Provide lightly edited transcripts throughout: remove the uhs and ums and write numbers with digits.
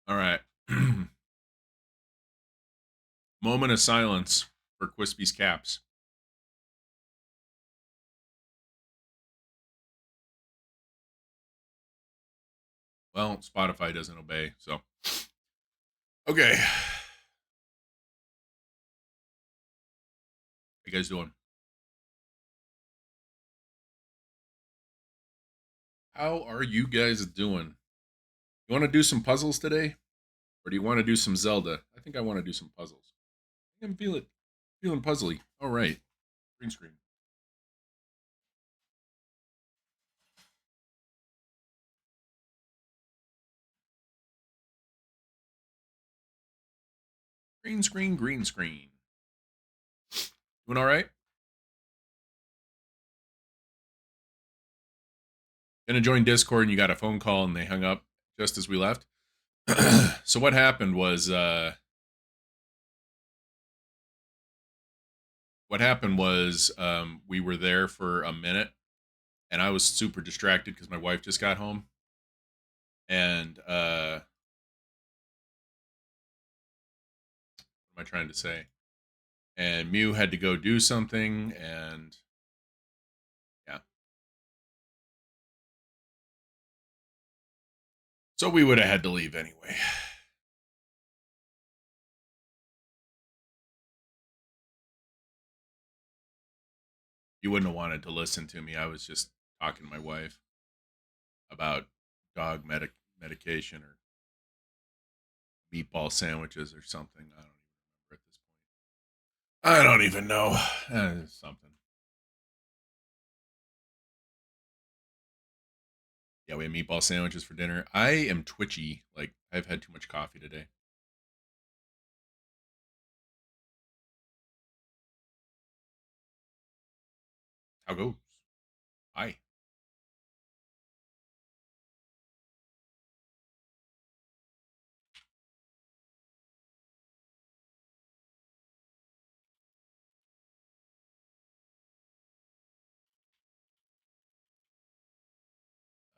All right. Moment of silence for Quispy's caps. Well, Spotify doesn't obey, so. Okay. How you guys doing? How are you guys doing? You want to do some puzzles today? Or do you want to do some Zelda? I think I want to do some puzzles. I'm feeling puzzly. All right. Green screen. Green screen, green screen. Doing all right? Gonna join Discord and you got a phone call and they hung up just as we left. So what happened was we were there for a minute and I was super distracted because my wife just got home. And what am I trying to say? And Mew had to go do something, and yeah. So we would have had to leave anyway. You wouldn't have wanted to listen to me. I was just talking to my wife about dog medication or meatball sandwiches or something. I don't even remember at this point. I don't even know. Something. Yeah, we had meatball sandwiches for dinner. I am twitchy. Like, I've had too much coffee today. How goes? Hi.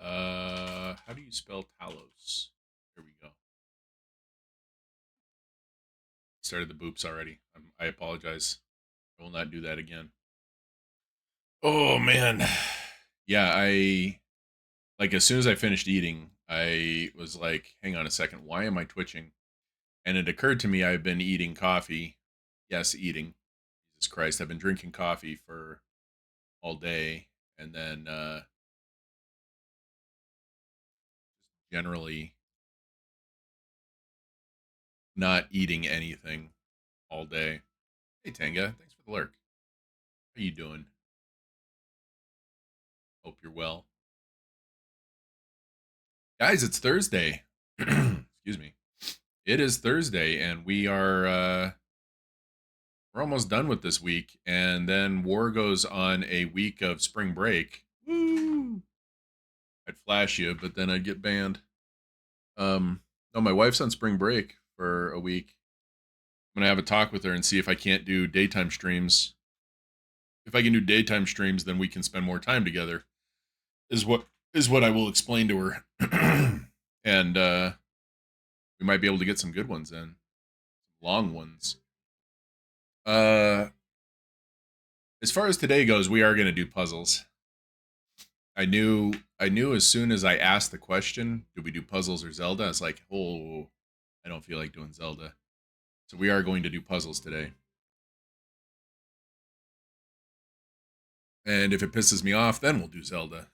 How do you spell Talos? Here we go. Started the boops already. I apologize. I will not do that again. Oh man. Yeah, I like as soon as I finished eating, I was like, hang on a second, why am I twitching? And it occurred to me I've been eating coffee. Yes, eating. Jesus Christ, I've been drinking coffee for all day and then generally not eating anything all day. Hey Tanga, thanks for the lurk. How you doing? Hope you're well. Guys, it's Thursday. Excuse me. It is Thursday and we're almost done with this week, and then War goes on a week of spring break. Woo! I'd flash you, but then I'd get banned. No, my wife's on spring break for a week. I'm gonna have a talk with her and see if I can't do daytime streams. If I can do daytime streams, then we can spend more time together. Is what I will explain to her, and we might be able to get some good ones in, long ones. Uh, as far as today goes, we are gonna do puzzles. I knew as soon as I asked the question, do we do puzzles or Zelda? It's like, oh, I don't feel like doing Zelda. So we are going to do puzzles today. And if it pisses me off, then we'll do Zelda.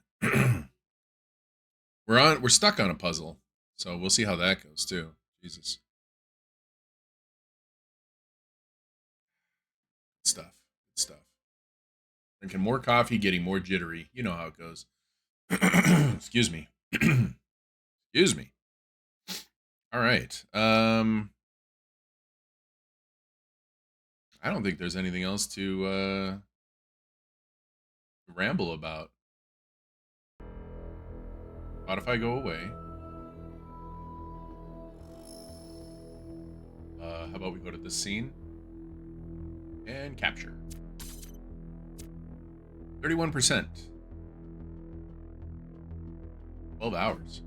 We're stuck on a puzzle. So we'll see how that goes too. Jesus. Good stuff. Good stuff. Drinking more coffee, getting more jittery. You know how it goes. Excuse me. Excuse me. All right. I don't think there's anything else to ramble about. Spotify go away. How about we go to the scene and capture? 31%. 12 hours.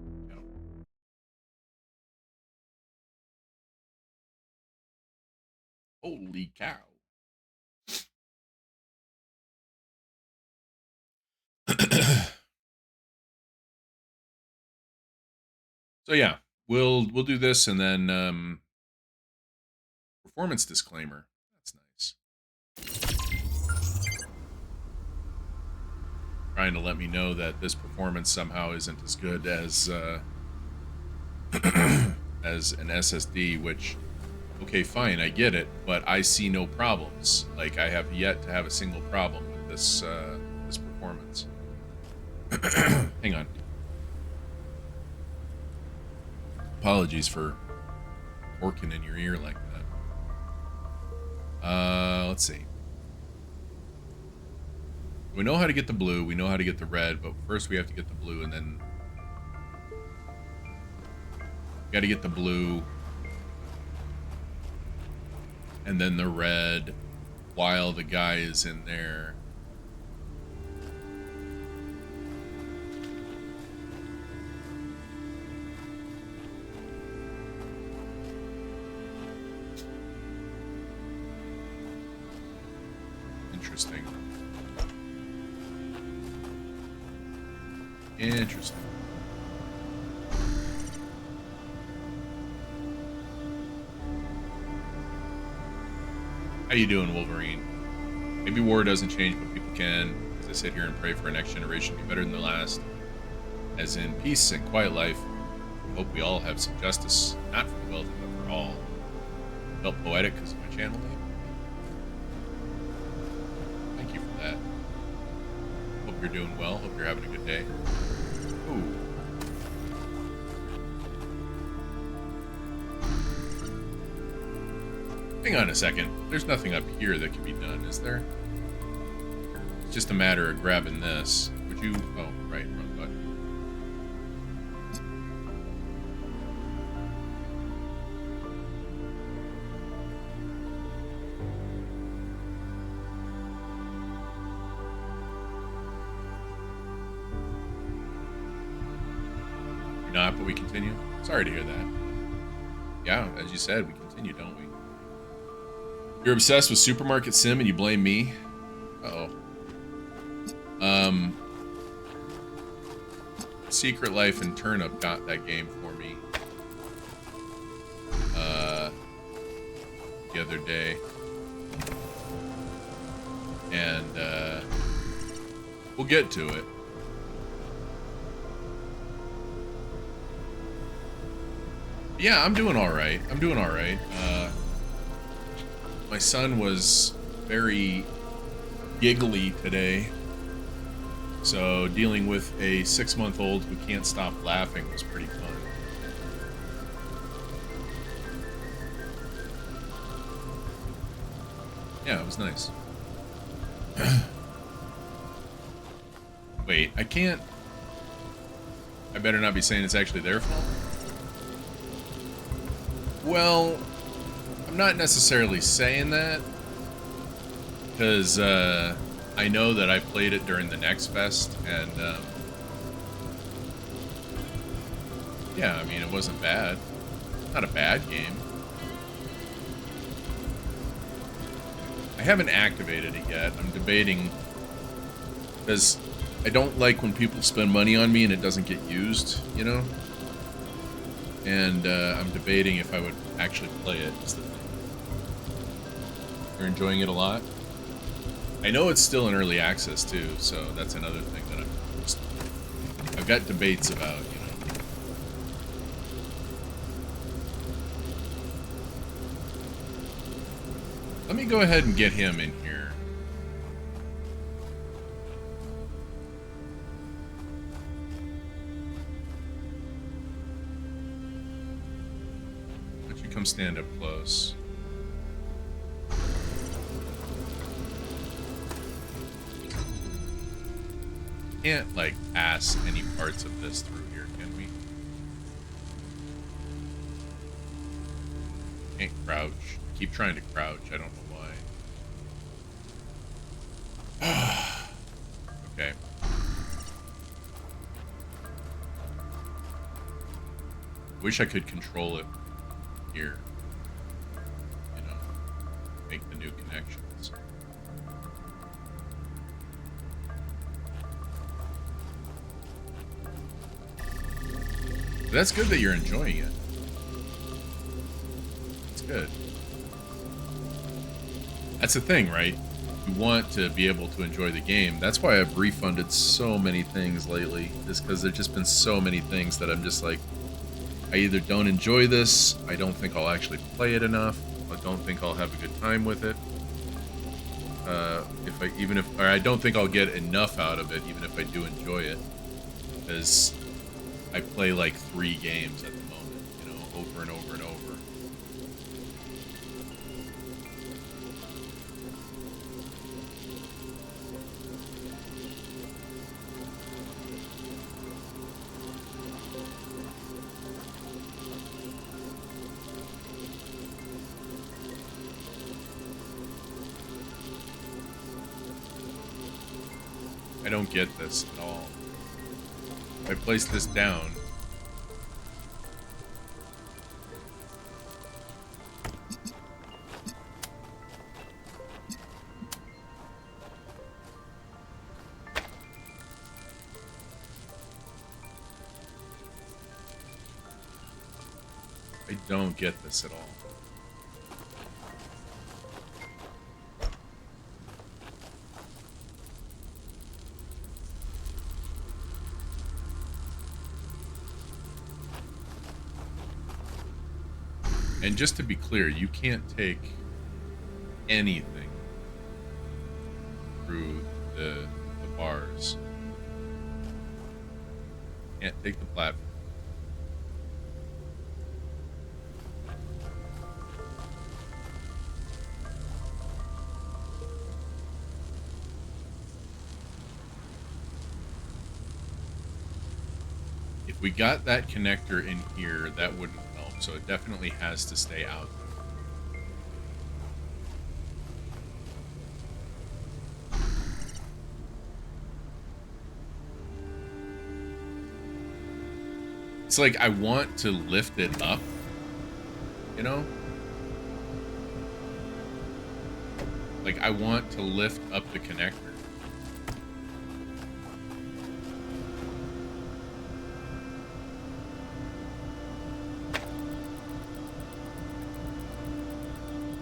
Holy cow. So yeah, we'll do this and then performance disclaimer. That's nice. Trying to let me know that this performance somehow isn't as good as as an SSD, which, okay, fine, I get it, but I see no problems. Like, I have yet to have a single problem with this this performance. Hang on. Apologies for working in your ear like that. Let's see. We know how to get the blue, we know how to get the red, but first we have to get the blue, and then we got to get the blue and then the red while the guy is in there. Interesting. Interesting. How you doing, Wolverine? Maybe war doesn't change, but people can. As I sit here and pray for our next generation to be better than the last. As in peace and quiet life. I hope we all have some justice, not for the wealthy, but for all. Felt poetic because of my channel name. Thank you for that. Hope you're doing well. Hope you're having a good day. Ooh. Hang on a second. There's nothing up here that can be done, is there? It's just a matter of grabbing this. Would you... Oh, right. Wrong button. You're not, but we continue? Sorry to hear that. Yeah, as you said, we continue, don't we? You're obsessed with Supermarket Sim and you blame me? Uh-oh. Secret Life and Turnip got that game for me. The other day. And, we'll get to it. Yeah, I'm doing alright. I'm doing alright. My son was very giggly today, so dealing with a 6-month-old who can't stop laughing was pretty fun. Yeah, it was nice. Wait, I can't... I better not be saying it's actually their fault? Well... I'm not necessarily saying that, because I know that I played it during the Next Fest, and yeah, I mean, it wasn't bad. Not a bad game. I haven't activated it yet. I'm debating, because I don't like when people spend money on me and it doesn't get used, you know? And I'm debating if I would actually play it. You're enjoying it a lot? I know it's still in early access too, so that's another thing that I've got debates about, you know. Let me go ahead and get him in here. Why don't you come stand up close? Can't, like, pass any parts of this through here, can we? Can't crouch. Keep trying to crouch. I don't know why. Okay. Wish I could control it here. You know. make the new connections. That's good that you're enjoying it. It's good. That's the thing, right? You want to be able to enjoy the game. That's why I've refunded so many things lately. Just because there's just been so many things that I'm just like, I either don't enjoy this, I don't think I'll actually play it enough, I don't think I'll have a good time with it. Or I don't think I'll get enough out of it, even if I do enjoy it, because I play like 3 games at the moment, you know, over and over and over. I don't get this at all. If I place this down, I don't get this at all. And just to be clear, you can't take anything through the bars. Can't take the platform. If we got that connector in here, that wouldn't help. So it definitely has to stay out. It's like I want to lift it up, you know? Like I want to lift up the connector.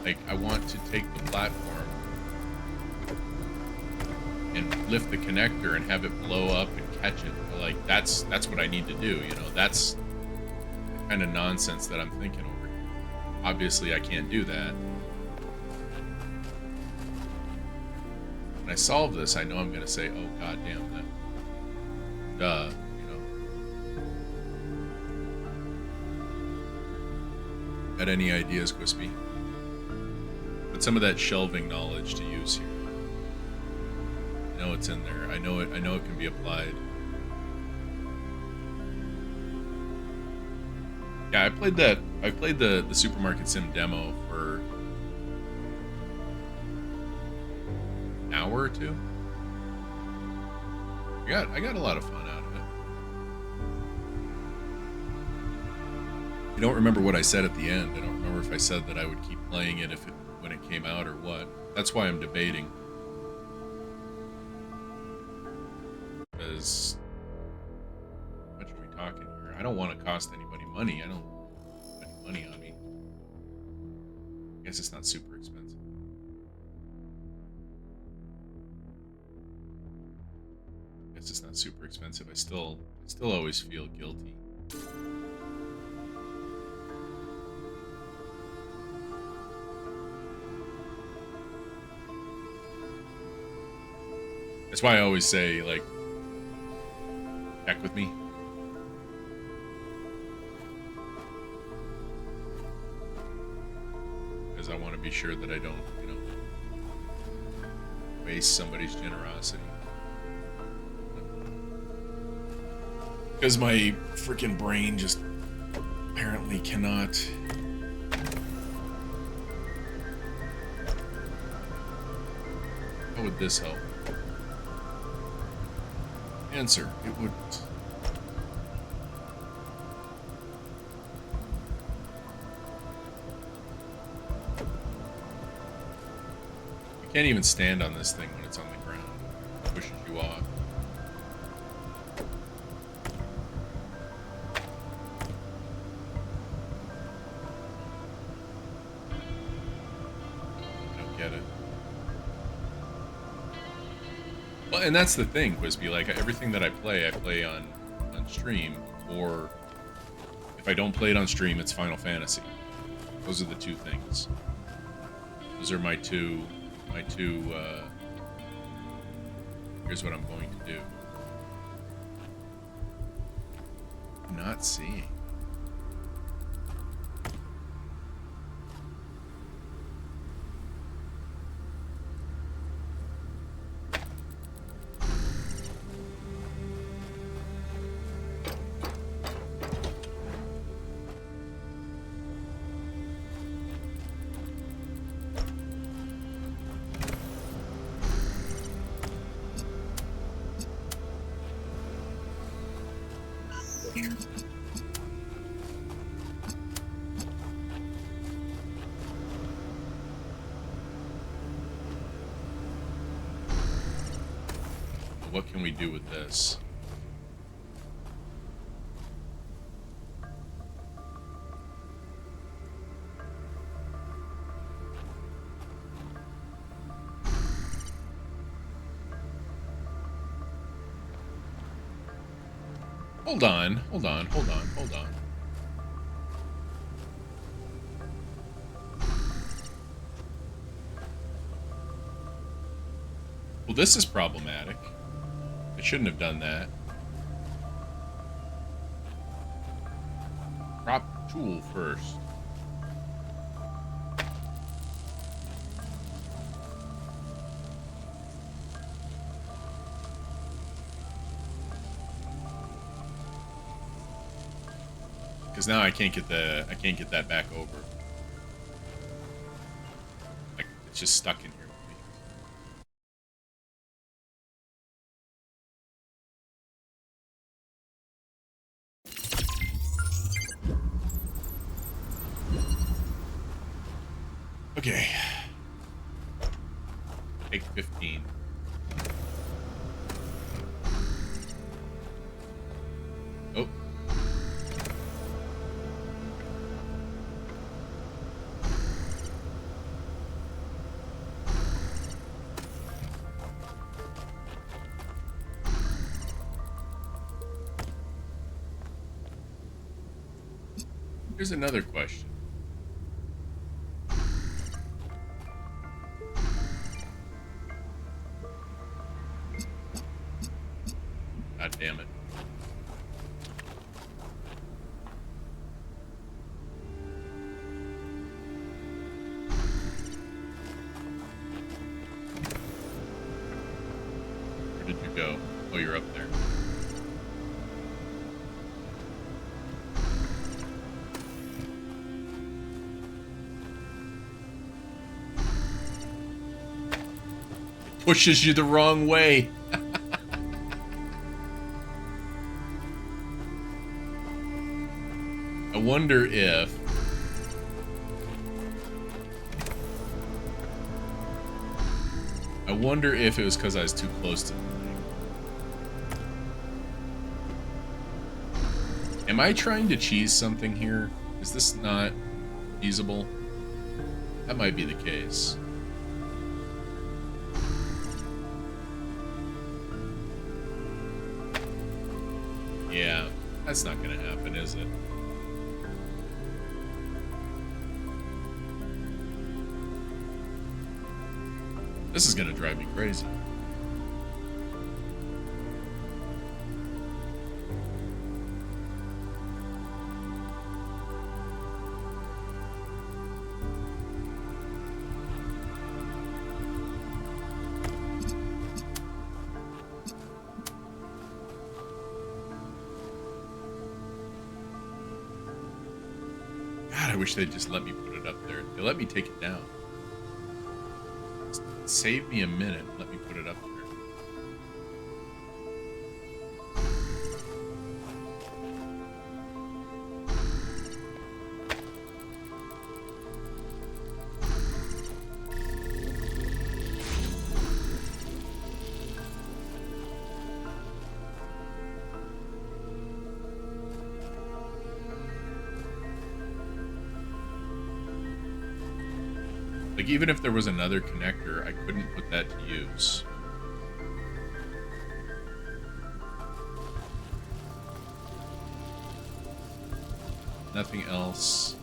Like, I want to take the platform and lift the connector and have it blow up and catch it. Like, that's what I need to do, you know? That's the kind of nonsense that I'm thinking over here. Obviously, I can't do that. When I solve this, I know I'm going to say, oh, goddamn, that. Duh, you know? Got any ideas, Quispy? Some of that shelving knowledge to use here. I know it's in there. I know it can be applied. Yeah, I played the Supermarket Sim demo for an hour or 2. I got a lot of fun out of it. I don't remember what I said at the end. I don't remember if I said that I would keep playing it when it came out or what. That's why I'm debating. Because how much are we talking here? I don't want to cost anybody money. I don't have any money on me. I guess it's not super expensive. I guess it's not super expensive. I still always feel guilty. That's why I always say, like, check with me. Because I want to be sure that I don't, you know, waste somebody's generosity. Because my freaking brain just apparently cannot. How would this help? Answer, it wouldn't. Can't even stand on this thing when it's on the ground. It pushes you off. I don't get it. Well, and that's the thing, Quizby. Like, everything that I play on stream, or if I don't play it on stream, it's Final Fantasy. Those are the two things. Those are my two, here's what I'm going to do. Not seeing. What can we do with this? Hold on. Well, this is problematic. I shouldn't have done that. Prop tool first. Because now I can't get that back over. Like, it's just stuck in here. Okay. Take 15. Oh. Here's another question. God damn it. Where did you go? Oh, you're up there. It pushes you the wrong way. I wonder if... it was because I was too close to the thing. Am I trying to cheese something here? Is this not feasible? That might be the case. Yeah, that's not gonna happen, is it? This is gonna drive me crazy. God, I wish they'd just let me put it up there. They let me take it down. Save me a minute. Let me put it up there. Like, even if there was another connector, I couldn't put that to use. Nothing else.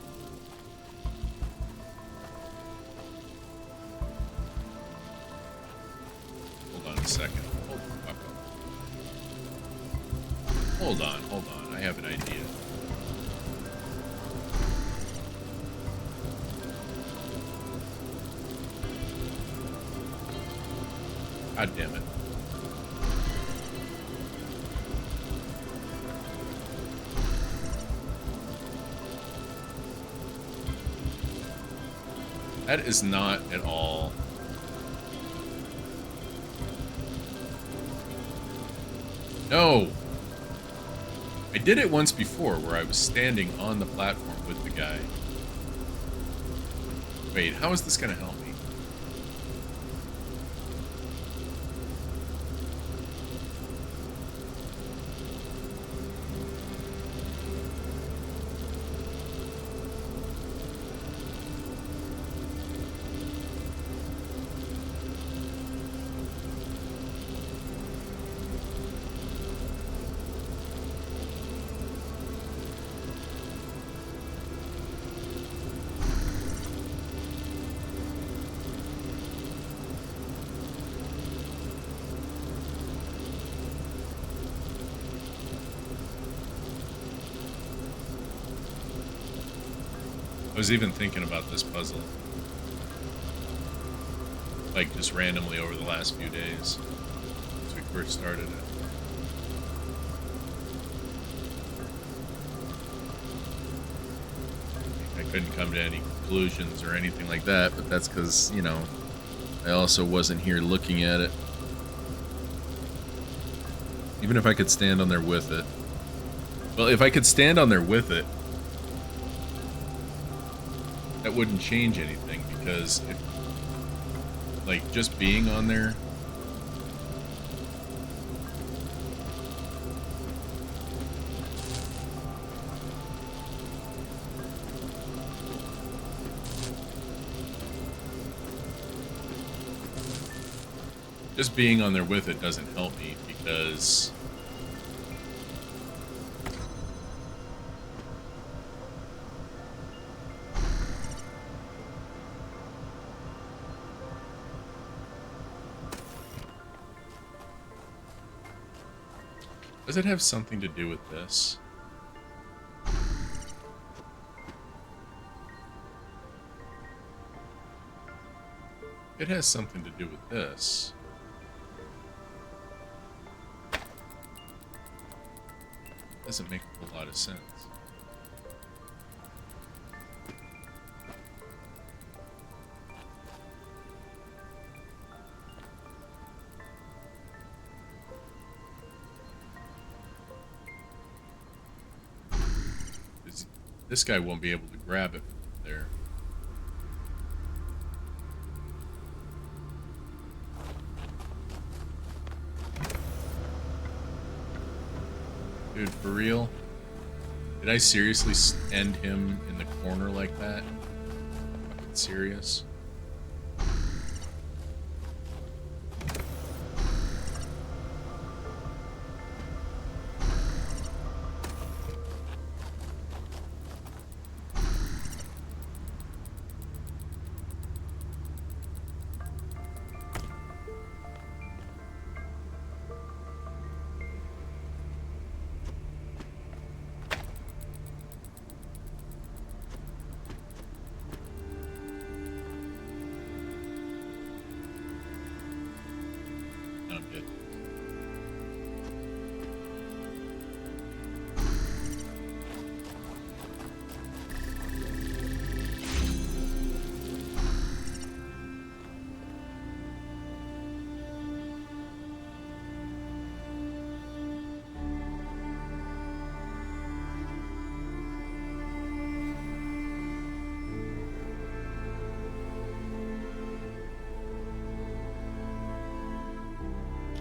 Hold on a second. Hold on. I have an idea. God damn it. That is not at all. No! I did it once before where I was standing on the platform with the guy. Wait, how is this gonna help me? I was even thinking about this puzzle. Like, just randomly over the last few days. Since we first started it. I couldn't come to any conclusions or anything like that, but that's because, you know, I also wasn't here looking at it. Even if I could stand on there with it. Well, if I could stand on there with it, that wouldn't change anything, because if, like, just being on there, just being on there with it doesn't help me, because does it have something to do with this? It has something to do with this. Doesn't make a whole lot of sense. This guy won't be able to grab it from there. Dude, for real? Did I seriously end him in the corner like that? Fucking serious?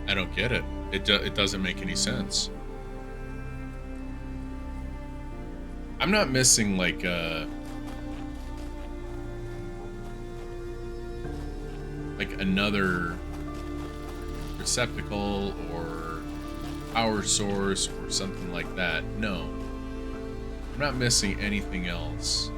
I don't get it. It doesn't make any sense. I'm not missing, like, like another receptacle or power source or something like that. No, I'm not missing anything else.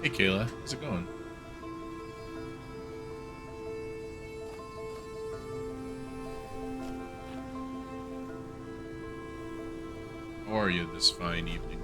Hey Kayla, how's it going? How are you this fine evening?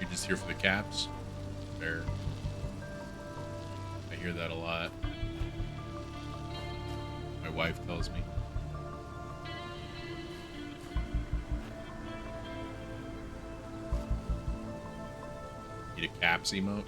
You're just here for the caps? Fair. I hear that a lot. My wife tells me. Need a caps emote?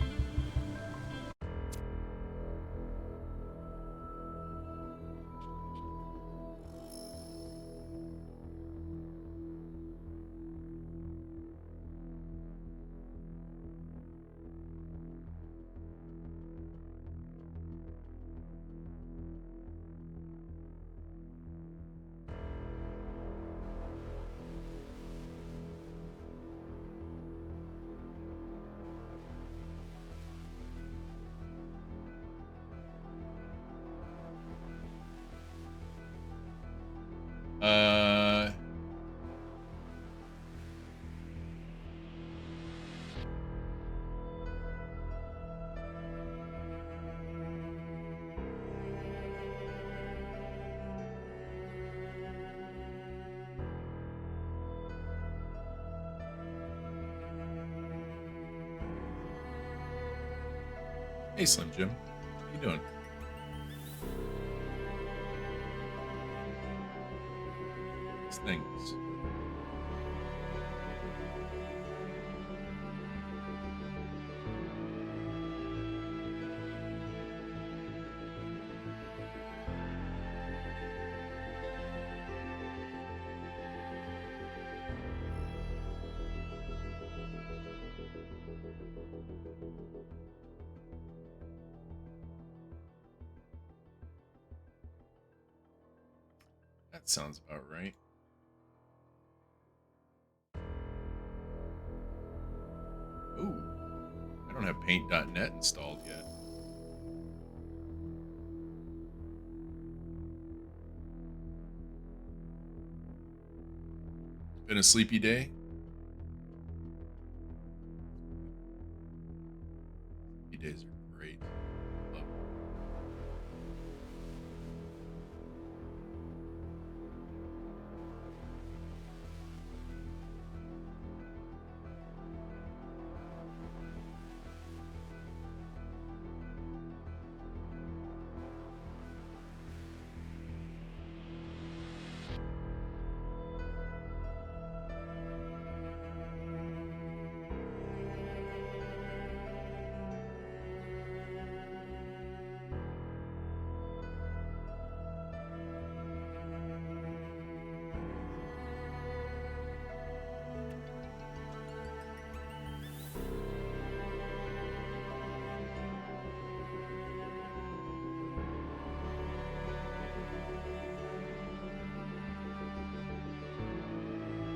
Uh, hey Slim Jim, how you doing? These things. That sounds about right. Ooh, I don't have paint.net installed yet. Been a sleepy day? Sleepy days are great. Love them.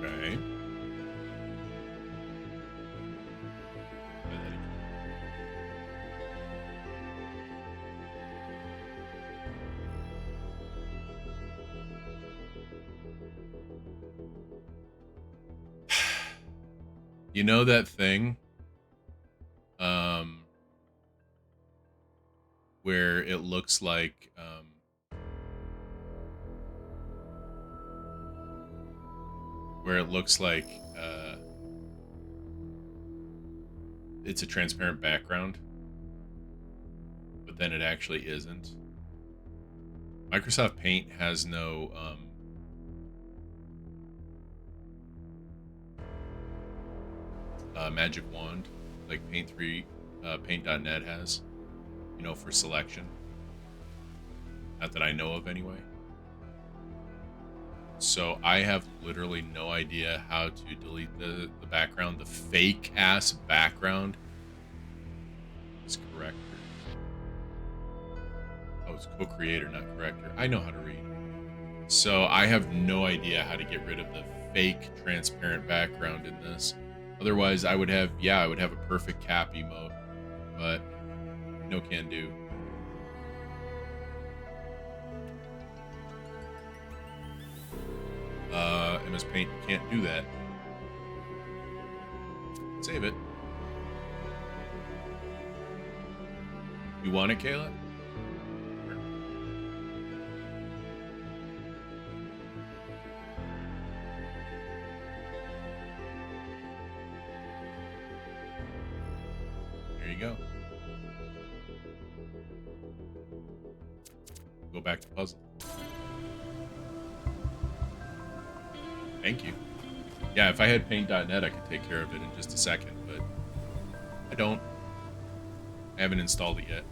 Okay. Try that again. You know that thing? Um, where it looks like, where it looks like, it's a transparent background, but then it actually isn't. Microsoft Paint has no, magic wand like Paint.net has, you know, for selection. Not that I know of anyway. So I have literally no idea how to delete the background, the fake ass background. It's corrector. Oh, it's co-creator, not corrector. I know how to read. So I have no idea how to get rid of the fake transparent background in this. Otherwise, I would have a perfect cap emote, but no can do. MS Paint can't do that. Save it. You want it, Kayla? There you go. Go back to puzzle. Thank you. Yeah, if I had Paint.net, I could take care of it in just a second, but I don't. I haven't installed it yet.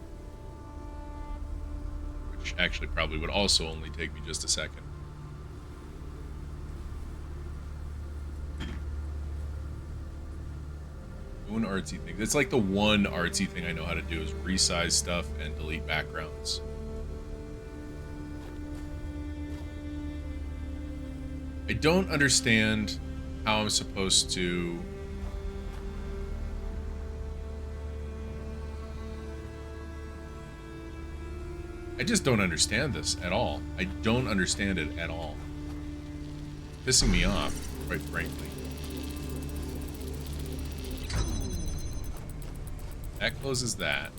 Which actually probably would also only take me just a second. Doing artsy things. It's like the one artsy thing I know how to do is resize stuff and delete backgrounds. I don't understand how I'm supposed to... I just don't understand this at all. I don't understand it at all. It's pissing me off, quite frankly. That closes that.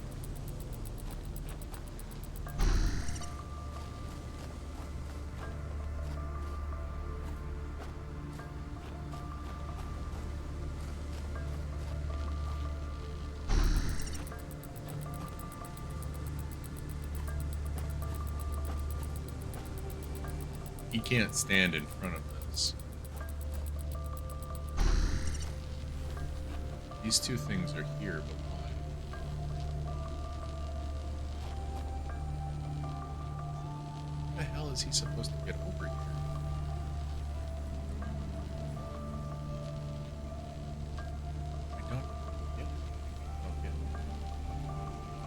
He can't stand in front of this. These two things are here, but why? What the hell is he supposed to get over here? I don't get it.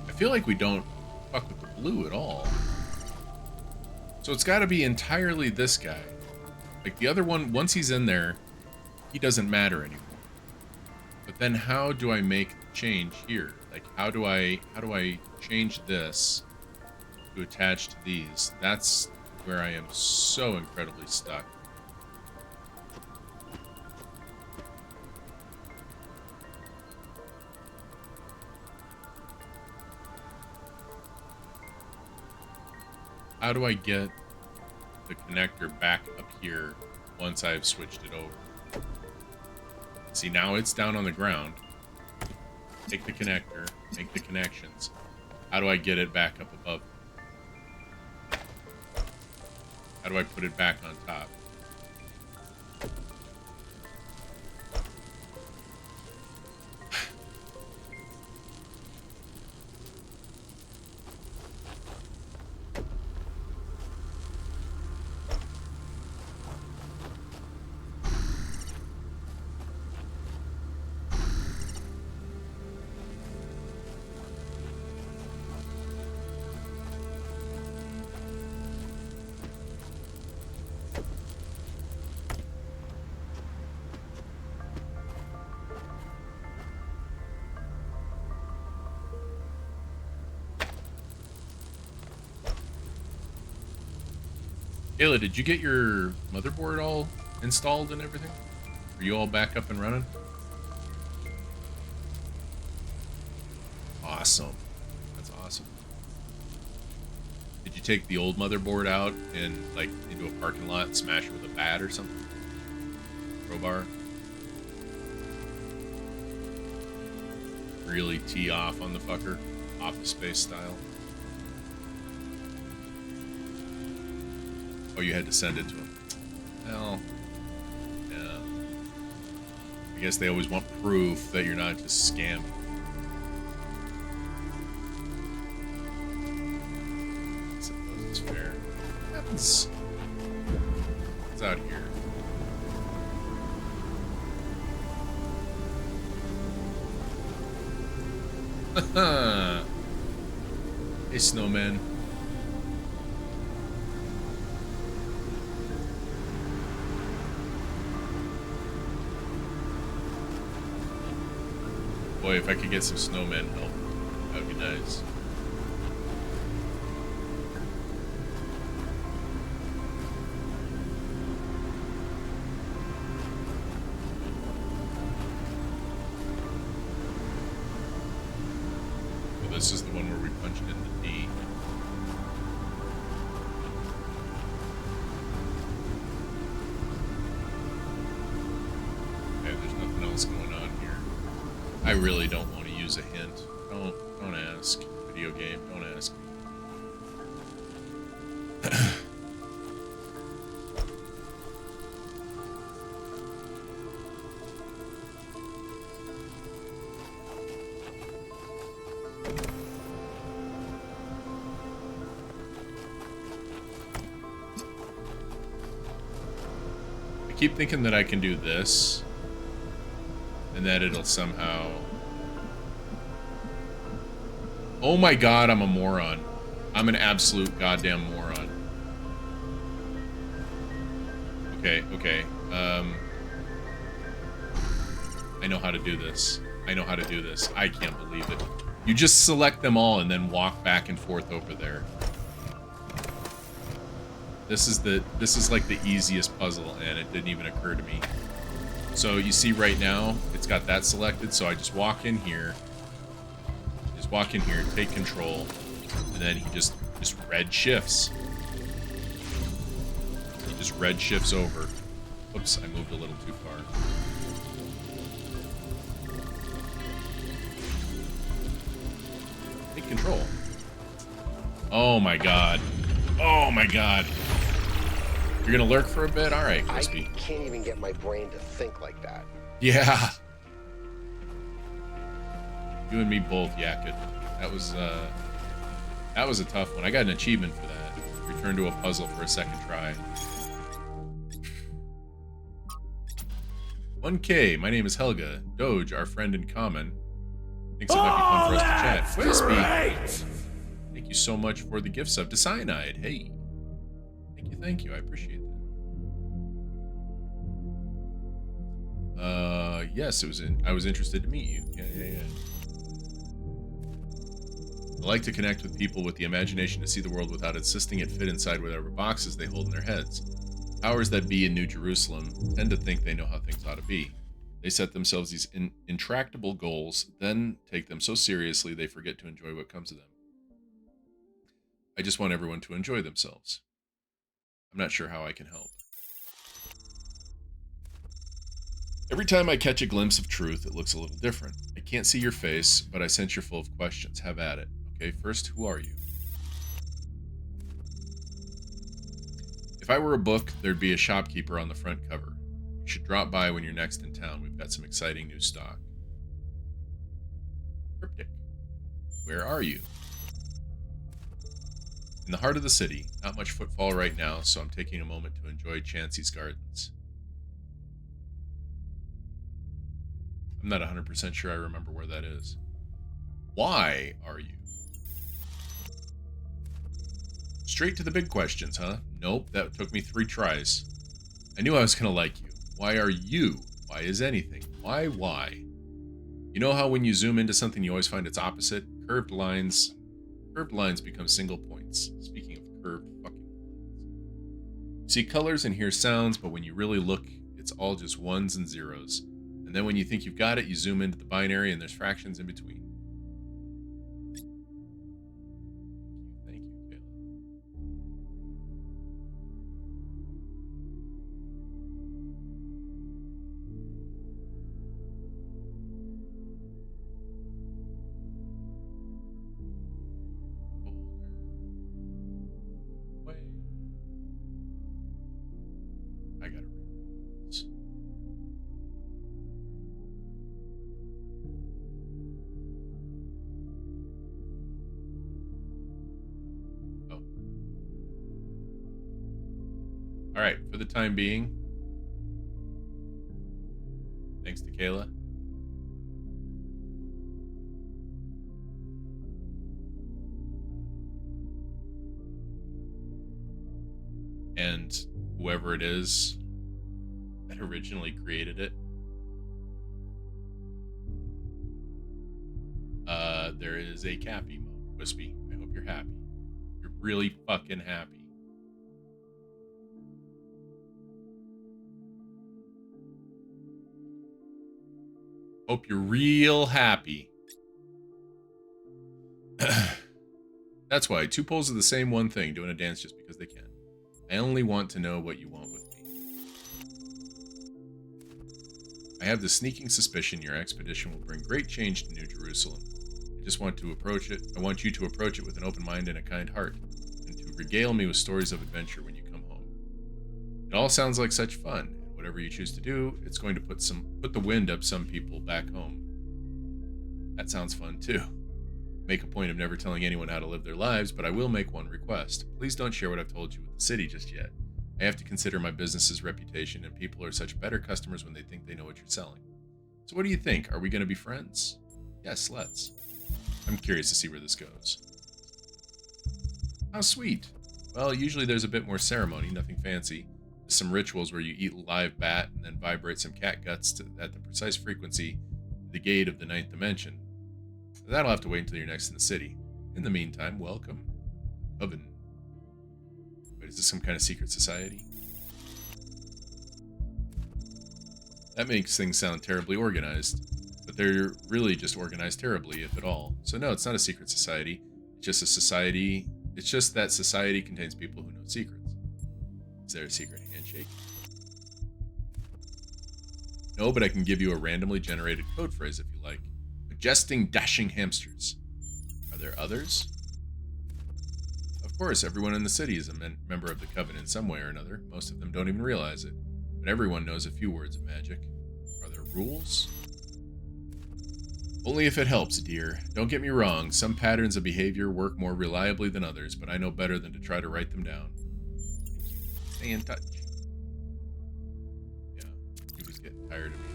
I feel like we don't fuck with the blue at all. So it's got to be entirely this guy. Like the other one, once he's in there, he doesn't matter anymore. But then how do I make the change here? Like how do I change this to attach to these? That's where I am so incredibly stuck. How do I get the connector back up here once I've switched it over? See, now it's down on the ground. Take the connector, make the connections. How do I get it back up above? How do I put it back on top? Ayla, did you get your motherboard all installed and everything? Are you all back up and running? awesome. That's awesome. Did you take the old motherboard out and like into a parking lot and smash it with a bat or something? Crowbar? Really tee off on the fucker? Office Space style? Oh, you had to send it to him. Well, yeah. I guess they always want proof that you're not just scamming. I suppose it's fair. What happens? What's out here? Hey, snowman. Boy, if I could get some snowman help, that would be nice. Well, this is the one where we punched in the D. Okay, there's nothing else going on here. I really don't want to use a hint. Don't ask. Video game, don't ask me. I keep thinking that I can do this, and that it'll somehow... Oh my god, I'm a moron. I'm an absolute goddamn moron. Okay. I know how to do this. I can't believe it. You just select them all and then walk back and forth over there. This is like the easiest puzzle, and it didn't even occur to me. So you see right now, it's got that selected, so I just walk in here. Walk in here, take control, and then he just red shifts. He just red shifts over. Oops, I moved a little too far. Take control. Oh my god. Oh my god. You're gonna lurk for a bit? Alright, Crispy. I can't even get my brain to think like that. Yeah. You and me both, Yakut. That was a tough one. I got an achievement for that. Return to a puzzle for a second try. 1K, my name is Helga. Doge, our friend in common. Thinks it might be fun for us to chat. Crispy! Thank you so much for the gift sub to Cyanide. Hey. Thank you. I appreciate that. Yes, I was interested to meet you. Yeah. I like to connect with people with the imagination to see the world without insisting it fit inside whatever boxes they hold in their heads. Powers that be in New Jerusalem tend to think they know how things ought to be. They set themselves these intractable goals, then take them so seriously they forget to enjoy what comes of them. I just want everyone to enjoy themselves. I'm not sure how I can help. Every time I catch a glimpse of truth, it looks a little different. I can't see your face, but I sense you're full of questions. Have at it. Okay, first, who are you? If I were a book, there'd be a shopkeeper on the front cover. You should drop by when you're next in town. We've got some exciting new stock. Cryptic. Where are you? In the heart of the city. Not much footfall right now, so I'm taking a moment to enjoy Chansey's Gardens. I'm not 100% sure I remember where that is. Why are you? Straight to the big questions, huh? Nope, that took me 3 tries. I knew I was gonna like you. Why are you? Why is anything? Why? You know how when you zoom into something you always find its opposite? Curved lines become single points. Speaking of curved fucking lines. You see colors and hear sounds, but when you really look, it's all just ones and zeros. And then when you think you've got it, you zoom into the binary and there's fractions in between. All right, for the time being, thanks to Kayla. And whoever it is that originally created it, there is a cap emote. Wispy, I hope you're happy. You're really fucking happy. Hope you're real happy. That's why 2 poles of the same one thing doing a dance just because they can. I only want to know what you want with me. I have the sneaking suspicion your expedition will bring great change to New Jerusalem. I just want to approach it. I want you to approach it with an open mind and a kind heart, and to regale me with stories of adventure when you come home. It all sounds like such fun, and whatever you choose to do, it's going to put the wind up some people back home. That sounds fun too. Make a point of never telling anyone how to live their lives, but I will make one request. Please don't share what I've told you with the city just yet. I have to consider my business's reputation, and people are such better customers when they think they know what you're selling. So what do you think? Are we going to be friends? Yes, let's. I'm curious to see where this goes. How sweet. Well, usually there's a bit more ceremony, nothing fancy. Just some rituals where you eat a live bat and then vibrate some cat guts at the precise frequency, the gate of the 9th dimension. That'll have to wait until you're next in the city. In the meantime, welcome. Oven. Wait, is this some kind of secret society? That makes things sound terribly organized, but they're really just organized terribly, if at all. So no, it's not a secret society. It's just a society. It's just that society contains people who know secrets. Is there a secret handshake? No, but I can give you a randomly generated code phrase if you like. Majesting, dashing hamsters. Are there others? Of course, everyone in the city is a member of the Coven in some way or another. Most of them don't even realize it. But everyone knows a few words of magic. Are there rules? Only if it helps, dear. Don't get me wrong, some patterns of behavior work more reliably than others, but I know better than to try to write them down. Stay in touch. Yeah, he was getting tired of me.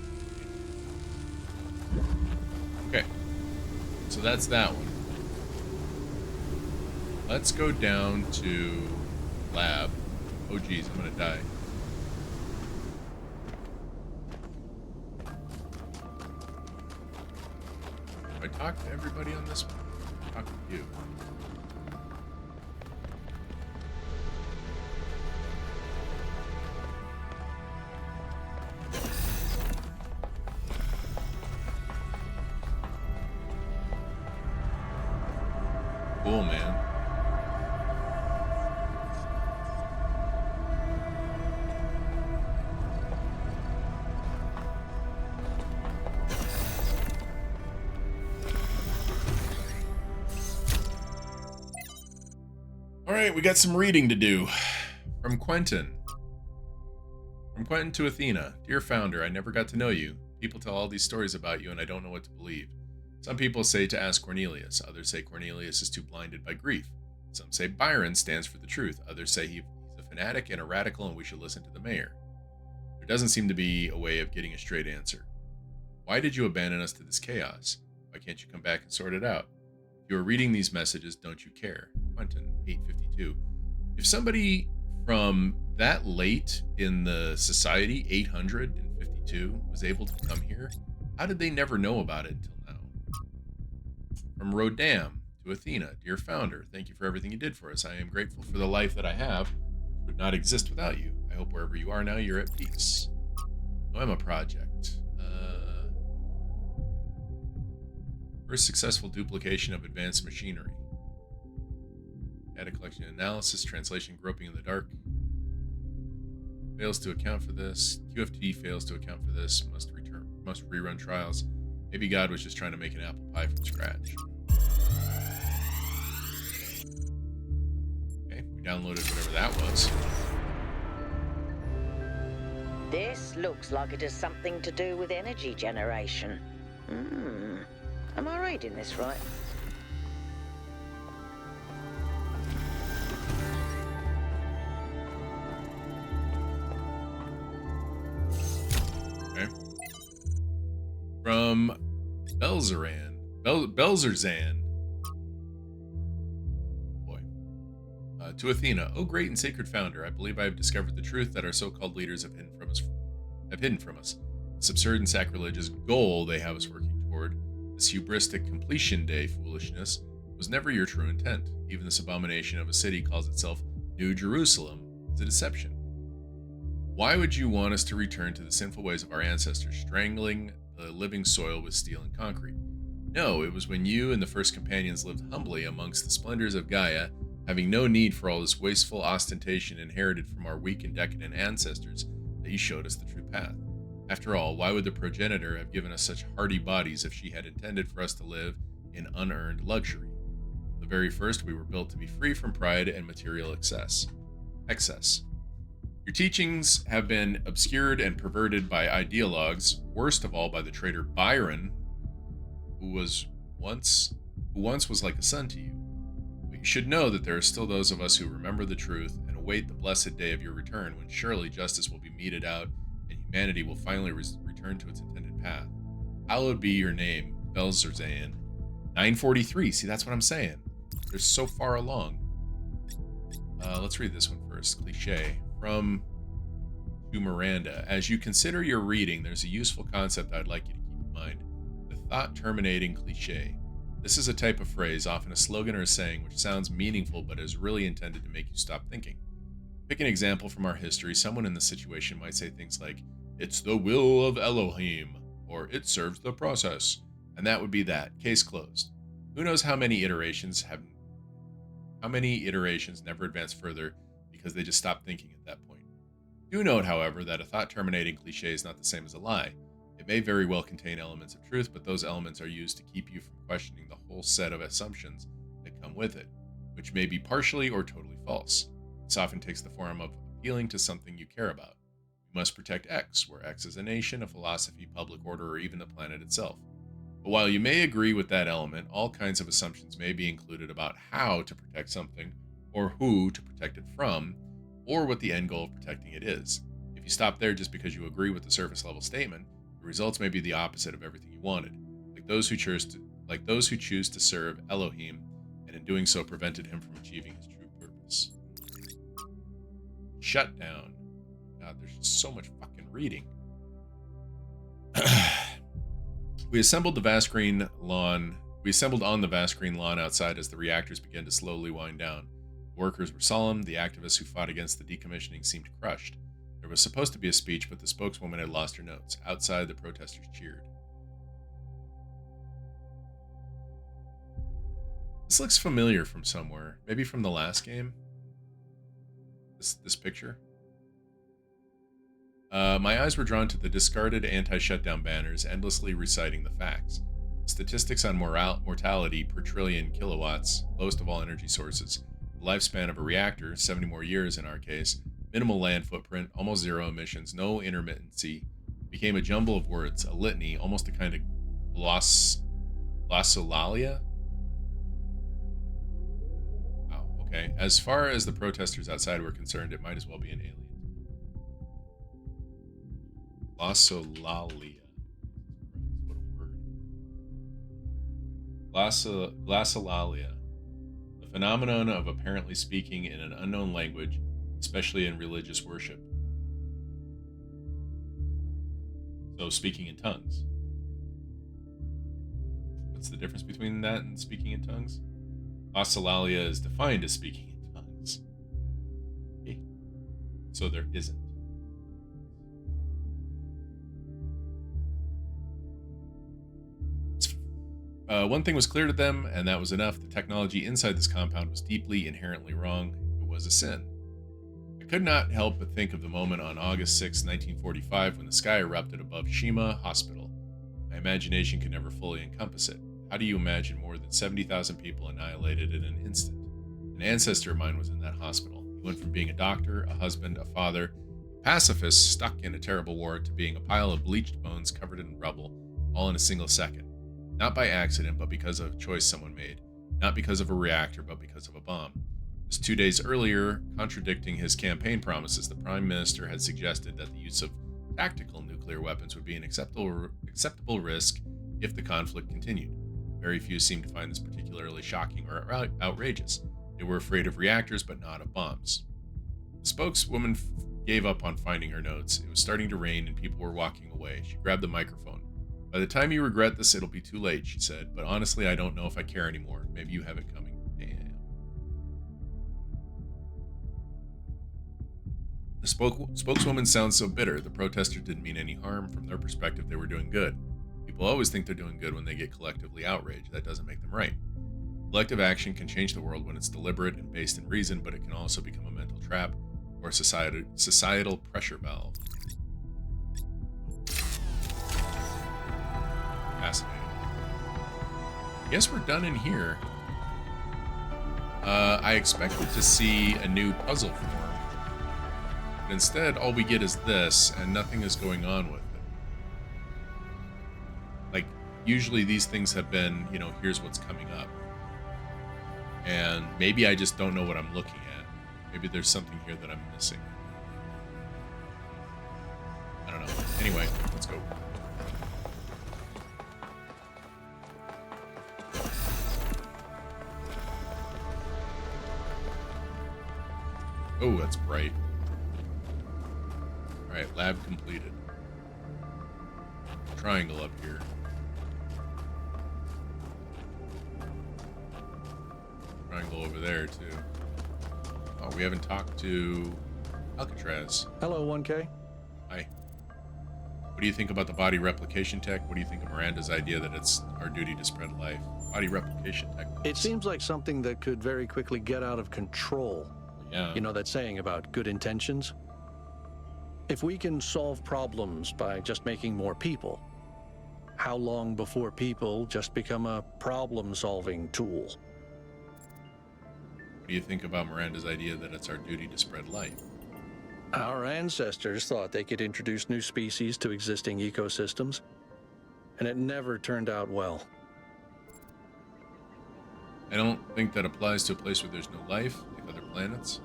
Okay, so that's that one. Let's go down to lab. Oh geez, I'm gonna die. Do I talk to everybody on this one? Talk to you. Cool, man. All right, we got some reading to do. From Quentin. From Quentin to Athena. Dear founder, I never got to know you. People tell all these stories about you and I don't know what to believe. Some people say to ask Cornelius. Others say Cornelius is too blinded by grief. Some say Byron stands for the truth. Others say he's a fanatic and a radical and we should listen to the mayor. There doesn't seem to be a way of getting a straight answer. Why did you abandon us to this chaos? Why can't you come back and sort it out? If you are reading these messages, don't you care? Quentin, 852. If somebody from that late in the society, 852, was able to come here, how did they never know about it until now? From Rodam to Athena, dear founder, thank you for everything you did for us. I am grateful for the life that I have, which would not exist without you. I hope wherever you are now, you're at peace. Noema Project. First successful duplication of advanced machinery. Data collection and analysis, translation groping in the dark. Fails to account for this. QFT fails to account for this. Must rerun trials. Maybe God was just trying to make an apple pie from scratch. Okay, we downloaded whatever that was. This looks like it has something to do with energy generation. Am I reading this right? Okay. From Belzerzan. Boy. To Athena, O great and sacred founder, I believe I have discovered the truth that our so-called leaders have hidden from us. This absurd and sacrilegious goal they have us working toward, this hubristic completion day foolishness, was never your true intent. Even this abomination of a city calls itself New Jerusalem. It's a deception. Why would you want us to return to the sinful ways of our ancestors, strangling the living soil with steel and concrete? No, it was when you and the first companions lived humbly amongst the splendors of Gaia, having no need for all this wasteful ostentation inherited from our weak and decadent ancestors, that you showed us the true path. After all, why would the progenitor have given us such hardy bodies if she had intended for us to live in unearned luxury? From the very first, we were built to be free from pride and material excess. Your teachings have been obscured and perverted by ideologues, worst of all by the traitor Byron, who once was like a son to you. But you should know that there are still those of us who remember the truth and await the blessed day of your return, when surely justice will be meted out and humanity will finally return to its intended path. Hallowed be your name, Belzerzan. 943. See, that's what I'm saying. They're so far along. Let's read this one first. Cliche. From to Miranda. As you consider your reading, there's a useful concept I'd like you to keep in mind. The thought-terminating cliche. This is a type of phrase, often a slogan or a saying, which sounds meaningful but is really intended to make you stop thinking. Pick an example from our history. Someone in this situation might say things like, "It's the will of Elohim," or "It serves the process." And that would be that. Case closed. Who knows how many iterations never advance further because they just stop thinking at that point. Do note, however, that a thought-terminating cliche is not the same as a lie. It may very well contain elements of truth, but those elements are used to keep you from questioning the whole set of assumptions that come with it, which may be partially or totally false. This often takes the form of appealing to something you care about. You must protect X, where X is a nation, a philosophy, public order, or even the planet itself. But while you may agree with that element, all kinds of assumptions may be included about how to protect something, or who to protect it from, or what the end goal of protecting it is. If you stop there just because you agree with the surface level statement, the results may be the opposite of everything you wanted, like those who choose to serve Elohim, and in doing so prevented him from achieving his true purpose. Shutdown. God, there's just so much fucking reading. We assembled on the vast green lawn outside as the reactors began to slowly wind down. The workers were solemn. The activists who fought against the decommissioning seemed crushed. There was supposed to be a speech, but the spokeswoman had lost her notes. Outside, the protesters cheered. This looks familiar from somewhere. Maybe from the last game? This picture? My eyes were drawn to the discarded anti-shutdown banners, endlessly reciting the facts. Statistics on mortality per trillion kilowatts, lowest of all energy sources, the lifespan of a reactor, 70 more years in our case, minimal land footprint, almost zero emissions, no intermittency, became a jumble of words, a litany, almost a kind of glossolalia? Wow, okay. As far as the protesters outside were concerned, it might as well be an alien. Glossolalia. What a word. Glossolalia. The phenomenon of apparently speaking in an unknown language, especially in religious worship. So speaking in tongues. What's the difference between that and speaking in tongues? Glossolalia is defined as speaking in tongues. Okay. So there isn't. One thing was clear to them, and that was enough. The technology inside this compound was deeply, inherently wrong. It was a sin. I could not help but think of the moment on August 6, 1945, when the sky erupted above Shima Hospital. My imagination could never fully encompass it. How do you imagine more than 70,000 people annihilated in an instant? An ancestor of mine was in that hospital. He went from being a doctor, a husband, a father, a pacifist stuck in a terrible war, to being a pile of bleached bones covered in rubble, all in a single second. Not by accident, but because of a choice someone made. Not because of a reactor, but because of a bomb. Just 2 days earlier, contradicting his campaign promises, the Prime Minister had suggested that the use of tactical nuclear weapons would be an acceptable risk if the conflict continued. Very few seemed to find this particularly shocking or outrageous. They were afraid of reactors, but not of bombs. The spokeswoman gave up on finding her notes. It was starting to rain and people were walking away. She grabbed the microphone. By the time you regret this, it'll be too late, she said. But honestly, I don't know if I care anymore. Maybe you have it coming. Damn. The spokeswoman sounds so bitter. The protesters didn't mean any harm. From their perspective, they were doing good. People always think they're doing good when they get collectively outraged. That doesn't make them right. Collective action can change the world when it's deliberate and based in reason, but it can also become a mental trap or a societal pressure valve. Fascinating. I guess we're done in here. I expected to see a new puzzle form. But instead, all we get is this, and nothing is going on with it. Like, usually these things have been, here's what's coming up. And maybe I just don't know what I'm looking at. Maybe there's something here that I'm missing. I don't know. Anyway, let's go. Oh, that's bright. Alright, lab completed. Triangle up here. Triangle over there, too. Oh, we haven't talked to Alcatraz. Hello, 1K. Hi. What do you think about the body replication tech? What do you think of Miranda's idea that it's our duty to spread life? Body replication tech. It seems like something that could very quickly get out of control. Yeah. You know that saying about good intentions? If we can solve problems by just making more people, how long before people just become a problem-solving tool? What do you think about Miranda's idea that it's our duty to spread life? Our ancestors thought they could introduce new species to existing ecosystems, and it never turned out well. I don't think that applies to a place where there's no life, like other planets.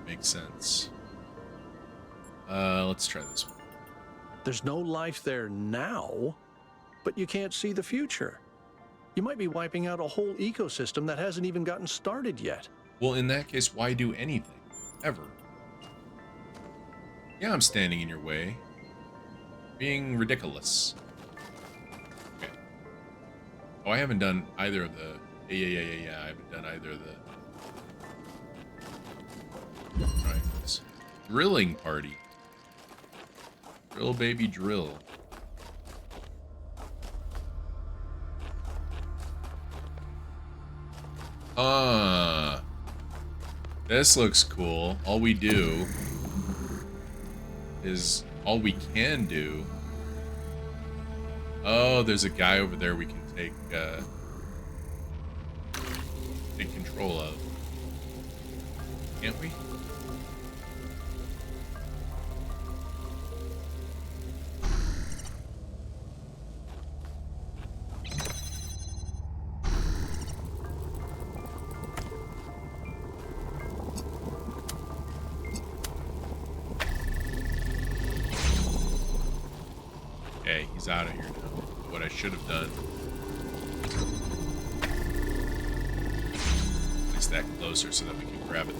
Makes sense. Let's try this one. There's no life there now, but you can't see the future. You might be wiping out a whole ecosystem that hasn't even gotten started yet. Well, in that case, why do anything? Ever? Yeah, I'm standing in your way. Being ridiculous. Okay. Oh, I haven't done either of the... Yeah. I haven't done either of the... triangles. Drilling party. Drill, baby, drill. This looks cool. All we do is all we can do. Oh, there's a guy over there we can take control of. Can't we? Okay, he's out of here now. What I should have done. Place that closer so that we can grab it.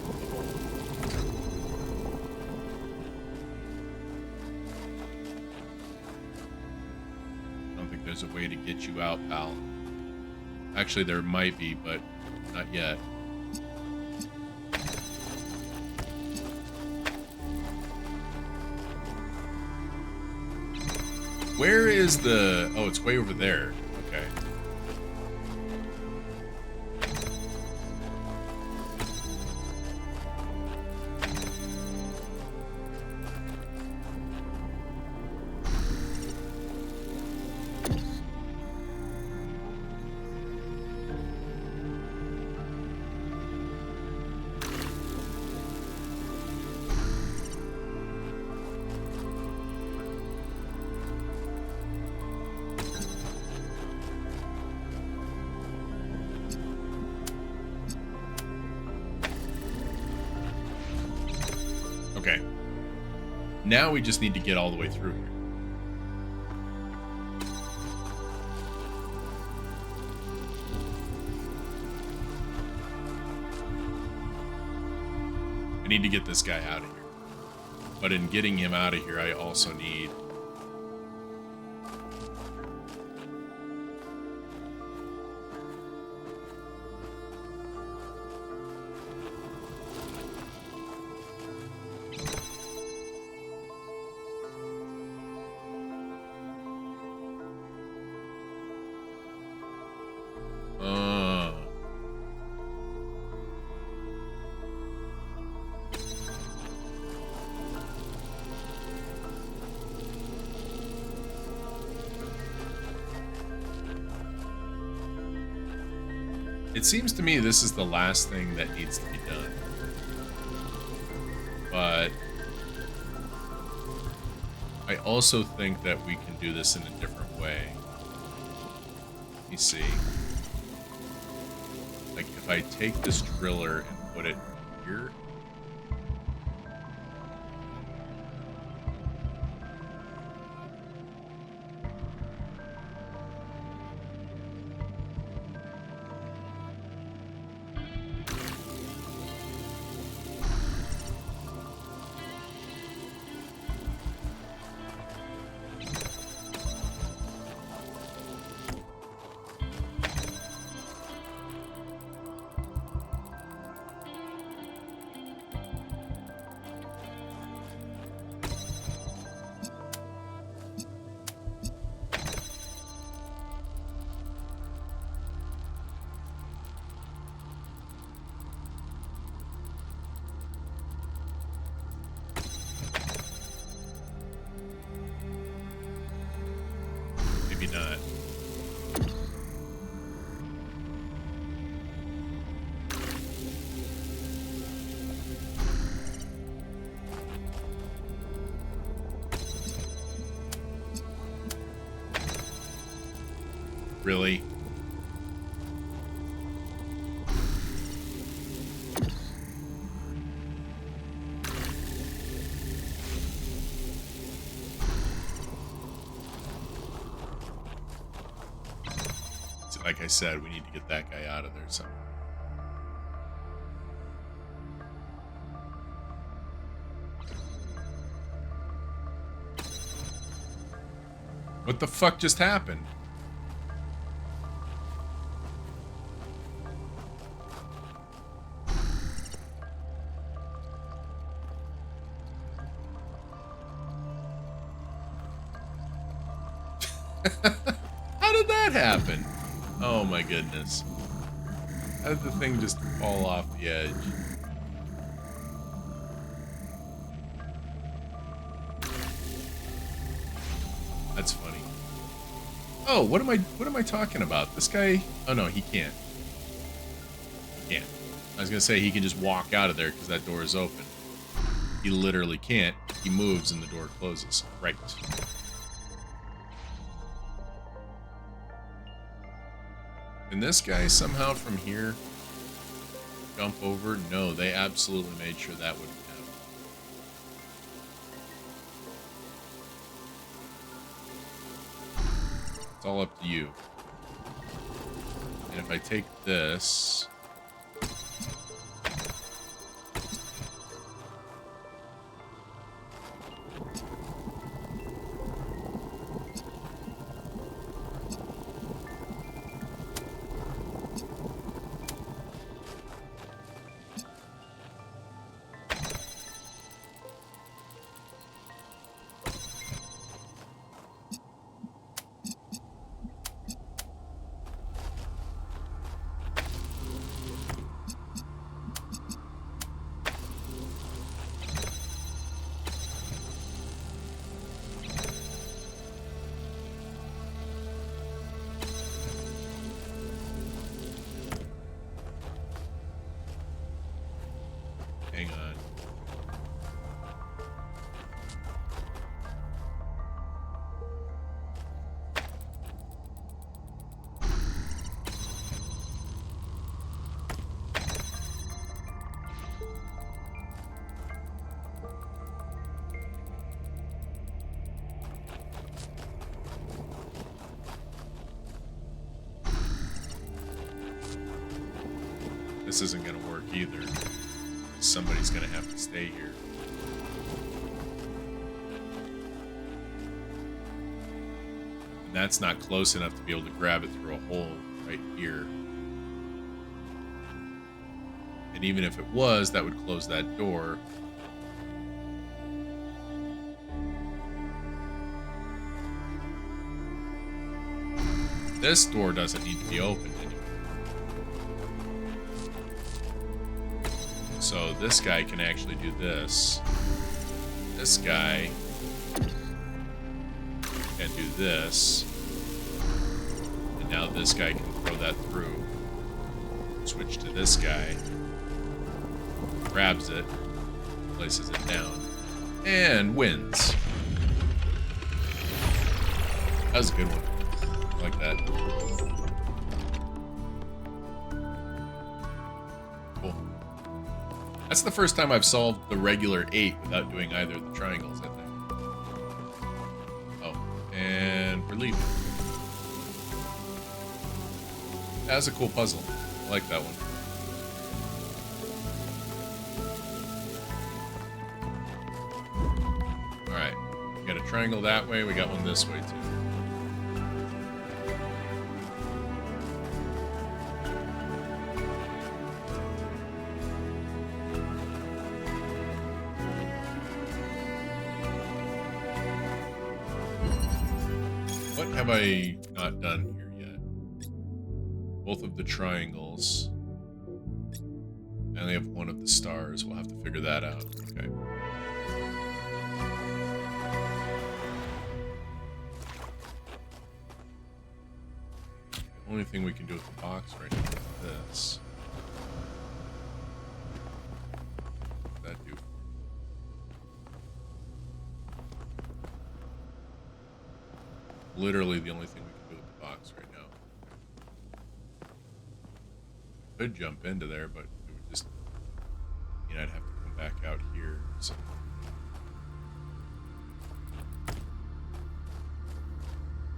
I don't think there's a way to get you out, pal. Actually, there might be, but not yet. Where is the... Oh, it's way over there. Okay. Okay. Now we just need to get all the way through here. I need to get this guy out of here. But in getting him out of here, I also need... It seems to me this is the last thing that needs to be done. But I also think that we can do this in a different way. Let me see. Like if I take this driller and put it here. Maybe not. Really? So like I said, we need to get that guy out of there somehow. What the fuck just happened? How did that happen? Oh my goodness. How did the thing just fall off the edge? That's funny. Oh, what am I talking about? This guy, oh no, he can't. He can't. I was gonna say he can just walk out of there because that door is open. He literally can't. He moves and the door closes. Right. Can this guy somehow from here jump over? No, they absolutely made sure that wouldn't happen. It's all up to you. And if I take this... this isn't going to work either. Somebody's going to have to stay here. And that's not close enough to be able to grab it through a hole right here. And even if it was, that would close that door. This door doesn't need to be opened anymore. So this guy can actually do this. This guy can do this. And now this guy can throw that through. Switch to this guy. Grabs it. Places it down. And wins. That was a good one. I like that. Cool. That's the first time I've solved the regular 8 without doing either of the triangles, I think. Oh, and we're leaving. That was a cool puzzle. I like that one. Alright. We got a triangle that way, we got one this way too. What have I not done here yet? Both of the triangles. I only have one of the stars. We'll have to figure that out. Okay. The only thing we can do with the box right now is this. What does that do? Literally the only thing we can do with the box right now. I could jump into there, but it would just, you know, I'd have to come back out here. So.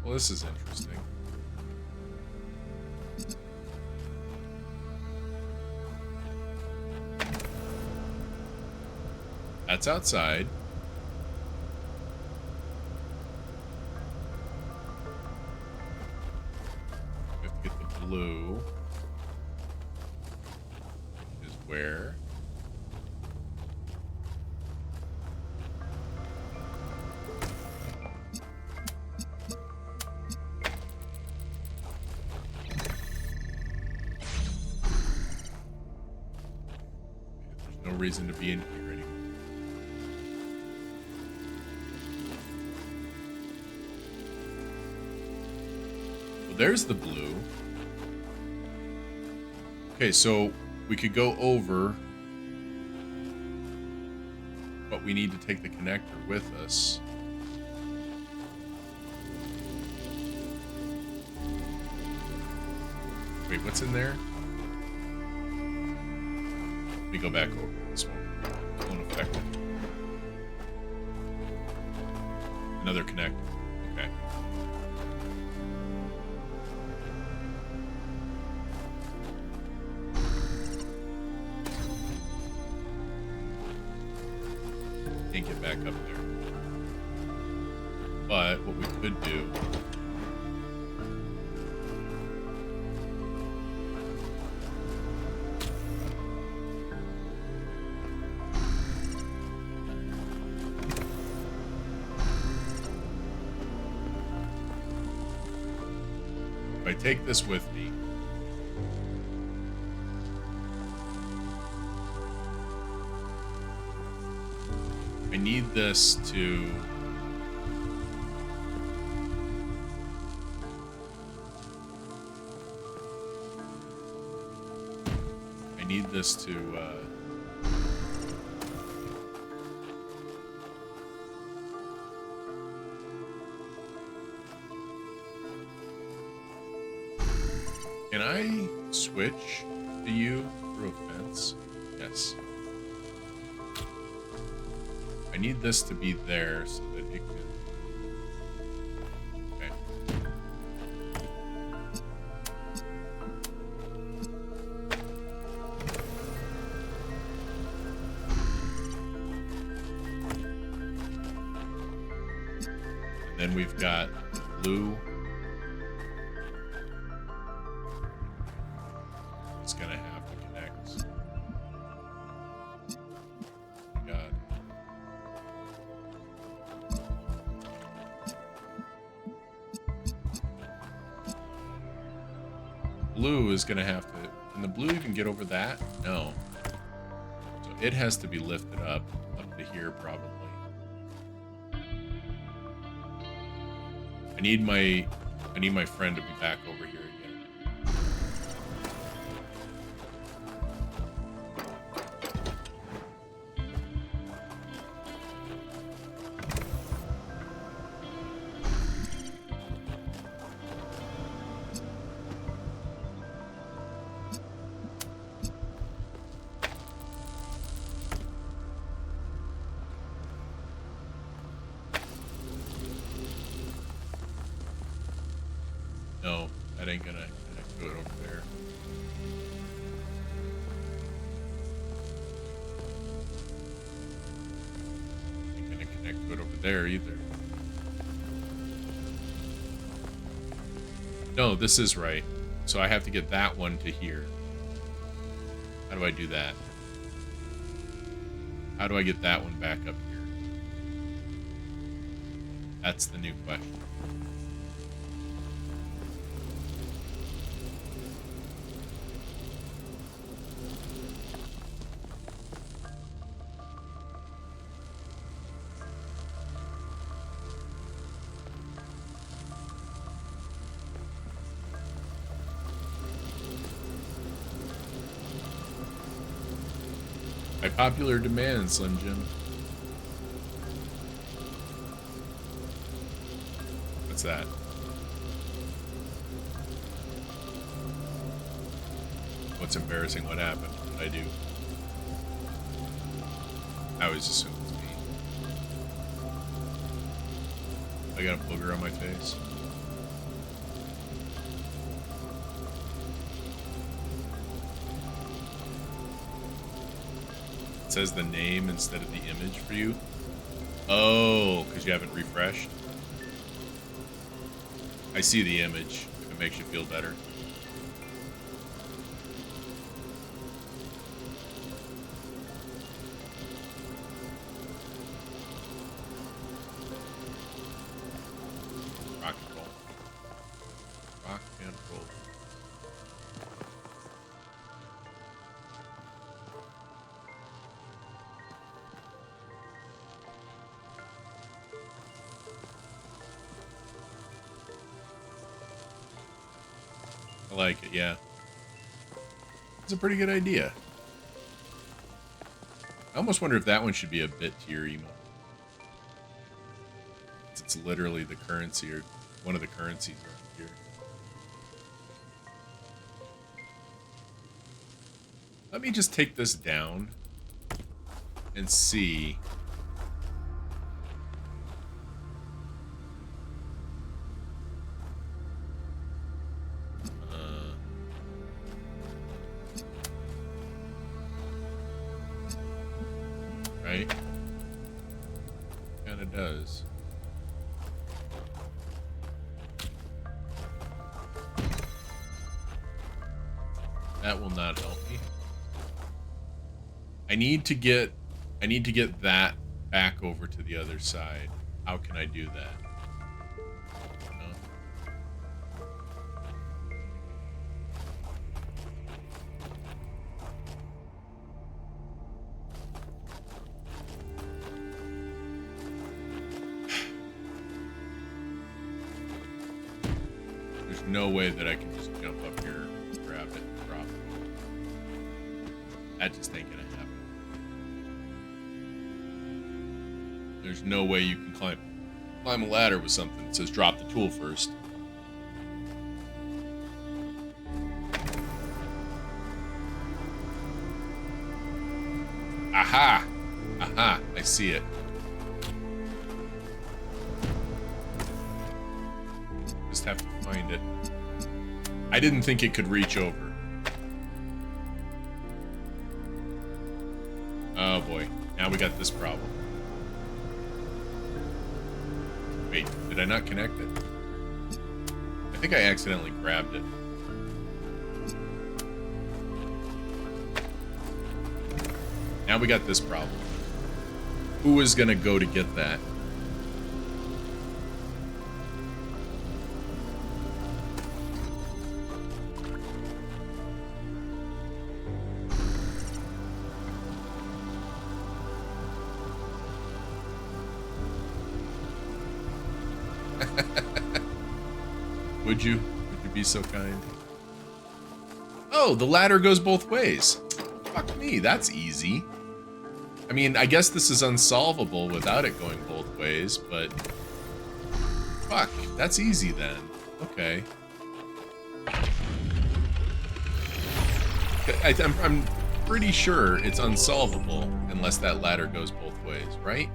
Well, this is interesting. That's outside. We have to get the blue. Is where? There's no reason to be in here anymore. There's the blue. Okay, so we could go over, but we need to take the connector with us. Wait, what's in there? Let me go back over. This won't affect it. Another connector. Okay. Can't get back up there. But what we could do if I take this with me, I need this to can I switch to you through a fence? Yes. I need this to be there so that it can... Okay. Then we've got blue. It's gonna have to connect. God. Blue is gonna have to. Can the blue even get over that? No. So it has to be lifted up to here probably. I need my friend to be back over here again. No, that ain't gonna do it over there. Ain't gonna connect to it over there either. No, this is right. So I have to get that one to here. How do I do that? How do I get that one back up here? That's the new question. By popular demand, Slim Jim. What's that? What's embarrassing? What happened? What did I do? I always assume it's me. I got a booger on my face. It says the name instead of the image for you. Oh, because you haven't refreshed. I see the image, if it makes you feel better. Rock and roll. Rock and roll. I like it, yeah. It's a pretty good idea. I almost wonder if that one should be a bit tier emote. It's literally the currency, or one of the currencies around here. Let me just take this down and see. Right? Kinda does. That will not help me. I need to get that back over to the other side. How can I do that? No way that I can just jump up here, grab it, and drop it. That just ain't gonna happen. There's no way you can climb a ladder with something that says drop the tool first. Aha! Aha! I see it. Just have to find it. I didn't think it could reach over. Oh boy, now we got this problem. Wait, did I not connect it? I think I accidentally grabbed it. Now we got this problem. Who is gonna go to get that? Would you? Would you be so kind? Oh, the ladder goes both ways. Fuck me, that's easy. I mean, I guess this is unsolvable without it going both ways, but... Fuck, that's easy then. Okay. I'm pretty sure it's unsolvable unless that ladder goes both ways, right?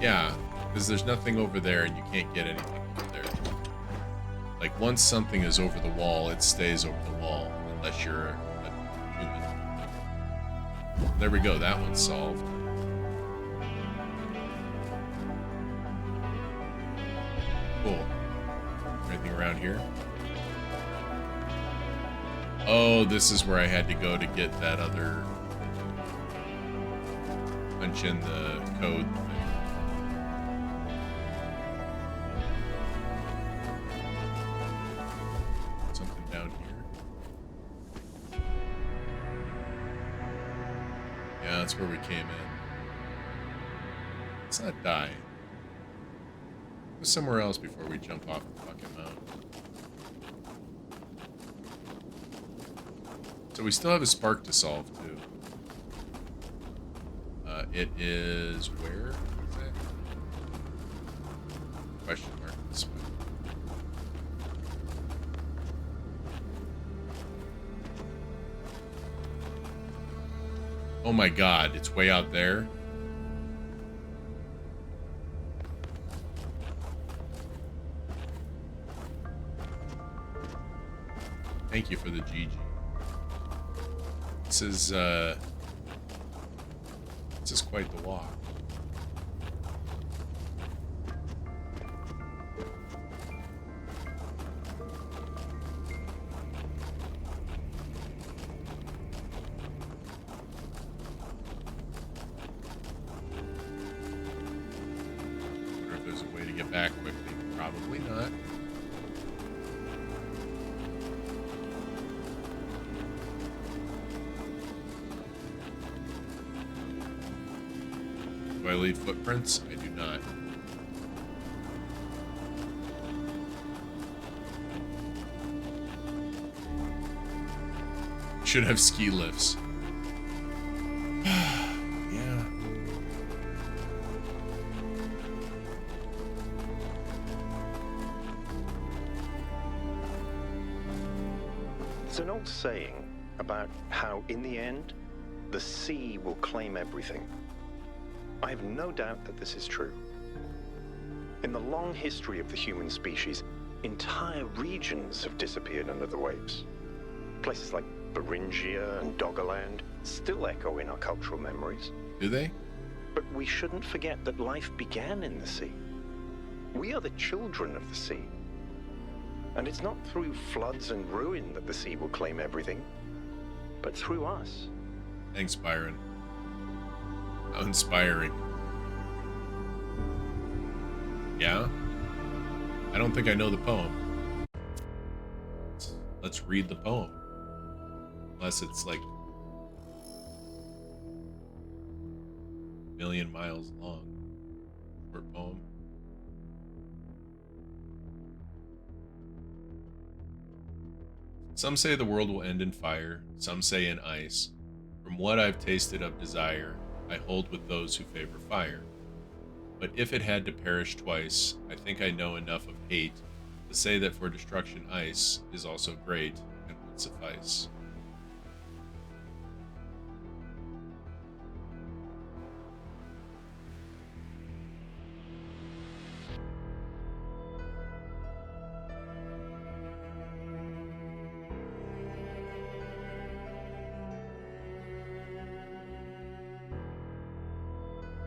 Yeah, because there's nothing over there and you can't get anything over there. Like, once something is over the wall, it stays over the wall, unless you're a human. There we go, that one's solved. Cool. Anything around here? Oh, this is where I had to go to get that other... punch in the code thing. Something down here. Yeah, that's where we came in. Let's not die. Go somewhere else before we jump off the fucking mountain. So we still have a spark to solve, too. It is where? Is it? Question mark this way. Oh my god, it's way out there. Thank you for the GG. This is quite the walk. Wonder if there's a way to get back quickly. Probably not. Do I leave footprints? I do not. Should have ski lifts. Yeah. There's an old saying about how, in the end, the sea will claim everything. I have no doubt that this is true. In the long history of the human species, entire regions have disappeared under the waves. Places like Beringia and Doggerland still echo in our cultural memories. Do they? But we shouldn't forget that life began in the sea. We are the children of the sea. And it's not through floods and ruin that the sea will claim everything, but through us. Thanks, Byron. How inspiring. Yeah? I don't think I know the poem. Let's read the poem. Unless it's like a million miles long. Short poem. Some say the world will end in fire, some say in ice. From what I've tasted of desire, I hold with those who favor fire. But if it had to perish twice, I think I know enough of hate to say that for destruction ice is also great and would suffice.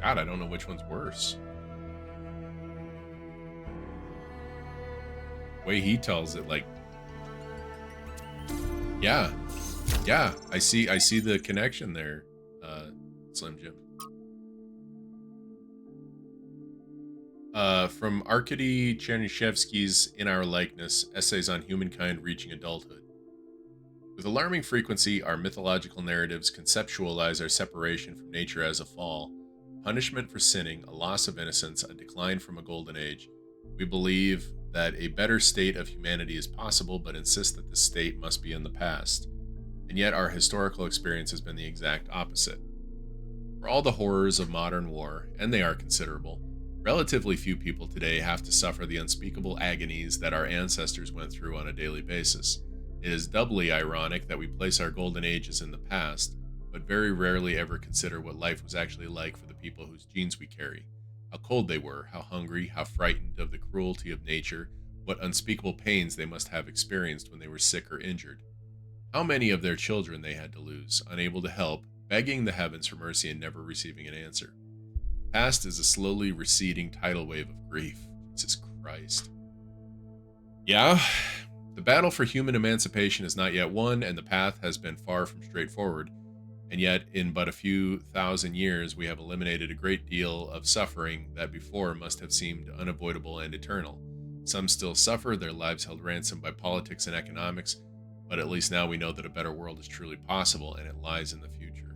God, I don't know which one's worse. The way he tells it, like, yeah, I see the connection there, Slim Jim. From Arkady Chernyshevsky's In Our Likeness, Essays on Humankind Reaching Adulthood. With alarming frequency, our mythological narratives conceptualize our separation from nature as a fall, punishment for sinning, a loss of innocence, a decline from a golden age. We believe that a better state of humanity is possible, but insist that this state must be in the past. And yet our historical experience has been the exact opposite. For all the horrors of modern war, and they are considerable, relatively few people today have to suffer the unspeakable agonies that our ancestors went through on a daily basis. It is doubly ironic that we place our golden ages in the past, but very rarely ever consider what life was actually like for the people whose genes we carry. How cold they were, how hungry, how frightened of the cruelty of nature, what unspeakable pains they must have experienced when they were sick or injured. How many of their children they had to lose, unable to help, begging the heavens for mercy and never receiving an answer. Past is a slowly receding tidal wave of grief. Jesus Christ. Yeah, the battle for human emancipation is not yet won, and the path has been far from straightforward. And yet, in but a few thousand years, we have eliminated a great deal of suffering that before must have seemed unavoidable and eternal. Some still suffer, their lives held ransom by politics and economics, but at least now we know that a better world is truly possible, and it lies in the future.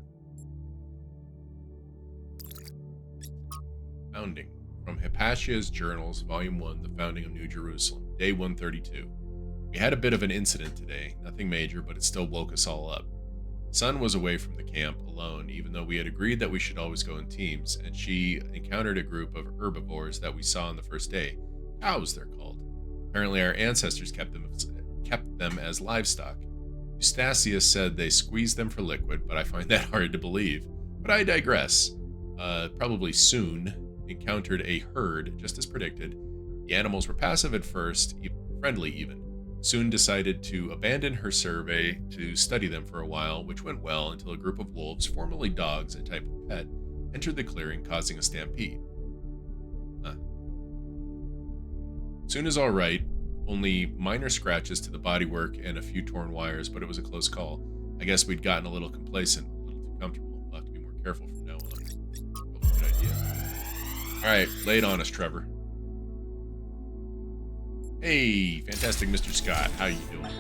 Founding. From Hypatia's Journals, Volume 1, The Founding of New Jerusalem, Day 132. We had a bit of an incident today, nothing major, but it still woke us all up. Sun was away from the camp, alone, even though we had agreed that we should always go in teams, and she encountered a group of herbivores that we saw on the first day. Cows, they're called. Apparently our ancestors kept them as livestock. Eustachius said they squeezed them for liquid, but I find that hard to believe. But I digress. Probably soon encountered a herd, just as predicted. The animals were passive at first, friendly even. Soon decided to abandon her survey to study them for a while, which went well until a group of wolves, formerly dogs, a type of pet, entered the clearing, causing a stampede. Soon as all right, only minor scratches to the bodywork and a few torn wires, but it was a close call. I guess we'd gotten a little complacent, a little too comfortable. We'll have to be more careful from now on. Probably a good idea. Alright, lay it on us, Trevor. Hey, fantastic Mr. Scott, how you doing?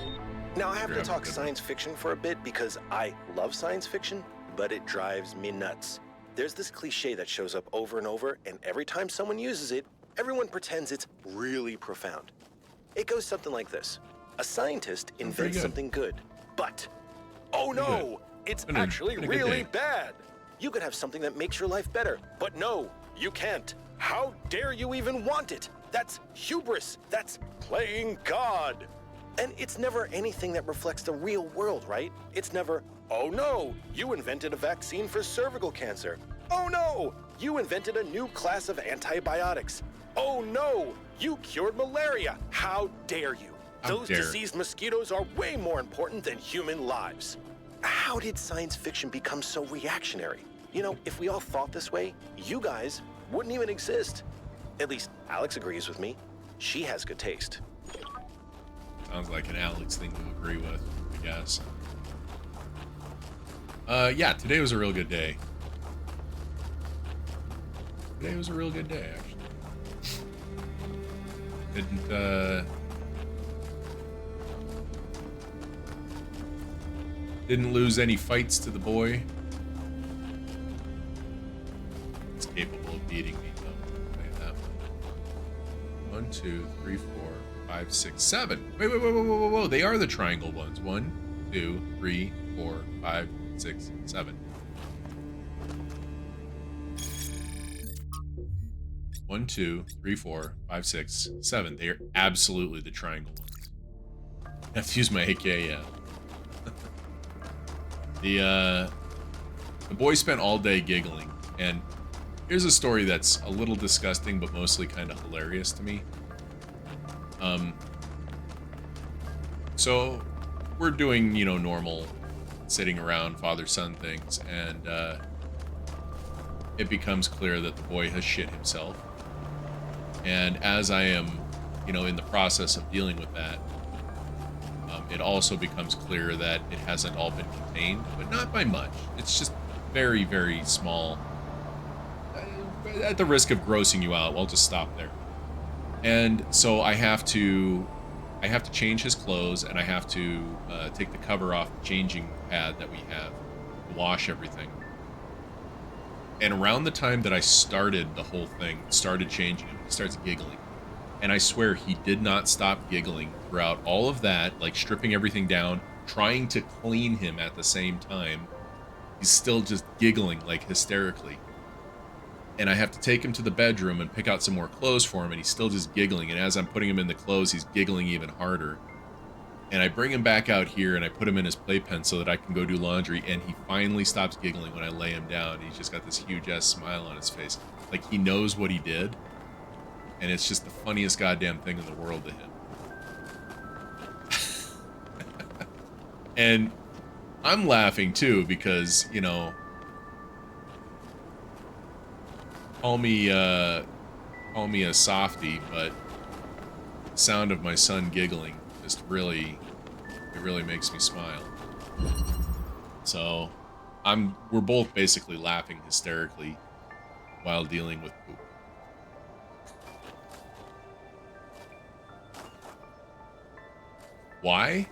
Now, I have to talk science fiction for a bit because I love science fiction, but it drives me nuts. There's this cliche that shows up over and over, and every time someone uses it, everyone pretends it's really profound. It goes something like this. A scientist invents something good, but, oh no, it's actually really bad. You could have something that makes your life better, but no, you can't. How dare you even want it? That's hubris. That's playing God. And it's never anything that reflects the real world, right? It's never, oh no, you invented a vaccine for cervical cancer. Oh no, you invented a new class of antibiotics. Oh no, you cured malaria. How dare you? Those diseased mosquitoes are way more important than human lives. How did science fiction become so reactionary? You know, if we all thought this way, you guys wouldn't even exist. At least Alex agrees with me. She has good taste. Sounds like an Alex thing to agree with, I guess. Yeah, today was a real good day. Today was a real good day, actually. Didn't lose any fights to the boy. It's capable of beating me, though. Play that one. 1, 2, 3, 4, 5, 6, 7. Wait, whoa. They are the triangle ones. 1, 2, 3, 4, 5, 6, 7. 1, 2, 3, 4, 5, 6, 7. They are absolutely the triangle ones. I have to use my AK, yeah. The boy spent all day giggling, and here's a story that's a little disgusting, but mostly kind of hilarious to me. So we're doing, you know, normal sitting around father-son things, and it becomes clear that the boy has shit himself. And as I am, in the process of dealing with that, it also becomes clear that it hasn't all been contained, but not by much. It's just very, very small. At the risk of grossing you out, I'll just stop there. And so I have to change his clothes, and I have to take the cover off the changing pad that we have, wash everything. And around the time that I started the whole thing, started changing him, he starts giggling. And I swear he did not stop giggling throughout all of that, like stripping everything down, trying to clean him at the same time. He's still just giggling, like hysterically. And I have to take him to the bedroom and pick out some more clothes for him, and he's still just giggling. And as I'm putting him in the clothes, he's giggling even harder. And I bring him back out here, and I put him in his playpen so that I can go do laundry, and he finally stops giggling when I lay him down. He's just got this huge-ass smile on his face. Like, he knows what he did, and it's just the funniest goddamn thing in the world to him. And I'm laughing, too, because, call me a softie, but the sound of my son giggling just really makes me smile. So we're both basically laughing hysterically while dealing with poop. Why?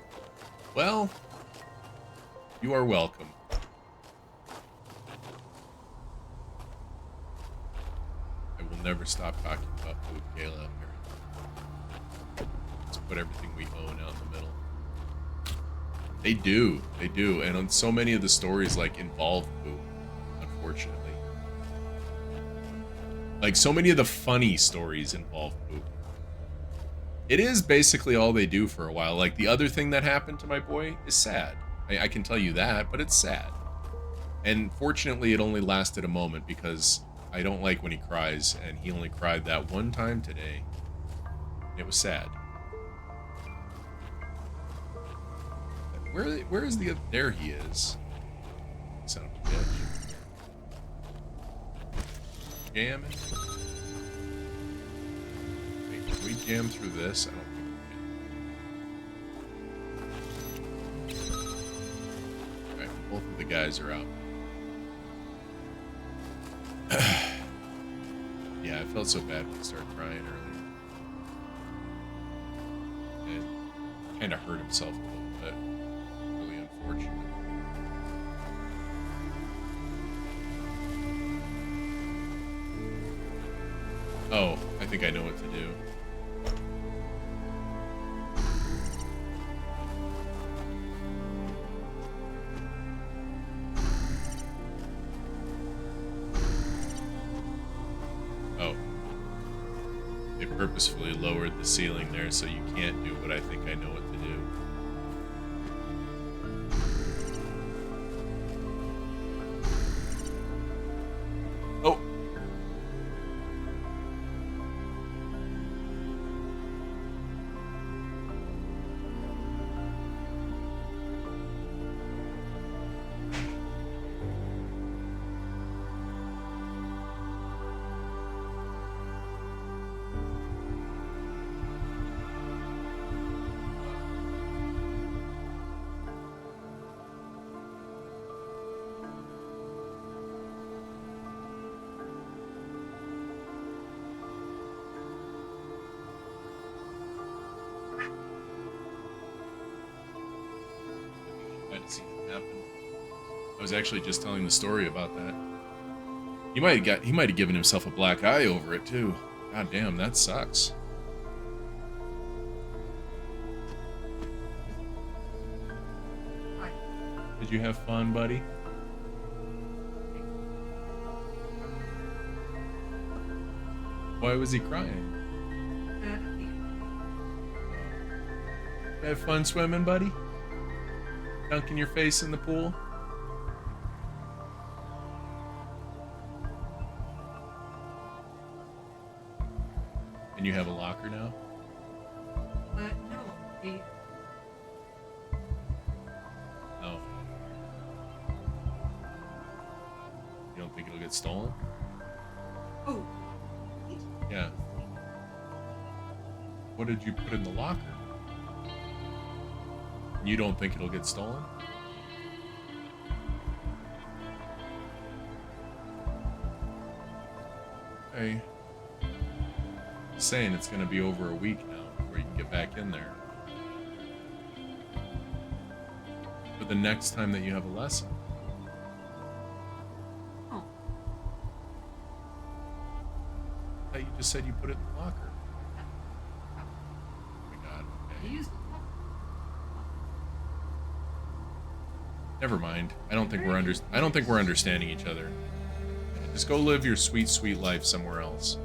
Well, you are welcome. I will never stop talking about poop, Kayla. Let's put everything we own out in the middle. They do, and on so many of the stories, like, involve poop, unfortunately. Like, so many of the funny stories involve poop. It is basically all they do for a while. Like, the other thing that happened to my boy is sad. I can tell you that, but it's sad. And fortunately, it only lasted a moment, because I don't like when he cries, and he only cried that one time today. It was sad. Where is the... There he is. Son of a bitch. Jamming. Wait, can we jam through this? I don't think we can. Alright, both of the guys are out. Yeah, I felt so bad when he started crying earlier. And kind of hurt himself a little bit. Really unfortunate. Oh, I think I know what to do. Oh. They purposefully lowered the ceiling there so you can't do what I think I know what to do. Oh! I'd seen it happen. I was actually just telling the story about that. He might have given himself a black eye over it too. God damn, that sucks. Did you have fun, buddy? Why was he crying? Have fun swimming, buddy? Dunking your face in the pool? And you have a locker now? No. Oh. You don't think it'll get stolen? Oh. Yeah. What did you put in the locker? You don't think it'll get stolen? Hey. Saying it's gonna be over a week now before you can get back in there. But the next time that you have a lesson. Oh. I thought you just said you put it in the locker. Oh my god, I okay. used it. Never mind. I don't think we're understanding each other. Just go live your sweet, sweet life somewhere else.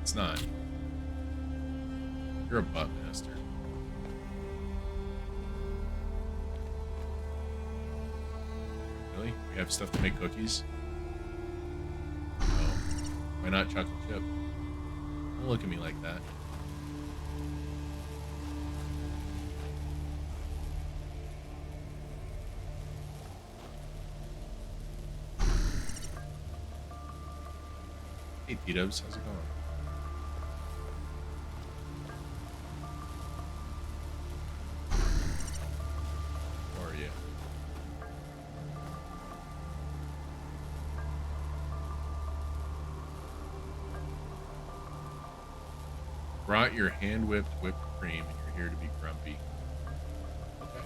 It's not. You're a butt master. Really? We have stuff to make cookies? No. Why not chocolate chip? Don't look at me like that. Hey, T-Dubs, how's it going? How are you? Brought your hand-whipped whipped cream and you're here to be grumpy. Okay.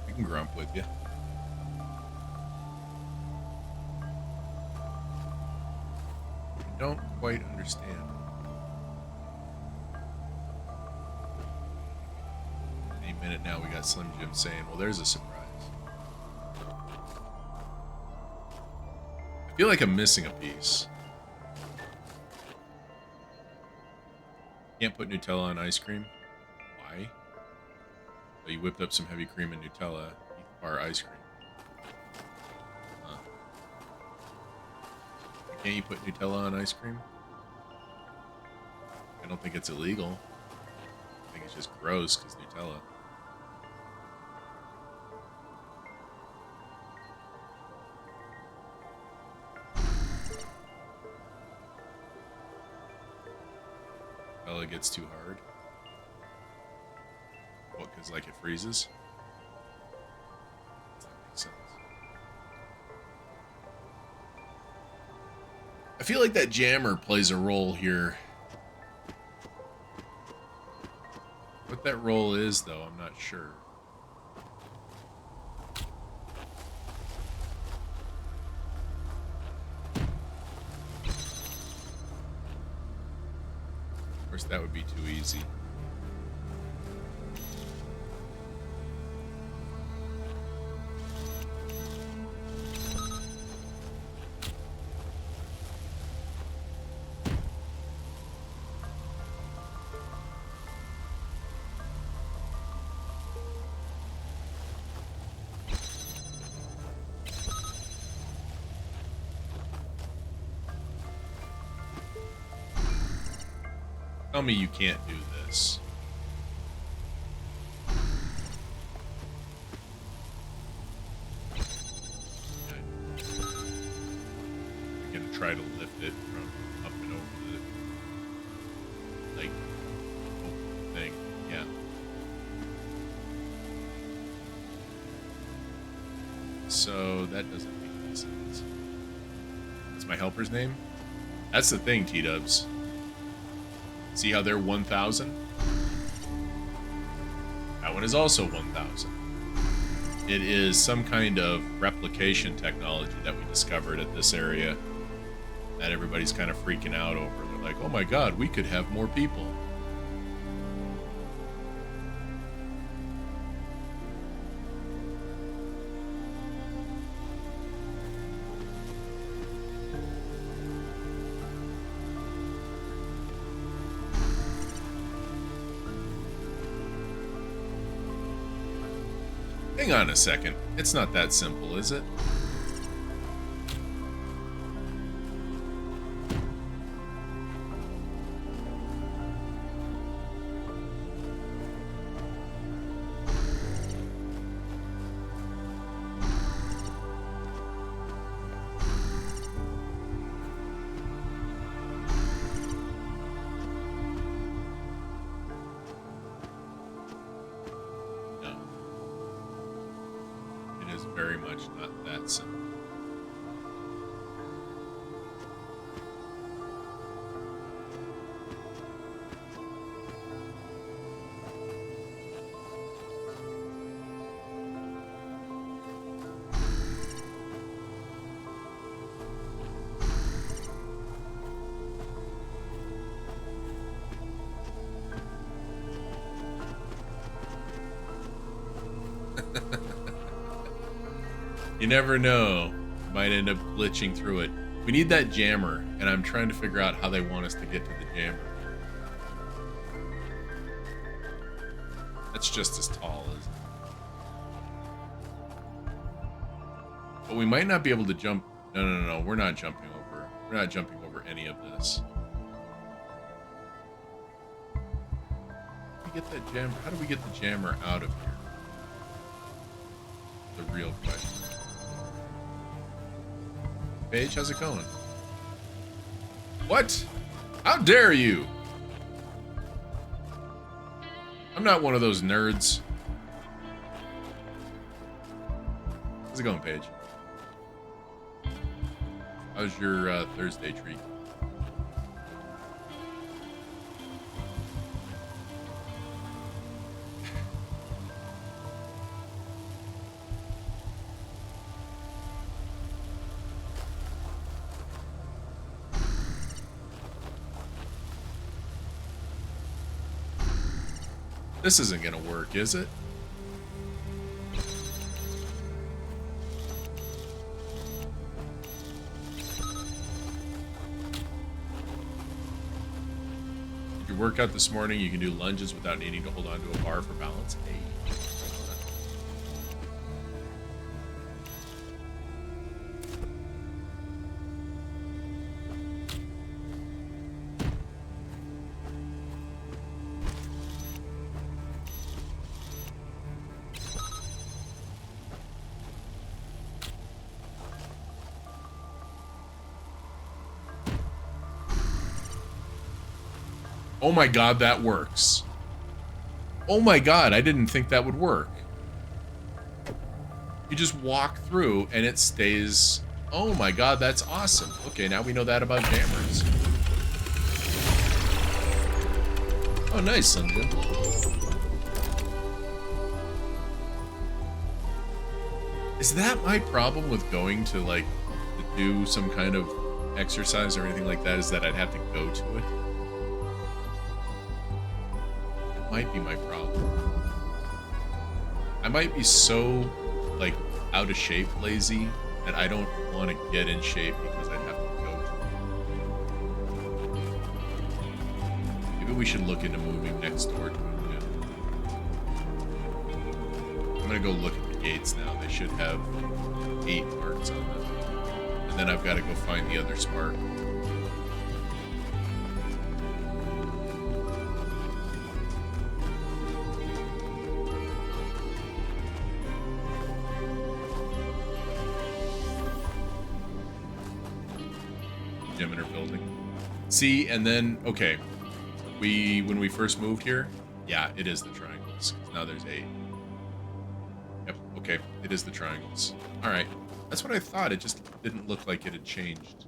We can grump with you. I don't quite understand. Any minute now we got Slim Jim saying, well, there's a surprise. I feel like I'm missing a piece. Can't put Nutella on ice cream. Why? So you whipped up some heavy cream and Nutella, eat the bar ice cream. Huh. Can't you put Nutella on ice cream? I don't think it's illegal. I think it's just gross because Nutella. Nutella gets too hard. What, because like it freezes? Does that make sense? I feel like that jammer plays a role here. What that role is, though, I'm not sure. Of course, that would be too easy. Tell me you can't do this. I'm gonna try to lift it from up and over the, like, open thing. Yeah. So that doesn't make any sense. That's my helper's name? That's the thing, T-Dubs. See how they're 1,000? That one is also 1,000. It is some kind of replication technology that we discovered at this area that everybody's kind of freaking out over. They're like, oh my god, we could have more people. Hang on a second. It's not that simple, is it? very much not that simple. You never know. Might end up glitching through it. We need that jammer, and I'm trying to figure out how they want us to get to the jammer. That's just as tall, isn't it? But we might not be able to jump. No. We're not jumping over. We're not jumping over any of this. How do we get that jammer? How do we get the jammer out of here? The real question. Paige, how's it going? What? How dare you? I'm not one of those nerds. How's it going, Paige? How's your Thursday treat? This isn't gonna work, is it? Did you work out this morning? You can do lunges without needing to hold on to a bar for balance. Hey. Oh my god, that works. Oh my god, I didn't think that would work. You just walk through and it stays... Oh my god, that's awesome. Okay, now we know that about jammers. Oh, nice, Sunjin. Is that my problem with going to, like, to do some kind of exercise or anything like that, is that I'd have to go to it? Might be my problem. I might be so, like, out of shape lazy that I don't want to get in shape because I'd have to go to it. Maybe we should look into moving next door to it. I'm gonna go look at the gates now. They should have 8 marks on them. And then I've got to go find the other spark. Gym in our building. See, and then, okay. When we first moved here, yeah, it is the triangles. Now there's 8. Yep, okay, it is the triangles. Alright, that's what I thought. It just didn't look like it had changed.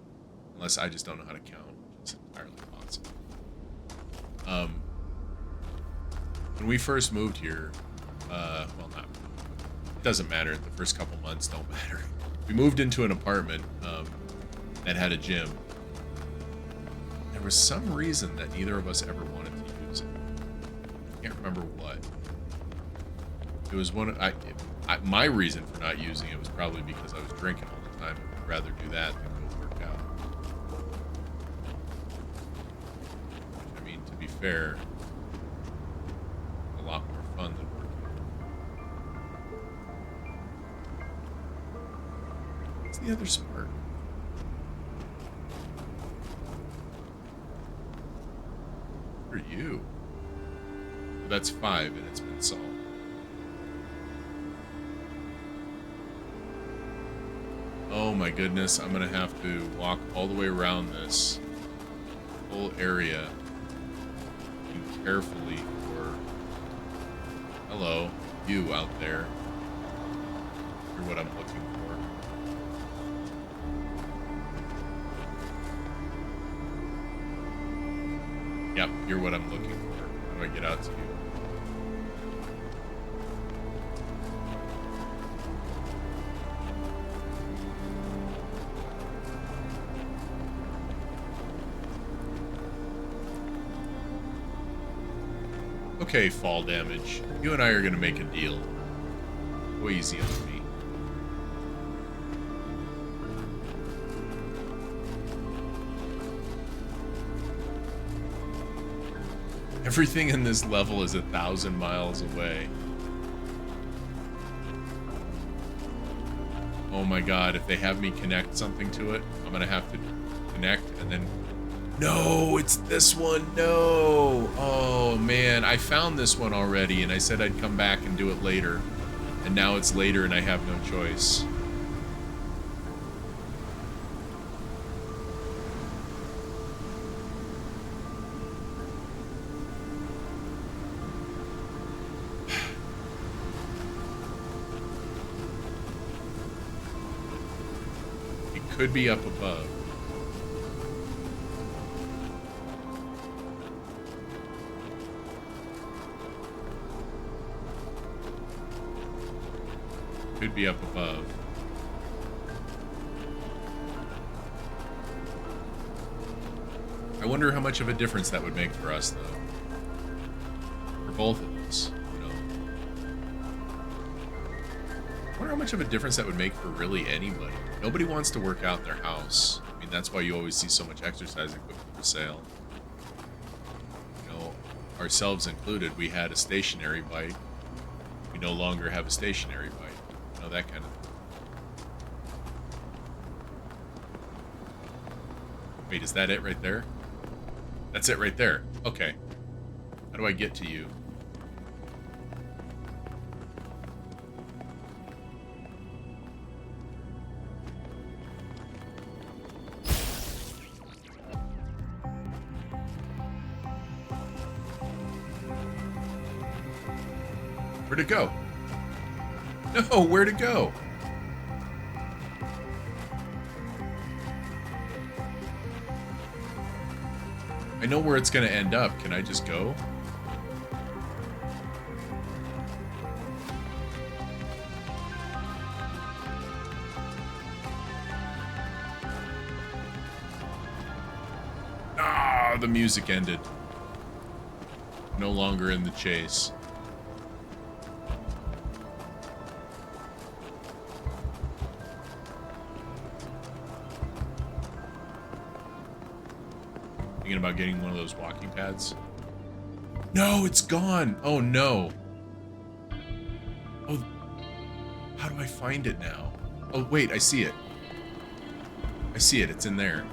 Unless I just don't know how to count, which is entirely possible. When we first moved here, well, not, it doesn't matter. The first couple months don't matter. We moved into an apartment that had a gym. There was some reason that neither of us ever wanted to use it. I can't remember what. It was one of my reason for not using it was probably because I was drinking all the time. I'd rather do that than go work out. I mean, to be fair, a lot more fun than working out. What's the other spark? For you. That's 5 and it's been solved. Oh my goodness, I'm gonna have to walk all the way around this whole area and carefully for... Hello, you out there. You're what I'm looking for. Yep, you're what I'm looking for. How do I get out to you? Okay, fall damage. You and I are gonna make a deal. Go easy on me. Everything in this level is 1,000 miles away. Oh my god, if they have me connect something to it, I'm gonna have to connect and then... No, it's this one, no! Oh man, I found this one already and I said I'd come back and do it later. And now it's later and I have no choice. It could be up above. Could be up above. I wonder how much of a difference that would make for us, though. For both of us, you know. I wonder how much of a difference that would make for really anybody. Nobody wants to work out in their house. I mean, that's why you always see so much exercise equipment for sale. You know, ourselves included, we had a stationary bike. We no longer have a stationary bike. You know, that kind of thing. Wait, is that it right there? That's it right there. Okay. How do I get to you? Where'd it go? No, where'd it go? I know where it's gonna end up. Can I just go? Ah, the music ended. No longer in the chase. Thinking about getting one of those walking pads. No, it's gone. Oh no. Oh, how do I find it now? Oh wait, I see it. I see it. It's in there.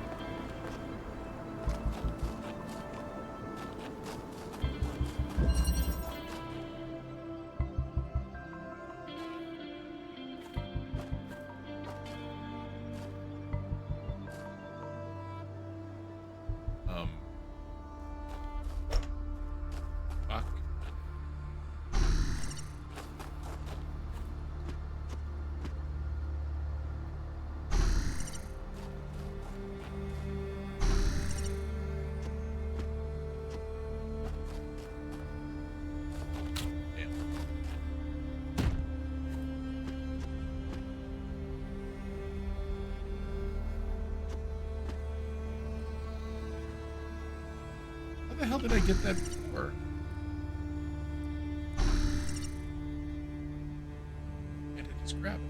Fuck. Damn. How the hell did I get that before? I did just grab it.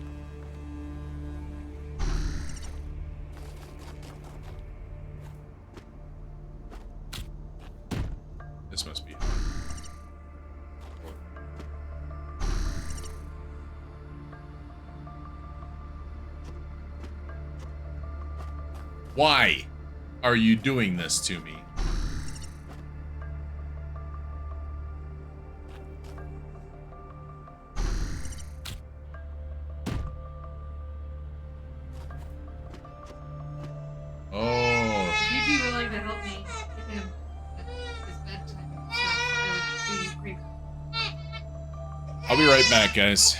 This must be it. Why are you doing this to me? Oh, If you'd be willing to help me get him his bedtime stuff, I would be grateful. I'll be right back, guys.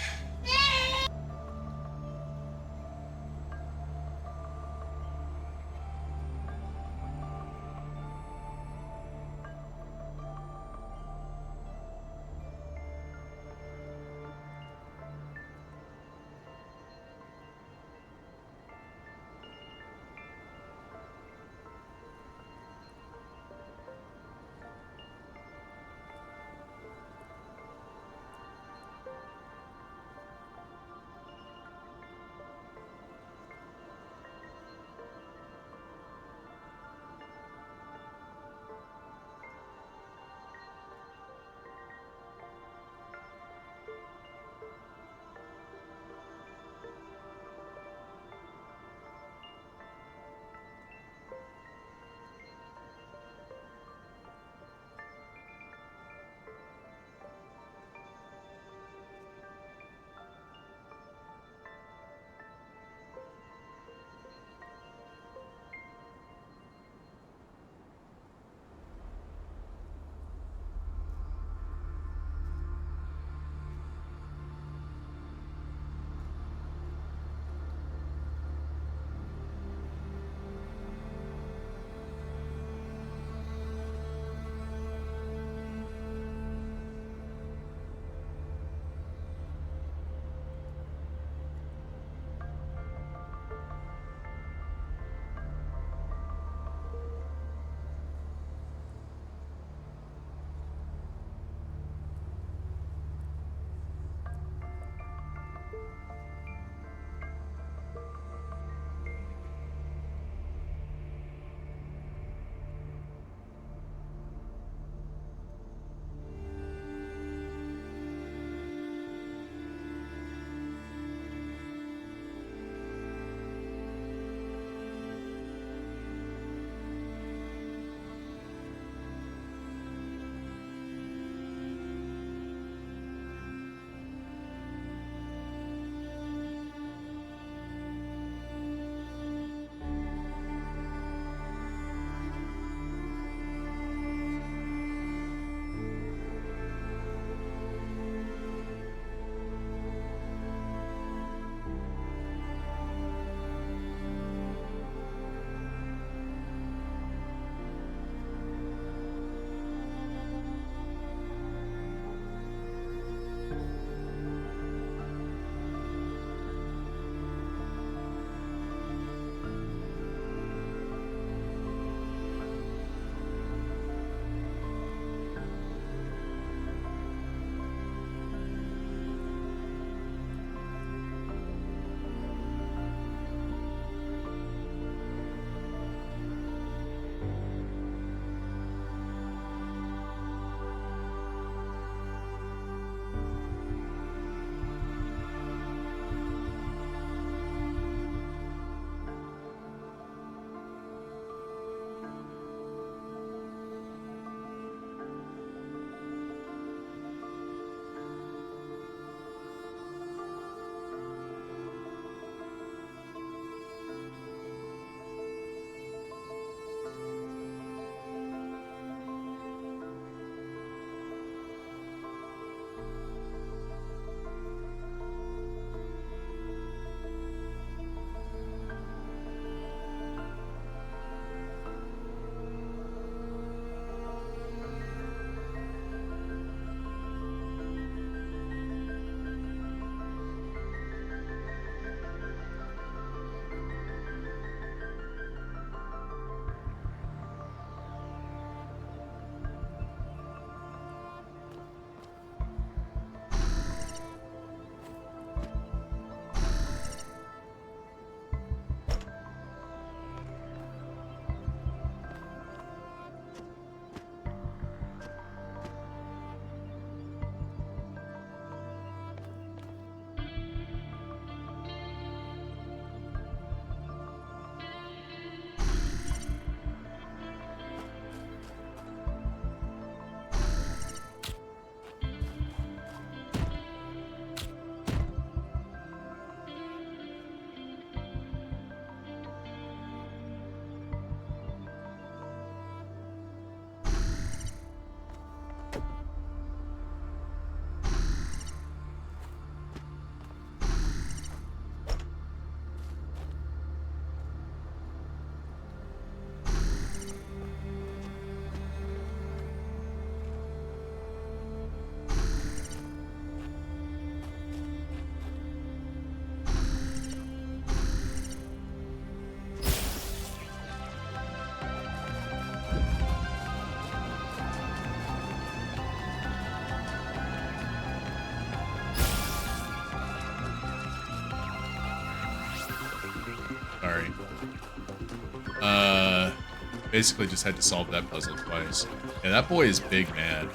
Basically just had to solve that puzzle twice. And that boy is big mad.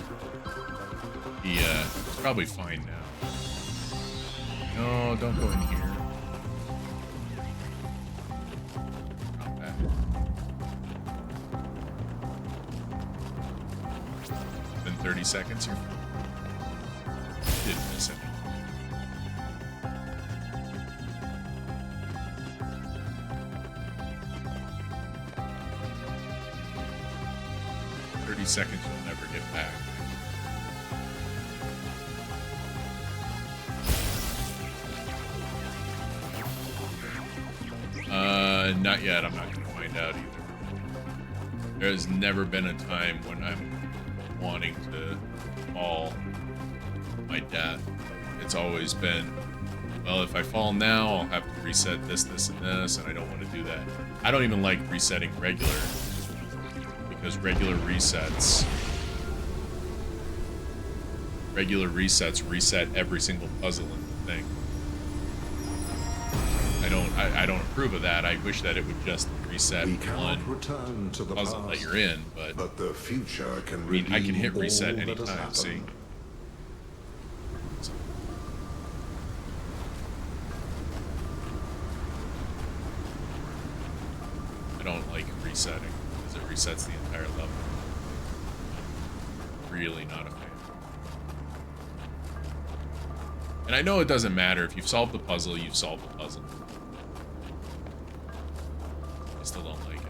He's probably fine now. No, don't go in here. Not bad. Then 30 seconds here. Didn't miss it. Seconds you'll never get back. Not yet. I'm not going to find out either. There's never been a time when I'm wanting to fall my death. It's always been, well, if I fall now, I'll have to reset this, this, and this, and I don't want to do that. I don't even like resetting regular. Because regular resets reset every single puzzle in the thing. I don't approve of that. I wish that it would just reset one return to the puzzle past, that you're in, but the future can I mean, I can hit redeem reset all that has anytime, see? happened. So. I don't like resetting. It resets the entire level. Really not a fan. And I know it doesn't matter. If you've solved the puzzle, you've solved the puzzle. I still don't like it.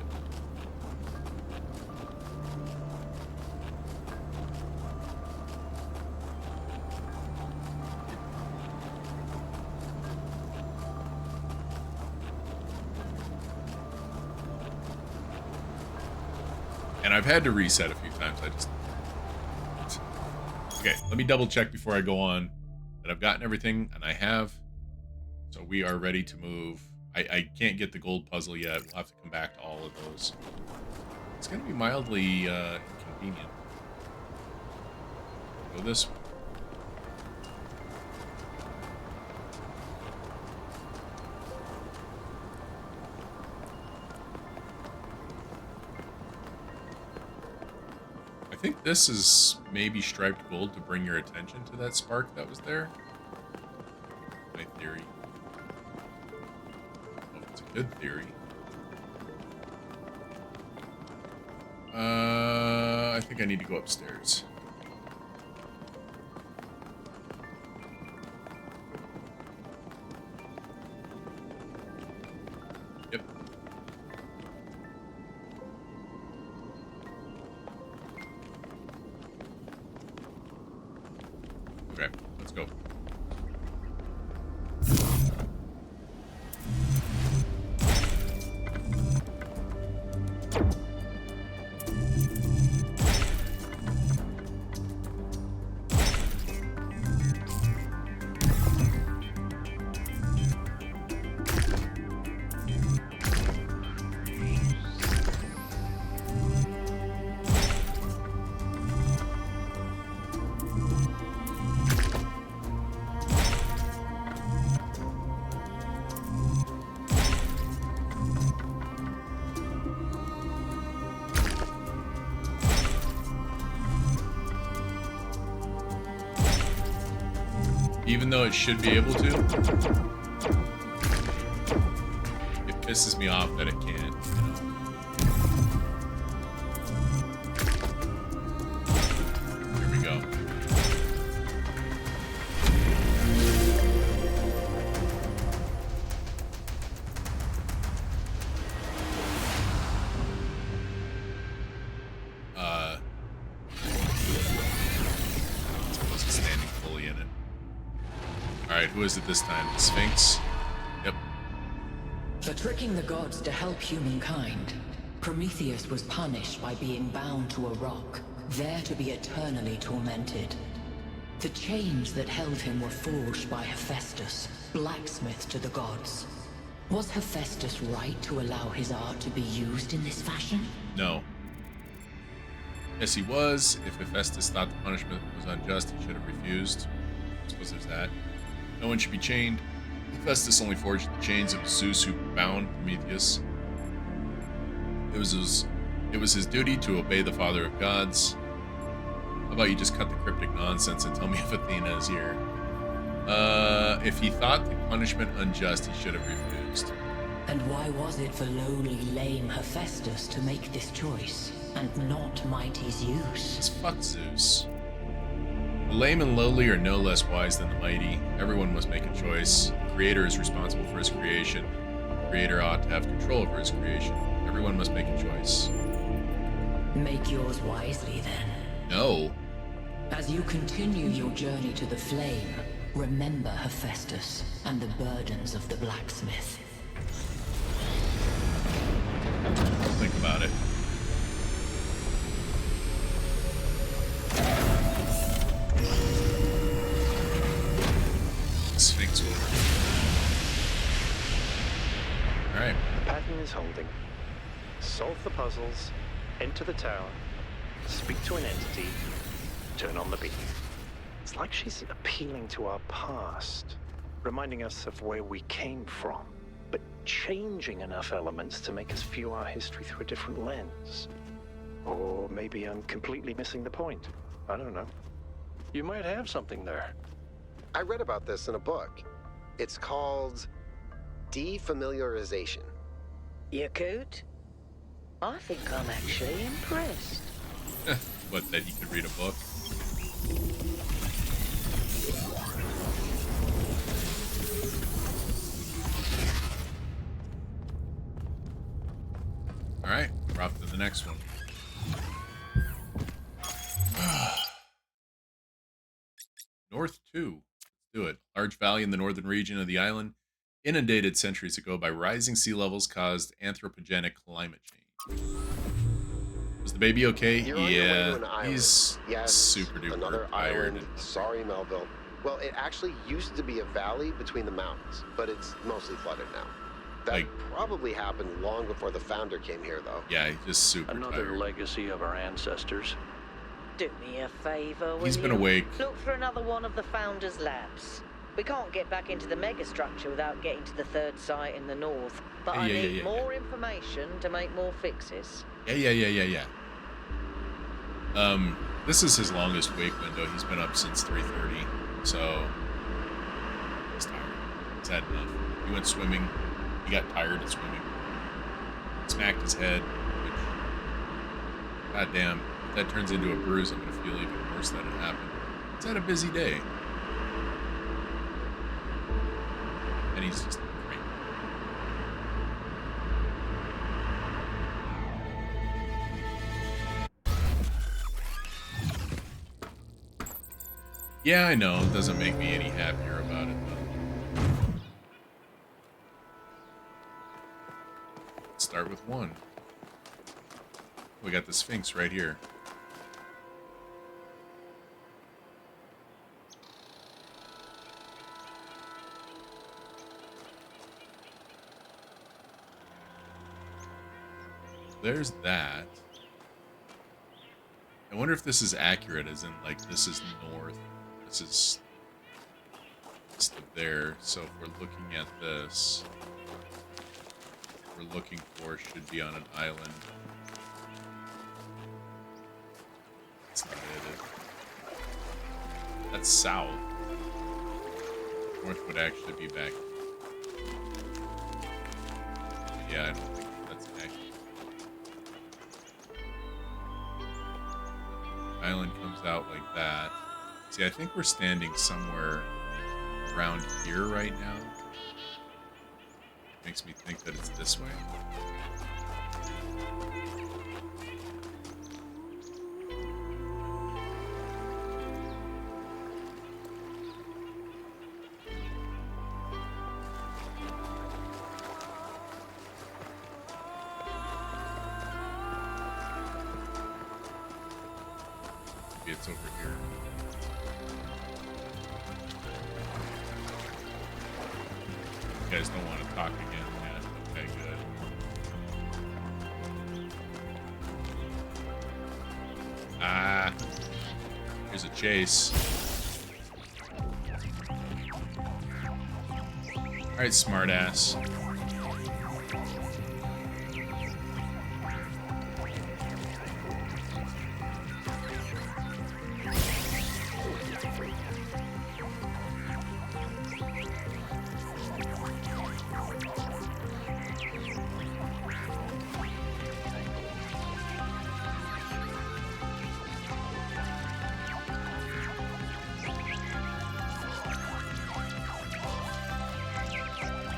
And I've had to reset a few times. Okay, let me double check before I go on that I've gotten everything, and I have. So we are ready to move. I can't get the gold puzzle yet. We'll have to come back to all of those. It's going to be mildly inconvenient. Go this way. I think this is maybe striped gold to bring your attention to that spark that was there. My theory. Oh, it's a good theory. I think I need to go upstairs. Yep. Okay, let's go. Even though it should be able to, it pisses me off that it can't, you know? Here we go. It's standing fully in it. Alright, who is it this time? The Sphinx? Yep. For tricking the gods to help humankind, Prometheus was punished by being bound to a rock, there to be eternally tormented. The chains that held him were forged by Hephaestus, blacksmith to the gods. Was Hephaestus right to allow his art to be used in this fashion? No. Yes, he was. If Hephaestus thought the punishment was unjust, he should have refused. I suppose there's that. No one should be chained. Hephaestus only forged the chains of Zeus who bound Prometheus. It was his duty to obey the Father of Gods. How about you just cut the cryptic nonsense and tell me if Athena is here? If he thought the punishment unjust, he should have refused. And why was it for lowly, lame Hephaestus to make this choice, and not mighty Zeus? It's fuck Zeus. The lame and lowly are no less wise than the mighty. Everyone must make a choice. The Creator is responsible for his creation. The Creator ought to have control over his creation. Everyone must make a choice. Make yours wisely, then. No. As you continue your journey to the flame, remember Hephaestus and the burdens of the blacksmith. Think about it. Sphinx will. Alright. The pattern is holding. Solve the puzzles, enter the tower, speak to an entity, turn on the beam. It's like she's appealing to our past, reminding us of where we came from, but changing enough elements to make us view our history through a different lens. Or maybe I'm completely missing the point. I don't know. You might have something there. I read about this in a book. It's called defamiliarization. You coot? I think I'm actually impressed. What, that he could read a book? Alright, we're off to the next one. North 2. Let's do it. Large valley in the northern region of the island, inundated centuries ago by rising sea levels caused anthropogenic climate change. Was the baby okay? You're on your way to an Yeah, island. he's Yes, super duper another tired. island. Sorry, Melville. Well, it actually used to be a valley between the mountains, but it's mostly flooded now. That Like- probably happened long before the founder came here, though. Yeah, he's just super Another tired. legacy of our ancestors. Do me a favor, will He's been you? awake. Look for another one of the Founder's labs. We can't get back into the megastructure without getting to the third site in the north. But I need more information to make more fixes. Yeah. This is his longest wake window. He's been up since 3:30, so he's tired. He's had enough. He went swimming. He got tired of swimming. Smacked his head, which, goddamn, if that turns into a bruise, I'm gonna feel even worse that it happened. He's had a busy day. And he's just great. Yeah, I know. It doesn't make me any happier about it, though. Let's start with one. We got the Sphinx right here. There's that. I wonder if this is accurate, as in, like, this is north. This is east of there. So if we're looking at this, what we're looking for should be on an island. That's not it. That's south. North would actually be back. Yeah, I don't think that's accurate. Island comes out like that. See, I think we're standing somewhere around here right now. Makes me think that it's this way. Maybe it's over here. You guys don't want to talk again, man. Okay, good. Ah, here's a chase. All right, smartass.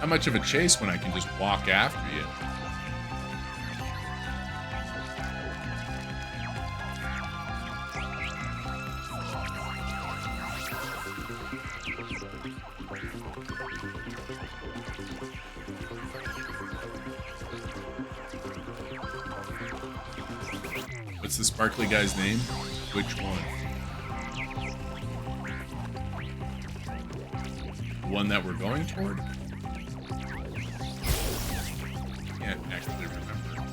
Not much of a chase when I can just walk after you. What's the sparkly guy's name? Which one? The one that we're going toward? Can't actually remember.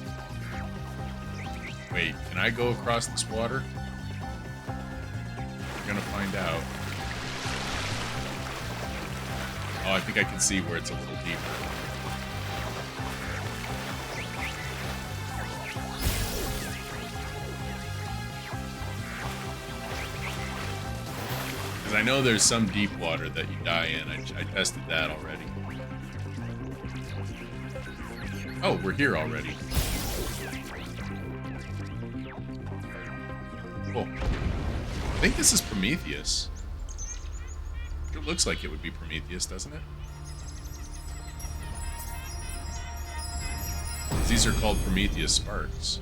Wait, can I go across this water? We're gonna find out. Oh, I think I can see where it's a little deeper. Because I know there's some deep water that you die in. I tested that already. Oh, we're here already. Cool. I think this is Prometheus. It looks like it would be Prometheus, doesn't it? These are called Prometheus sparks.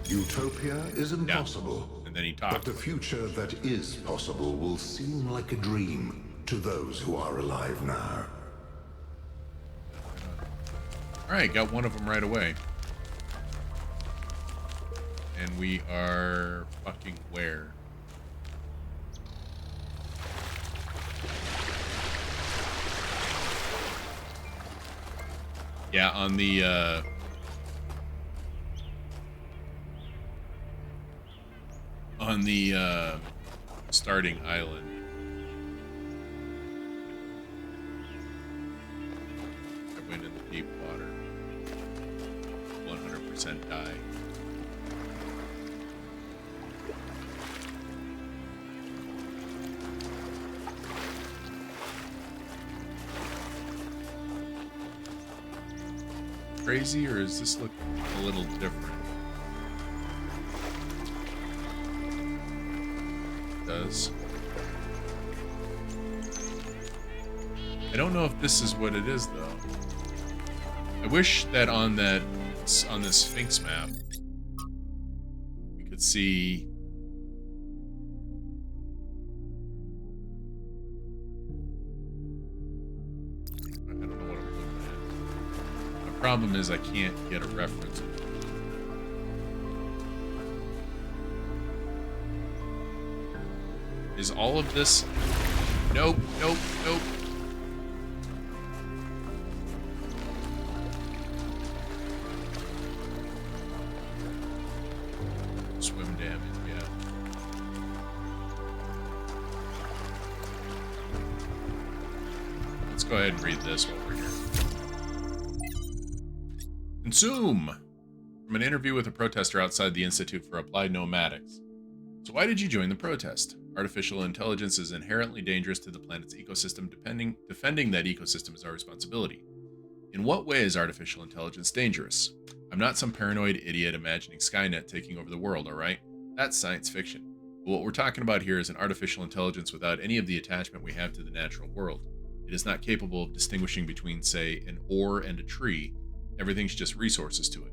Utopia is impossible. Yeah. And then he talks. But the future that is possible will seem like a dream to those who are alive now. Alright, got one of them right away. And we are fucking where? Yeah, on the starting island. I went in the deep water. 100% die. Crazy, or does this look a little different? It does. I don't know if this is what it is, though. I wish that on this Sphinx map we could see. I don't know what I'm looking at. The problem is I can't get a reference. Is all of this? Nope, nope, nope. Swim damage, yeah. Let's go ahead and read this while we're here. Consume! From an interview with a protester outside the Institute for Applied Nomadics. So why did you join the protest? Artificial intelligence is inherently dangerous to the planet's ecosystem. Defending that ecosystem is our responsibility. In what way is artificial intelligence dangerous? I'm not some paranoid idiot imagining Skynet taking over the world, alright? That's science fiction. But what we're talking about here is an artificial intelligence without any of the attachment we have to the natural world. It is not capable of distinguishing between, say, an ore and a tree. Everything's just resources to it.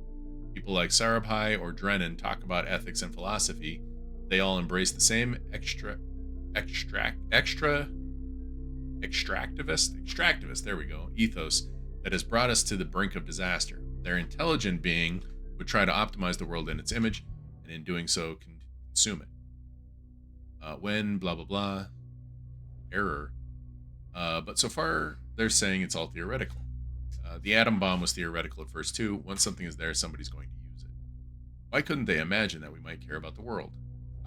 People like Sarabhai or Drennan talk about ethics and philosophy. They all embrace the same extractivist, there we go, ethos that has brought us to the brink of disaster. Their intelligent being would try to optimize the world in its image, and in doing so, consume it. When, blah, blah, blah, error. But so far, they're saying it's all theoretical. The atom bomb was theoretical at first, too. Once something is there, somebody's going to use it. Why couldn't they imagine that we might care about the world?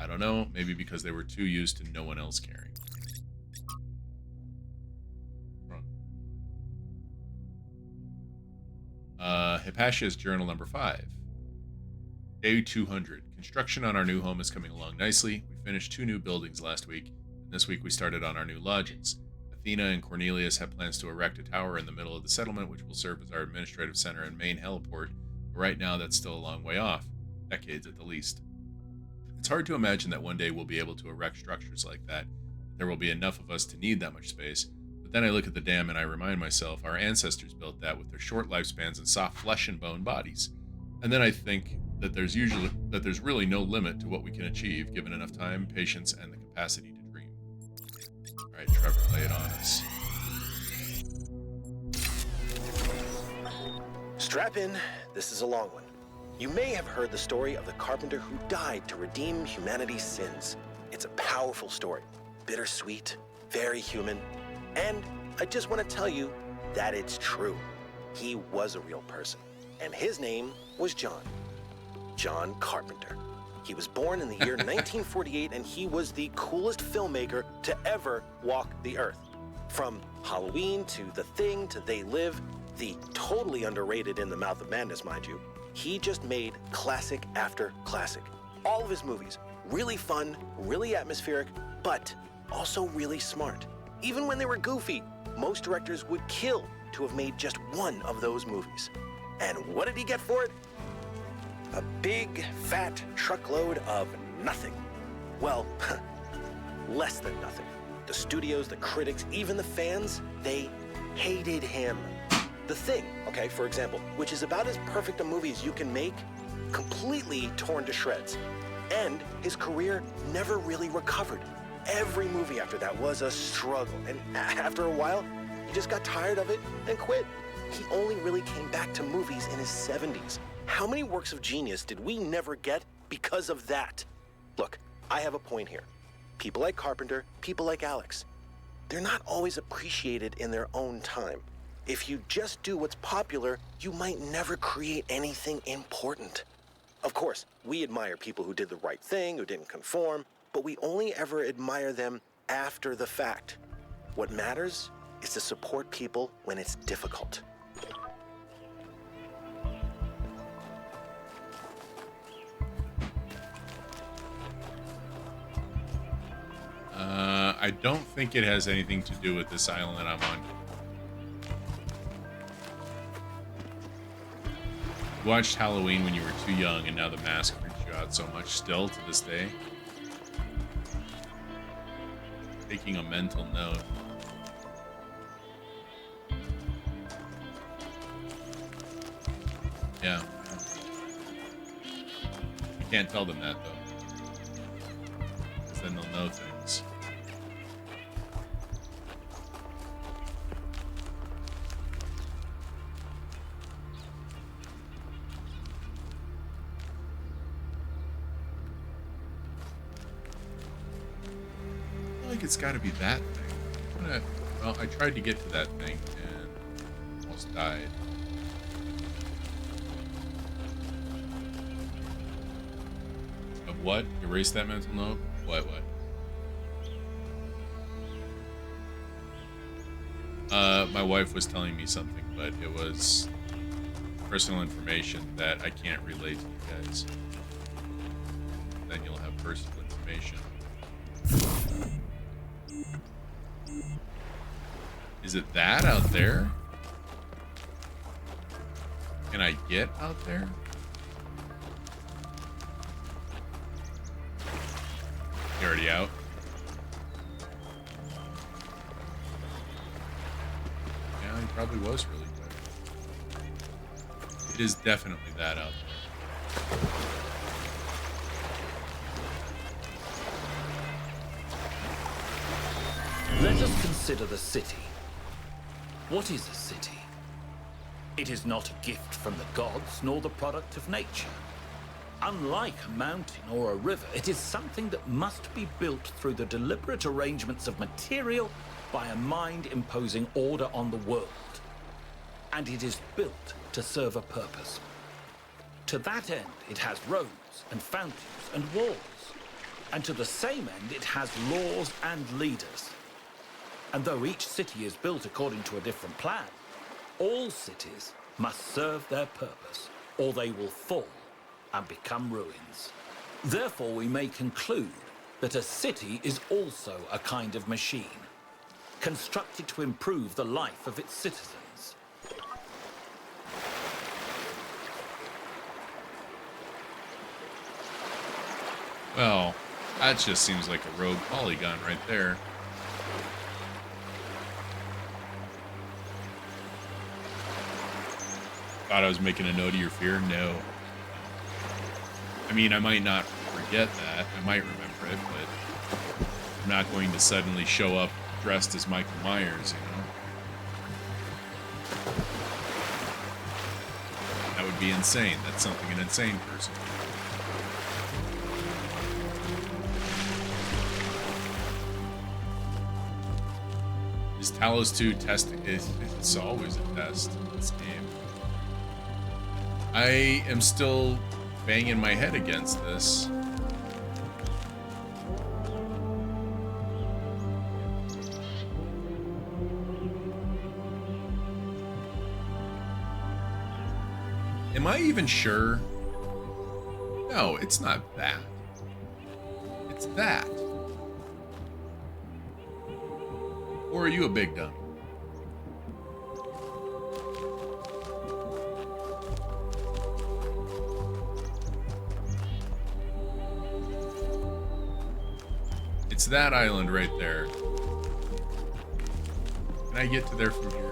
I don't know, maybe because they were too used to no one else caring. Hypatia's journal number 5. Day 200. Construction on our new home is coming along nicely. We finished 2 new buildings last week, and this week we started on our new lodgings. Athena and Cornelius have plans to erect a tower in the middle of the settlement, which will serve as our administrative center and main heliport, but right now that's still a long way off. Decades at the least. It's hard to imagine that one day we'll be able to erect structures like that. There will be enough of us to need that much space, but But then I look at the dam and I remind myself our ancestors built that with their short lifespans and soft flesh and bone bodies. And then I think that there's really no limit to what we can achieve given enough time, patience, and the capacity to dream. All right, Trevor, lay it on us. Strap in, this is a long one. You may have heard the story of the carpenter who died to redeem humanity's sins. It's a powerful story, bittersweet, very human, and I just want to tell you that it's true. He was a real person, and his name was John. John Carpenter. He was born in the year 1948, and he was the coolest filmmaker to ever walk the earth. From Halloween to The Thing to They Live, the totally underrated In the Mouth of Madness, mind you, he just made classic after classic. All of his movies, really fun, really atmospheric, but also really smart. Even when they were goofy, most directors would kill to have made just one of those movies. And what did he get for it? A big, fat truckload of nothing. Well, less than nothing. The studios, the critics, even the fans, they hated him. The Thing, okay, for example, which is about as perfect a movie as you can make, completely torn to shreds. And his career never really recovered. Every movie after that was a struggle, and after a while, he just got tired of it and quit. He only really came back to movies in his 70s. How many works of genius did we never get because of that? Look, I have a point here. People like Carpenter, people like Alex, they're not always appreciated in their own time. If you just do what's popular, you might never create anything important. Of course, we admire people who did the right thing, who didn't conform, but we only ever admire them after the fact. What matters is to support people when it's difficult. I don't think it has anything to do with this island that I'm on. You watched Halloween when you were too young, and now the mask freaks you out so much still to this day. Taking a mental note. Yeah. I can't tell them that, though. Because then they'll know things. It's got to be that thing. Well, I tried to get to that thing and almost died. Of what? Erase that mental note? What? My wife was telling me something, but it was personal information that I can't relay to you guys. Then you'll have personal information. Is it that out there? Can I get out there? You already out? Yeah, he probably was really good. It is definitely that out there. Let us consider the city. What is a city? It is not a gift from the gods, nor the product of nature. Unlike a mountain or a river, it is something that must be built through the deliberate arrangements of material by a mind imposing order on the world. And it is built to serve a purpose. To that end, it has roads and fountains and walls. And to the same end, it has laws and leaders. And though each city is built according to a different plan, all cities must serve their purpose, or they will fall and become ruins. Therefore, we may conclude that a city is also a kind of machine, constructed to improve the life of its citizens. Well, that just seems like a rogue polygon right there. Thought I was making a note of your fear? No. I mean, I might not forget that. I might remember it, but I'm not going to suddenly show up dressed as Michael Myers, you know? That would be insane. That's something an insane person would do. Is Talos 2 testing? It's always a test in this game. I am still banging my head against this. Am I even sure? No, it's not that. It's that. Or are you a big dummy? It's that island right there. Can I get to there from here?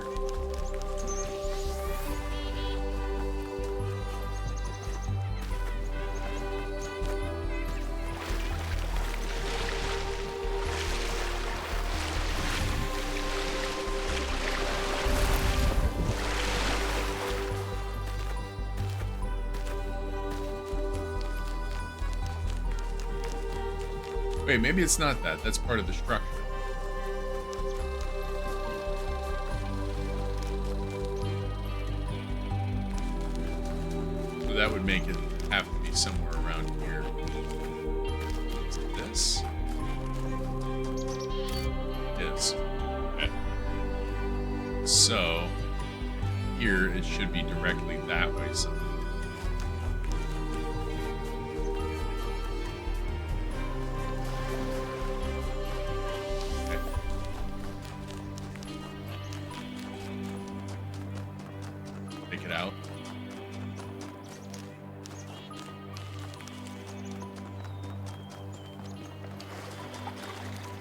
Wait, maybe it's not that. That's part of the structure. So that would make it have to be somewhere around here. Is it this? Yes. Okay. So here it should be directly that way somehow.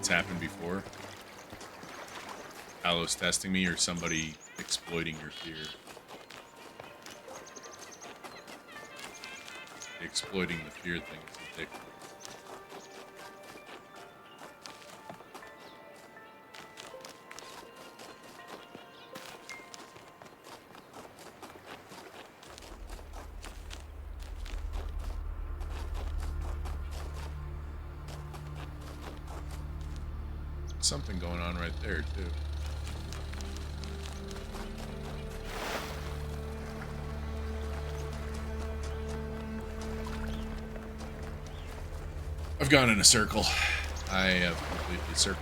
Happened before? Talos testing me or somebody exploiting your fear? Exploiting the fear thing is addictive. Something going on right there, too. I've gone in a circle. I have completely circled.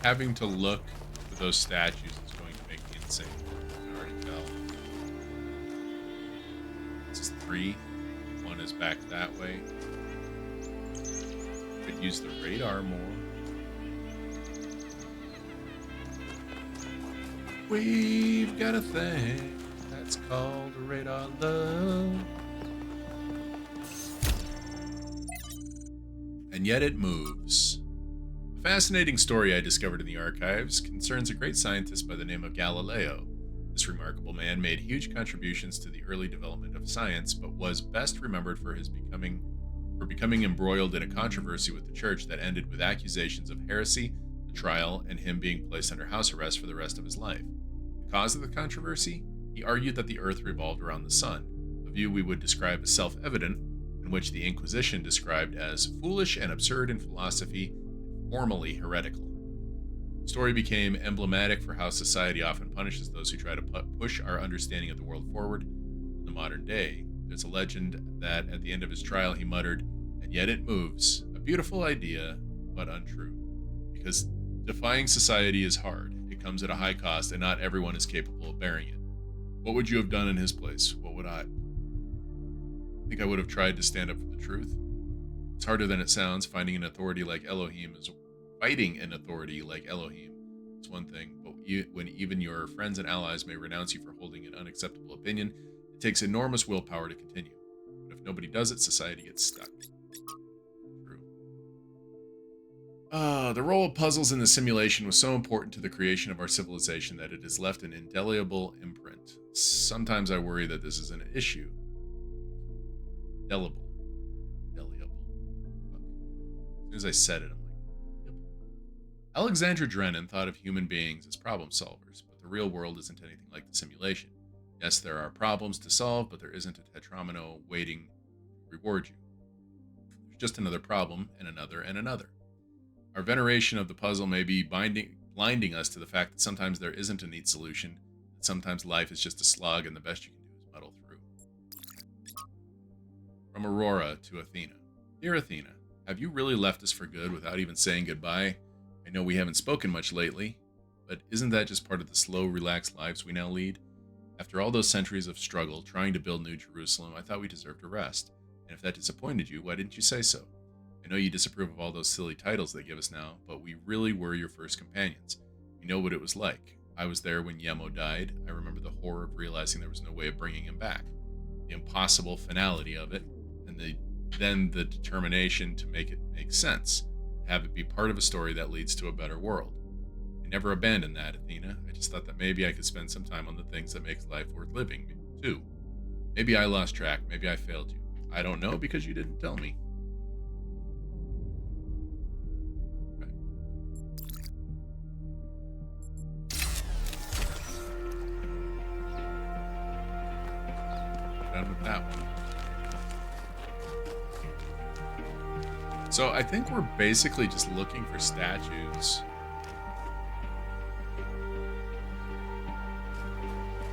Having to look for those statues is going to make me insane. I can already tell. This is 3. 1 is back that way. Could use the radar more. We've got a thing that's called radar love. And yet it moves. A fascinating story I discovered in the archives concerns a great scientist by the name of Galileo. This remarkable man made huge contributions to the early development of science, but was best remembered for becoming embroiled in a controversy with the church that ended with accusations of heresy, a trial, and him being placed under house arrest for the rest of his life. The cause of the controversy? He argued that the earth revolved around the sun, a view we would describe as self-evident, in which the Inquisition described as foolish and absurd in philosophy, formally heretical. The story became emblematic for how society often punishes those who try to push our understanding of the world forward. In the modern day, there's a legend that at the end of his trial he muttered, "And yet it moves, a beautiful idea, but untrue." Because defying society is hard, it comes at a high cost, and not everyone is capable of bearing it. What would you have done in his place? What would I? I think I would have tried to stand up for the truth. It's harder than it sounds. Finding an authority like Elohim is fighting an authority like Elohim, it's one thing, but when even your friends and allies may renounce you for holding an unacceptable opinion, it takes enormous willpower to continue. But if nobody does it, society gets stuck. True. The role of puzzles in the simulation was so important to the creation of our civilization that it has left an indelible imprint. Sometimes I worry that this is an issue. Indelible. As soon as I said it, I'm like, Alexandra Drennan thought of human beings as problem solvers, but the real world isn't anything like the simulation. Yes, there are problems to solve, but there isn't a tetromino waiting to reward you. There's just another problem, and another, and another. Our veneration of the puzzle may be blinding us to the fact that sometimes there isn't a neat solution, that sometimes life is just a slog, and the best you can do is muddle through. From Aurora to Athena. Dear Athena, have you really left us for good without even saying goodbye? I know we haven't spoken much lately, but isn't that just part of the slow, relaxed lives we now lead? After all those centuries of struggle, trying to build New Jerusalem, I thought we deserved a rest. And if that disappointed you, why didn't you say so? I know you disapprove of all those silly titles they give us now, but we really were your first companions. We know what it was like. I was there when Yemo died. I remember the horror of realizing there was no way of bringing him back. The impossible finality of it, and then the determination to make it make sense, have it be part of a story that leads to a better world. I never abandoned that, Athena. I just thought that maybe I could spend some time on the things that make life worth living, too. Maybe I lost track, maybe I failed you. I don't know because you didn't tell me. Okay. Done with that one. So I think we're basically just looking for statues.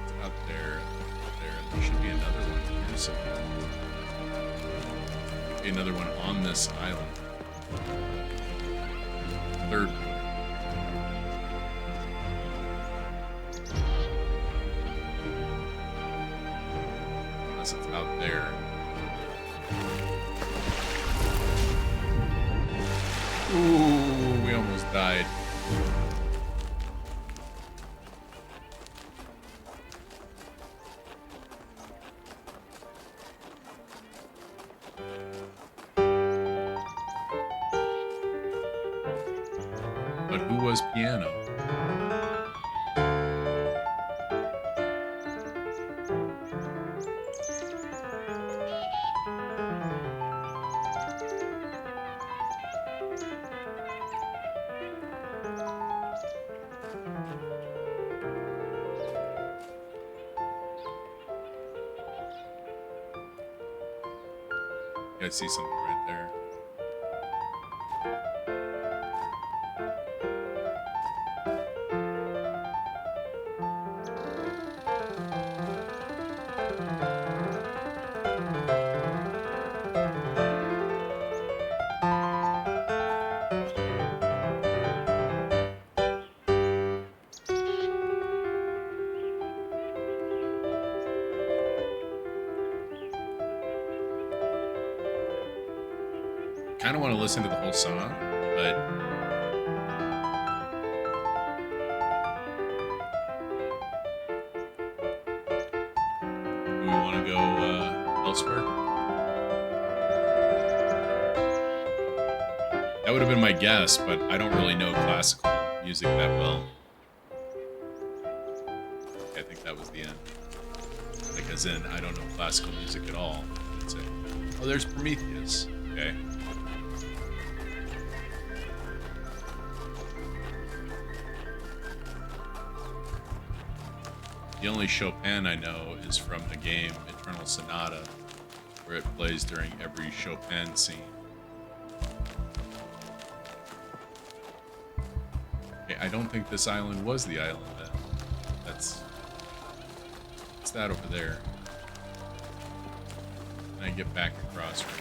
It's out there. There should be another one here somewhere. Be another one on this island. Third one. Unless it's out there. Ooh, we almost died. But who was Piano? I see something right there. Kind of want to listen to the whole song, but do we want to go elsewhere? That would have been my guess, but I don't really know classical music that well. I think that was the end. Like, as in, I don't know classical music at all. I'd say. Oh, there's Prometheus. Okay. The only Chopin I know is from the game Eternal Sonata, where it plays during every Chopin scene. Okay, I don't think this island was the island then. It's that over there. And I get back across right.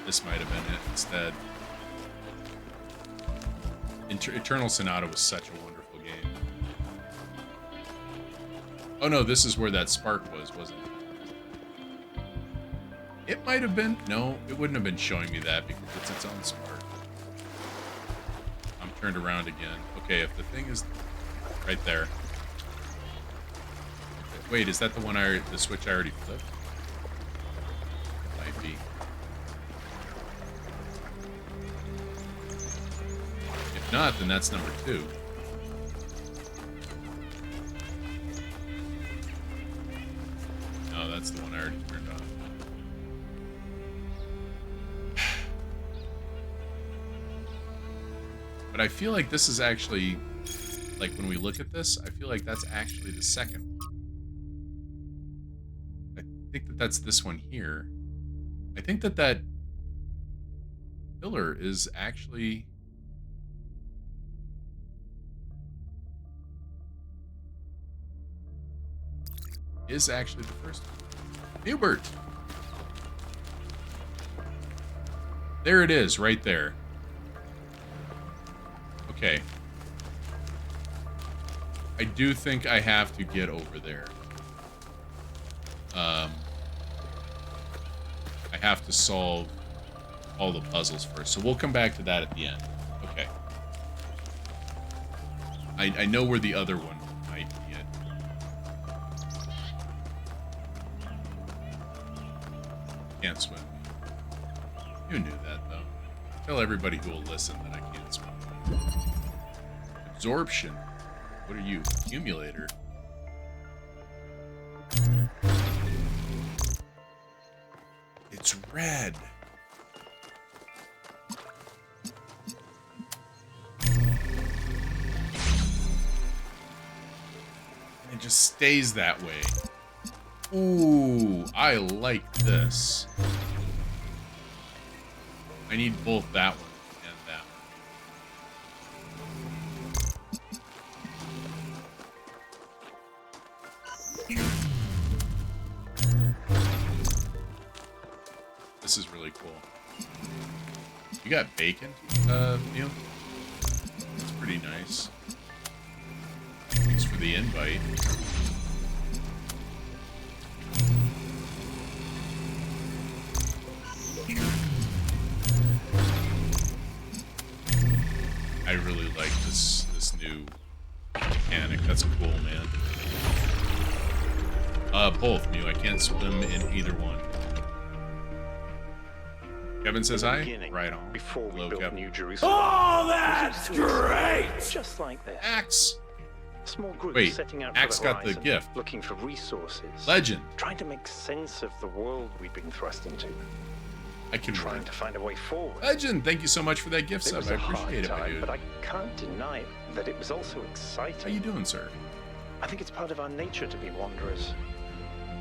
This might have been it instead. Eternal Sonata was such a wonderful game. Oh no, this is where that spark was, wasn't it? It might have been. No, it wouldn't have been showing me that because it's its own spark. I'm turned around again. Okay, if the thing is right there. Wait, is that the one the switch I already flipped? It might be. If not, then that's number 2. No, that's the one I already turned off. But I feel like this is actually, like when we look at this, I feel like that's actually the second one. I think that that's this one here. I think that that pillar is actually... is actually the first one. Hubert! There it is, right there. Okay. I do think I have to get over there. I have to solve all the puzzles first, so we'll come back to that at the end. Okay. I know where the other one might be at. Can't swim. You knew that, though. Tell everybody who will listen that I can't swim. Absorption. What are you? Accumulator. It's red. And it just stays that way. Ooh, I like this. I need both that one and that one. This is really cool. You got bacon, Neil? That's pretty nice. Thanks for the invite. I really like this new mechanic. That's cool, man. Both, Mew. I can't swim in either one. Kevin says hi. Right on. Before we built Kevin. New Jerusalem. Oh, that's great! Just like this. Axe. Small groups Wait, setting out Axe for the got the horizon, gift. looking for resources. Legend. Trying to make sense of the world we've been thrust into. I can Trying run. to find a way forward. Legend. Thank you so much for that gift It sub. was I a hard appreciate it, my time, dude. but I can't deny that it was also exciting. How you doing, sir? I think it's part of our nature to be wanderers.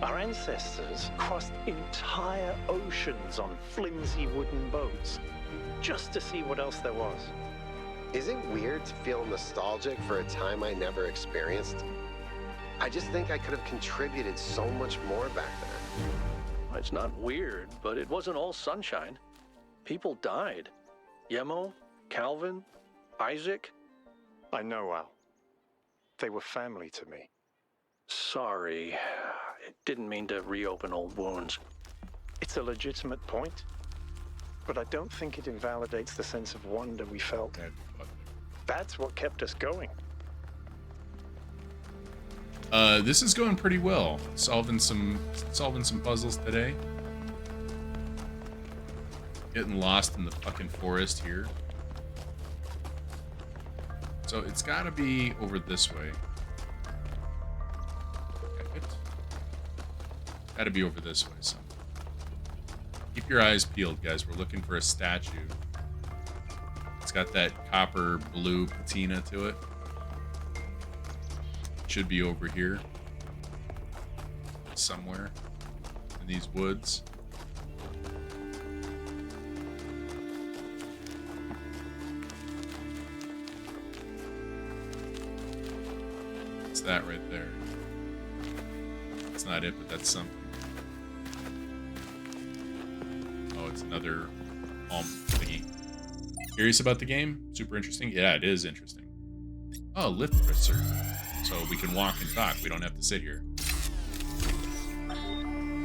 Our ancestors crossed entire oceans on flimsy wooden boats, just to see what else there was. Is it weird to feel nostalgic for a time I never experienced? I just think I could have contributed so much more back then. It's not weird, but it wasn't all sunshine. People died. Yemo, Calvin, Isaac. I know, Al. They were family to me. Sorry. I didn't mean to reopen old wounds. It's a legitimate point, but I don't think it invalidates the sense of wonder we felt. That's what kept us going. This is going pretty well. Solving some puzzles today. Getting lost in the fucking forest here. So it's gotta be over this way. Gotta be over this way somewhere. Keep your eyes peeled, guys. We're looking for a statue. It's got that copper blue patina to it. Should be over here. Somewhere. In these woods. It's that right there. It's not it, but that's something. Oh, it's another thingy. Curious about the game? Super interesting? Yeah, it is interesting. Oh, lift presser. So we can walk and talk. We don't have to sit here.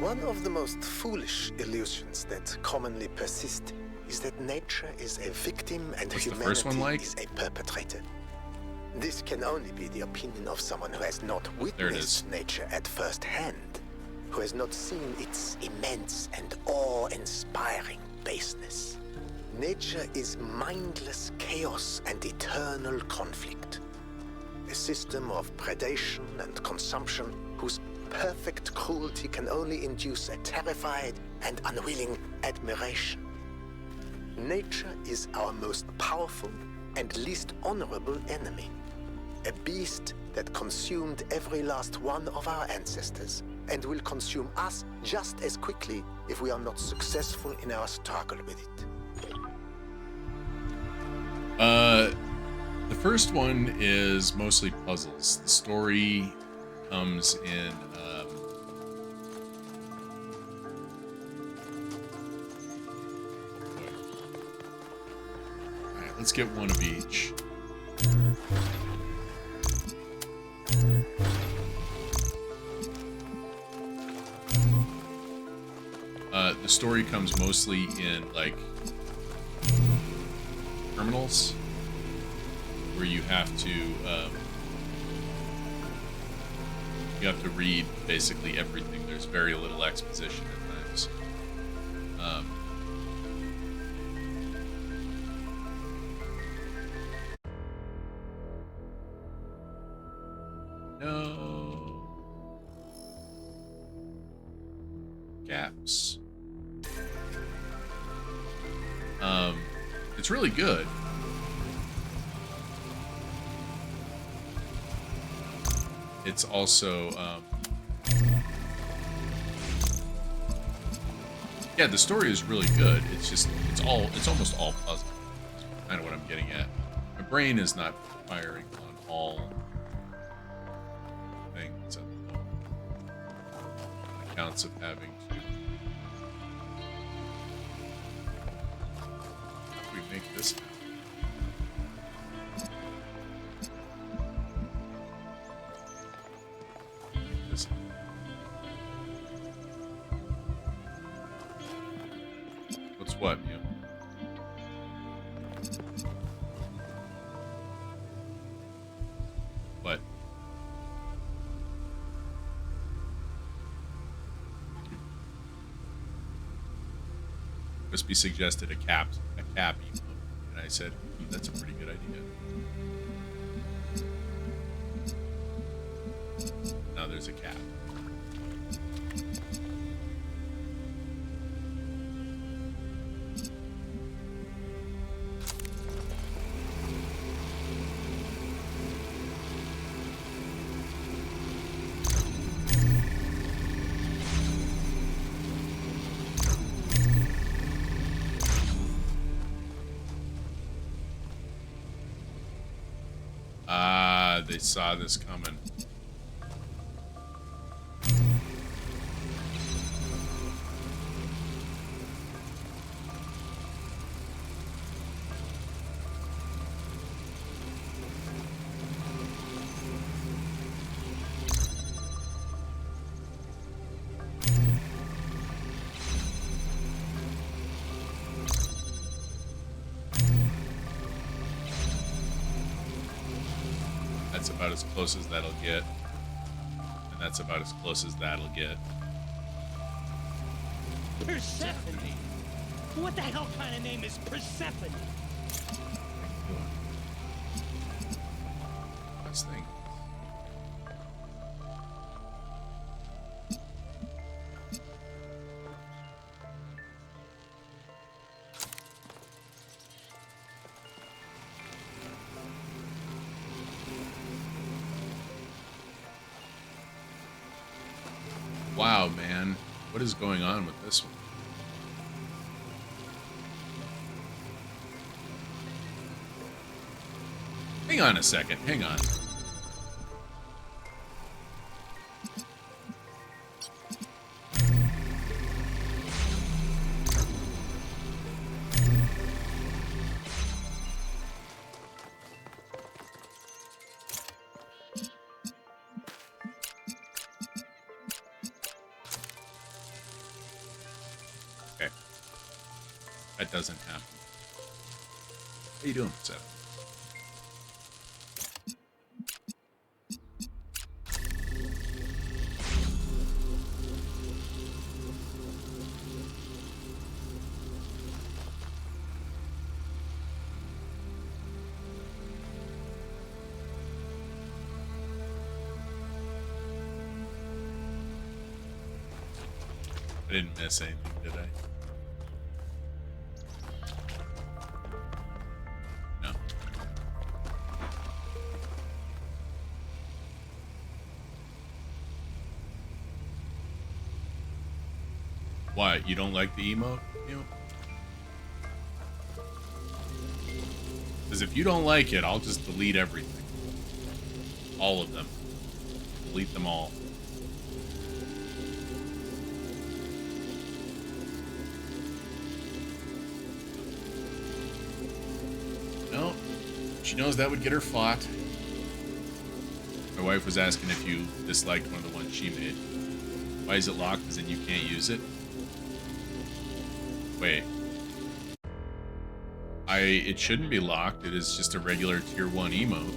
One of the most foolish illusions that commonly persist is that nature is a victim and What's the first one humanity like? is a perpetrator. This can only be the opinion of someone who has not There it is. witnessed nature at first hand, who has not seen its immense and awe-inspiring baseness. Nature is mindless chaos and eternal conflict. A system of predation and consumption whose perfect cruelty can only induce a terrified and unwilling admiration. Nature is our most powerful and least honorable enemy. A beast that consumed every last one of our ancestors and will consume us just as quickly if we are not successful in our struggle with it. The first one is mostly puzzles. The story comes in Alright, let's get one of each. The story comes mostly in like terminals where you have to read basically everything. There's very little exposition at times. No gaps. It's really good. It's also, yeah, the story is really good. It's just, it's almost all puzzle. That's kind of what I'm getting at. My brain is not firing on all things at the moment. On accounts of having to. How do we make this now? What's what, you? What? Crispy suggested a cap emote, and I said, that's a pretty good idea. Now there's a cap. They saw this coming. That's about as close as that'll get. And that's about as close as that'll get. Persephone? What the hell kind of name is Persephone? Last thing. Wow, man. What is going on with this one? Hang on a second. Hang on. That doesn't happen. How you doing, Seth? I didn't miss anything, did I? No. What? You don't like the emote? Because if you don't like it, I'll just delete everything. All of them. Delete them all. No, she knows that would get her fought. My wife was asking if you disliked one of the ones she made. Why is it locked? Because then you can't use it? Wait. It shouldn't be locked. It is just a regular tier 1 emote.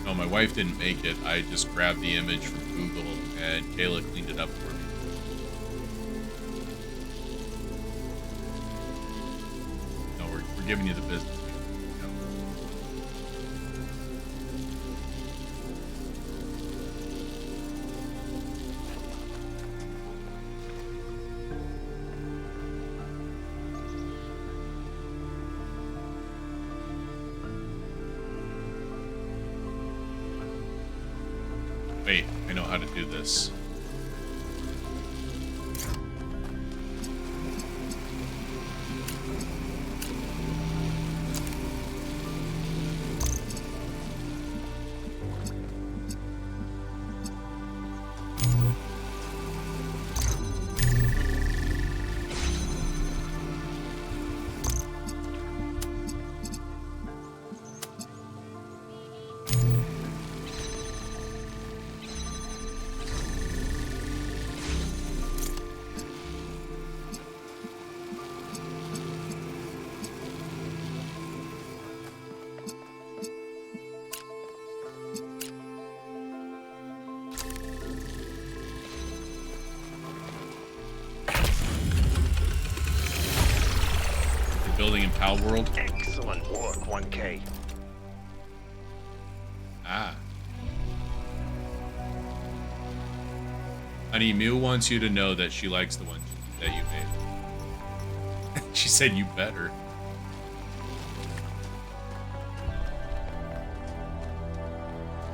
No, my wife didn't make it. I just grabbed the image from Google and Kayla cleaned it up for me. No, we're giving you the business. Wait, I know how to do this. Building in Pal World. Excellent work, 1K. Ah. Honey, Mew wants you to know that she likes the one that you made. She said you better.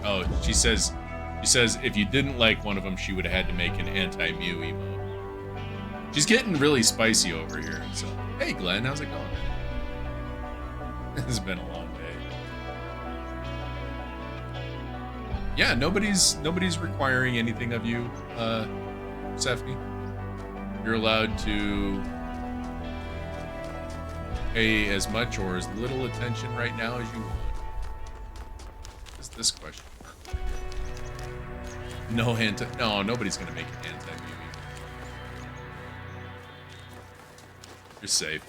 Oh, she says if you didn't like one of them, she would have had to make an anti-Mew emote. She's getting really spicy over here. So, hey Glenn, how's it going? It's been a long day. Yeah, nobody's requiring anything of you, Stephanie. You're allowed to pay as much or as little attention right now as you want. What's this question? No, nobody's gonna make an anti-Mew. You're safe.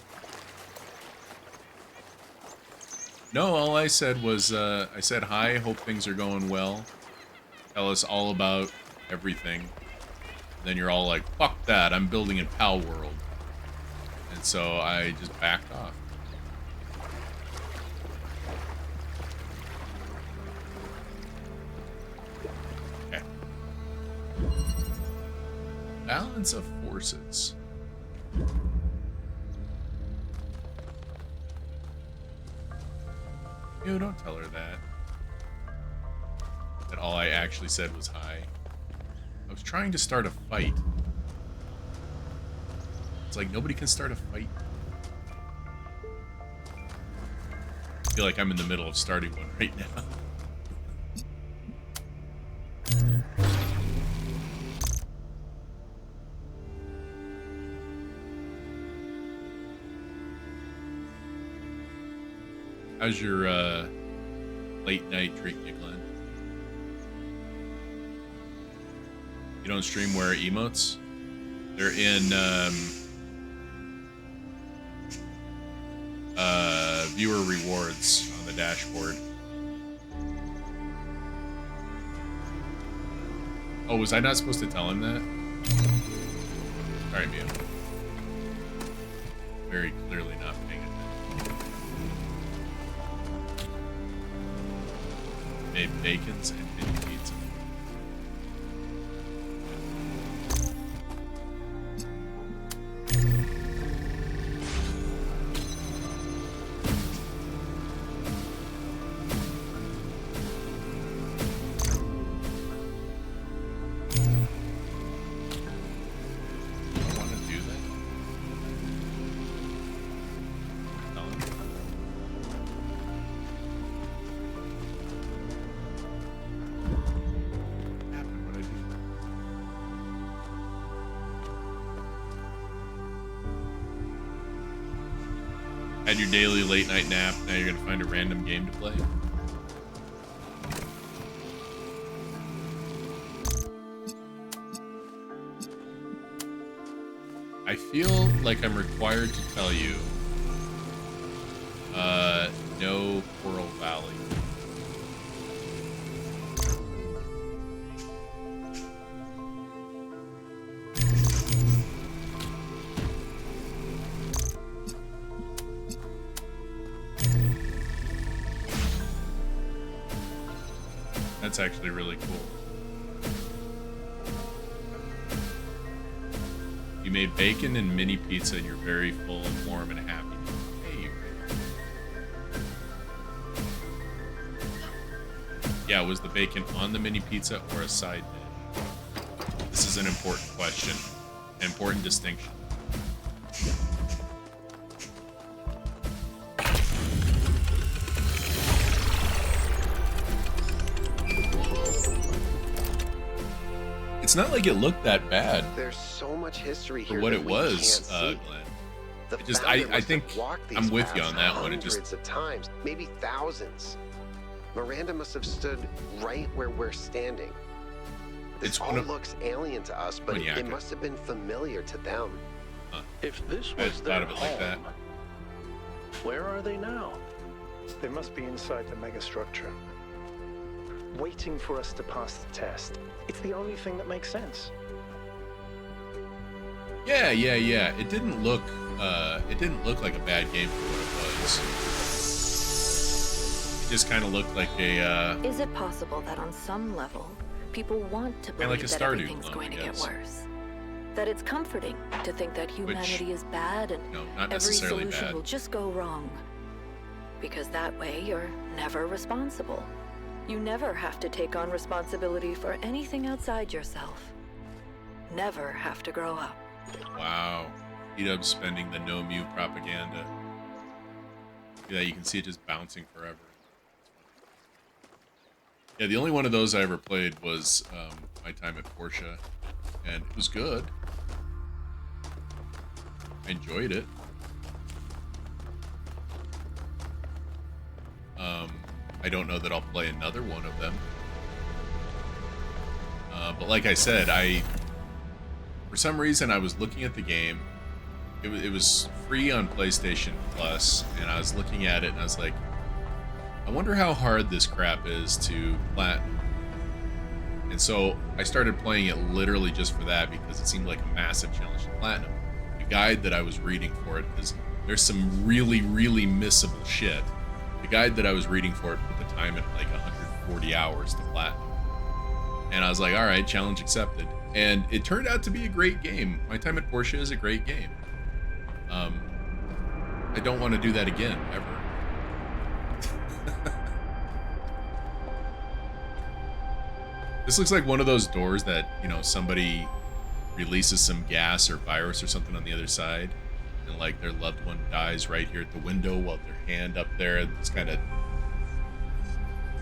No, all I said was, I said hi, hope things are going well. Tell us all about everything. Then you're all like, fuck that, I'm building in Pal World. And so I just backed off. Okay. Balance of forces. Ew, don't tell her that. That all I actually said was hi. I was trying to start a fight. It's like nobody can start a fight. I feel like I'm in the middle of starting one right now. How's your late night treating you, Glenn? You don't stream wear emotes? They're in viewer rewards on the dashboard. Oh, was I not supposed to tell him that? Sorry, Mia. Very clearly not paying attention. Made bacons and mini pizza. Had your daily late night nap, now you're gonna find a random game to play. I feel like I'm required to tell you, no Coral Valley. That's actually really cool. You made bacon and mini pizza and you're very full and warm and happy. Hey, yeah, was the bacon on the mini pizza or a side dish? This is an important question, an important distinction. It's not like it looked that bad. There's so much history here. For what that it we was, can't see. Glenn. I think I'm with you on that one. It just hundreds of times, maybe thousands. Miranda must have stood right where we're standing. This all looks alien to us, but it must have been familiar to them. If this was their home, where are they now? They must be inside the megastructure, waiting for us to pass the test. It's the only thing that makes sense. Yeah. It didn't look like a bad game for what it was. It just kind of looked like a Is it possible that on some level people want to believe like a that Stardew everything's clone, going to I get guess. worse? That it's comforting to think that humanity is bad and not every necessarily solution bad. will just go wrong. Because that way you're never responsible. You never have to take on responsibility for anything outside yourself. Never have to grow up. Wow. E-Dub's spending the no Mew propaganda. Yeah, you can see it just bouncing forever. Yeah, the only one of those I ever played was my time at Porsche, and it was good. I enjoyed it. I don't know that I'll play another one of them. But like I said, for some reason I was looking at the game. It was free on PlayStation Plus, and I was looking at it and I was like, I wonder how hard this crap is to platinum. And so I started playing it literally just for that, because it seemed like a massive challenge to platinum. The guide that I was reading for it, because there's some really, really missable shit. The guide that I was reading for it put the time at like 140 hours to platinum. And I was like, all right, challenge accepted. And it turned out to be a great game. My time at Porsche is a great game. I don't want to do that again, ever. This looks like one of those doors that, somebody releases some gas or virus or something on the other side, and like their loved one dies right here at the window while their hand up there just kind of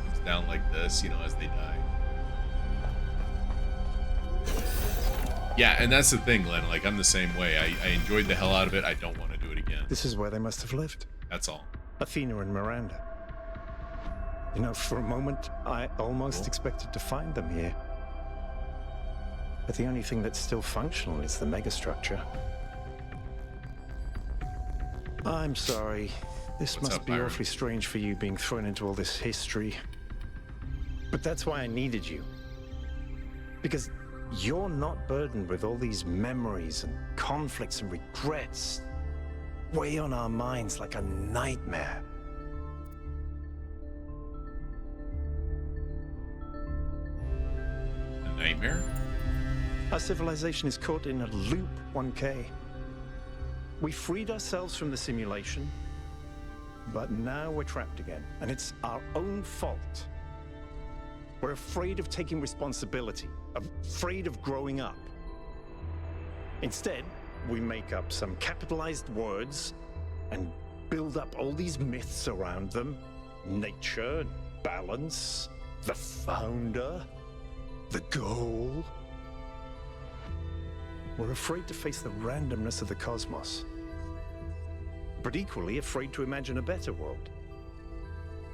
comes down like this, as they die. Yeah, and that's the thing, Glenn. Like, I'm the same way. I enjoyed the hell out of it. I don't want to do it again. This is where they must have lived. That's all. Athena and Miranda. For a moment, I almost expected to find them here. But the only thing that's still functional is the megastructure. I'm sorry. This must be awfully strange for you being thrown into all this history. But that's why I needed you. Because you're not burdened with all these memories and conflicts and regrets weigh on our minds like a nightmare. A nightmare? Our civilization is caught in a loop, 1K. We freed ourselves from the simulation, but now we're trapped again, and it's our own fault. We're afraid of taking responsibility, afraid of growing up. Instead, we make up some capitalized words and build up all these myths around them. Nature, balance, the founder, the goal. We're afraid to face the randomness of the cosmos, but equally afraid to imagine a better world.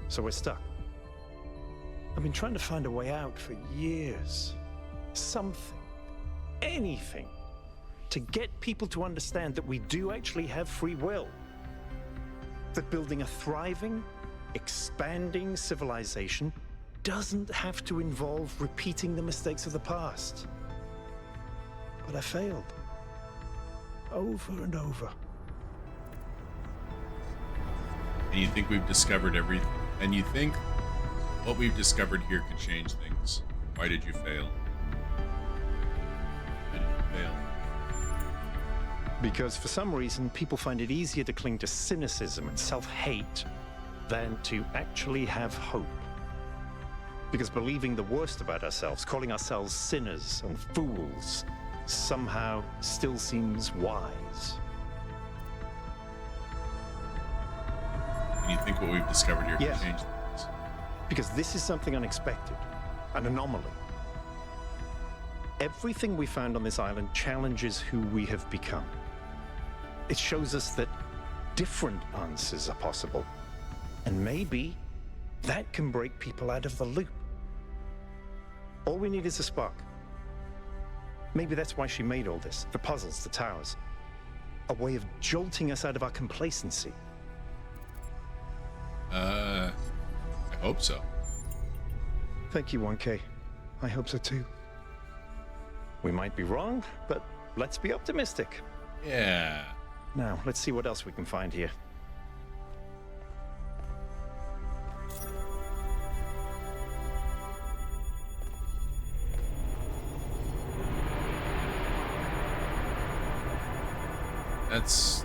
So we're stuck. I've been trying to find a way out for years. Something, anything, to get people to understand that we do actually have free will. That building a thriving, expanding civilization doesn't have to involve repeating the mistakes of the past. But I failed. Over and over. And you think we've discovered everything? And you think what we've discovered here could change things? Why did you fail? Why did you fail? Because for some reason, people find it easier to cling to cynicism and self-hate than to actually have hope. Because believing the worst about ourselves, calling ourselves sinners and fools, somehow still seems wise. And you think what we've discovered here Yes. can change things? Because this is something unexpected, an anomaly. Everything we found on this island challenges who we have become. It shows us that different answers are possible. And maybe that can break people out of the loop. All we need is a spark. Maybe that's why she made all this, the puzzles, the towers. A way of jolting us out of our complacency. I hope so. Thank you, 1K. I hope so too. We might be wrong, but let's be optimistic. Yeah. Now, let's see what else we can find here. That's...